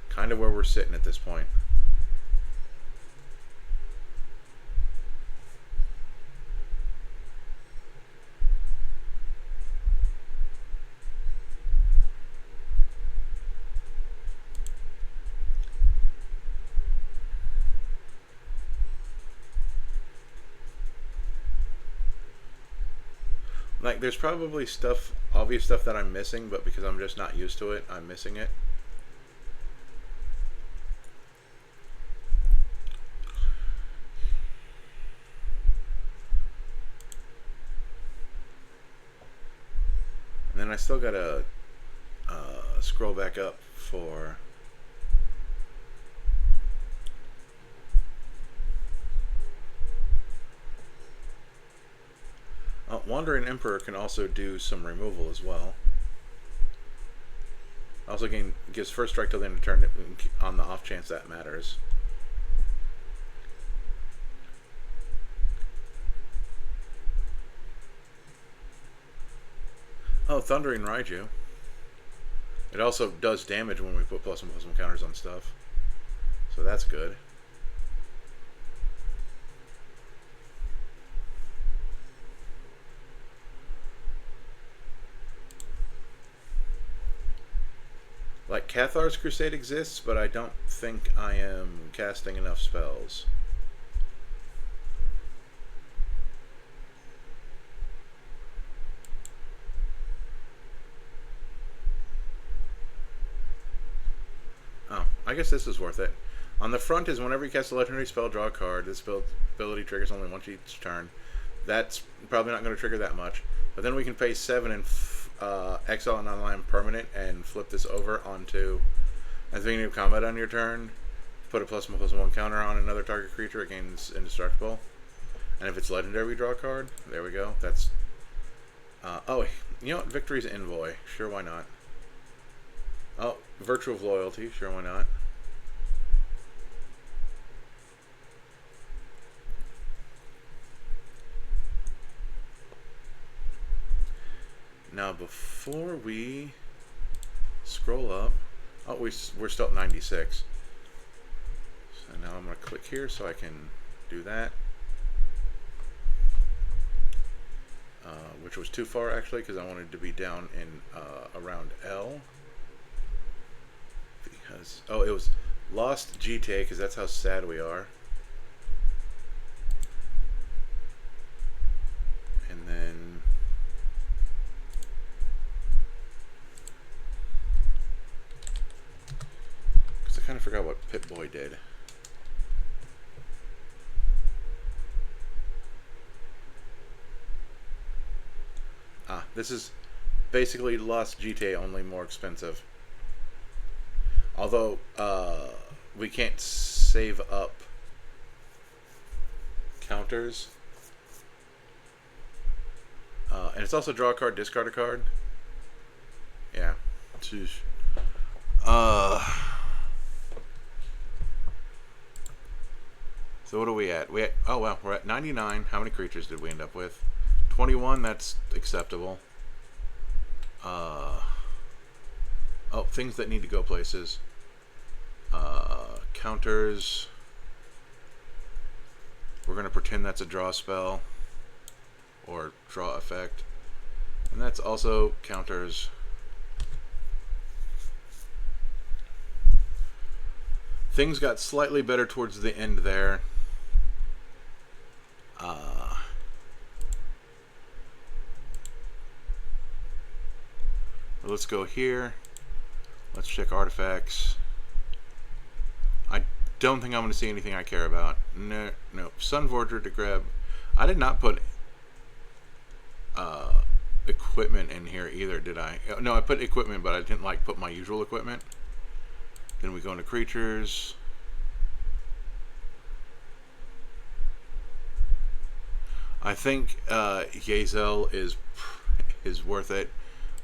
kind of where we're sitting at this point. Like, there's probably stuff, obvious stuff that I'm missing, but because I'm just not used to it, I'm missing it. And then I still gotta scroll back up for Wandering Emperor can also do some removal as well. Also gives first strike till the end of turn on the off chance that matters. Oh, Thundering Raiju. It also does damage when we put +1/+1 counters on stuff. So that's good. Like, Cathar's Crusade exists, but I don't think I am casting enough spells. Oh, I guess this is worth it. On the front is whenever you cast a legendary spell, draw a card. This ability triggers only once each turn. That's probably not going to trigger that much. But then we can pay 7 and exile an online permanent and flip this over onto, at the beginning of combat on your turn, put a +1/+1 counter on another target creature. It gains indestructible. And if it's legendary, we draw a card. There we go. That's oh, you know what? Victory's Envoy. Sure, why not? Oh, Virtue of Loyalty. Sure, why not? Now, before we scroll up, oh, we're still at 96. So now I'm going to click here so I can do that. Which was too far, actually, because I wanted to be down in around L. Because, oh, it was lost GTA, because that's how sad we are. And then I kind of forgot what Pip-Boy did. This is basically Lost GTA, only more expensive. Although, we can't save up counters. And it's also draw a card, discard a card. Yeah. Sheesh. So what are we at? Oh well, we're at 99. How many creatures did we end up with? 21. That's acceptable. Oh, things that need to go places. Counters. We're gonna pretend that's a draw spell or draw effect, and that's also counters. Things got slightly better towards the end there. Let's go here. Let's check artifacts. I don't think I'm going to see anything I care about. No. Sun Forger to grab. I did not put equipment in here either, did I? No, I put equipment, but I didn't put my usual equipment. Then we go into creatures. I think Yazel is worth it.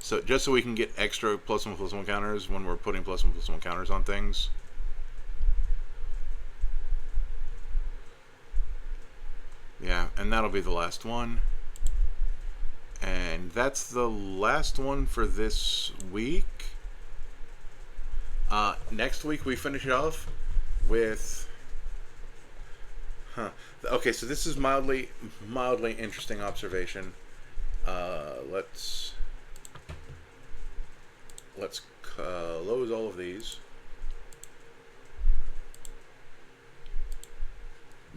So just so we can get extra +1/+1 counters when we're putting +1/+1 counters on things. Yeah, And that'll be the last one. And that's the last one for this week. Next week we finish it off with... Okay, so this is mildly interesting observation. Let's close all of these.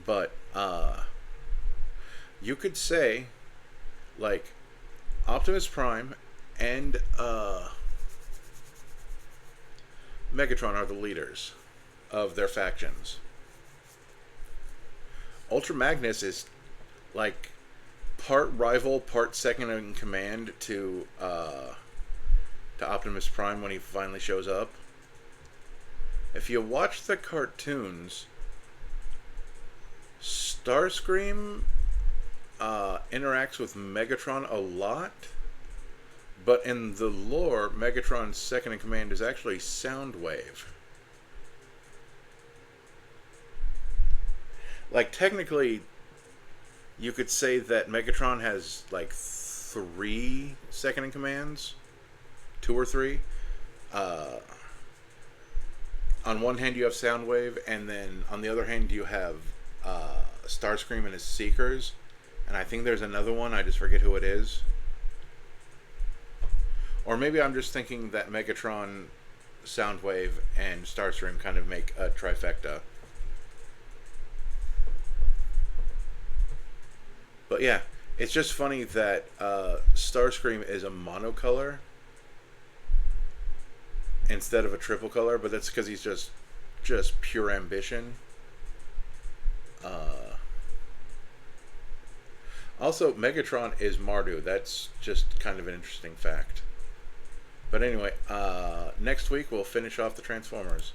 But you could say, like, Optimus Prime and Megatron are the leaders of their factions. Ultra Magnus is like part rival, part second in command to Optimus Prime when he finally shows up. If you watch the cartoons, Starscream interacts with Megatron a lot, but in the lore, Megatron's second in command is actually Soundwave. Like, technically, you could say that Megatron has, like, 3 second in commands. 2 or 3. On one hand, you have Soundwave, and then on the other hand, you have Starscream and his Seekers. And I think there's another one, I just forget who it is. Or maybe I'm just thinking that Megatron, Soundwave, and Starscream kind of make a trifecta. But yeah, it's just funny that Starscream is a monocolor instead of a triple color, but that's because he's just pure ambition. Also, Megatron is Mardu. That's just kind of an interesting fact. But anyway, next week we'll finish off the Transformers.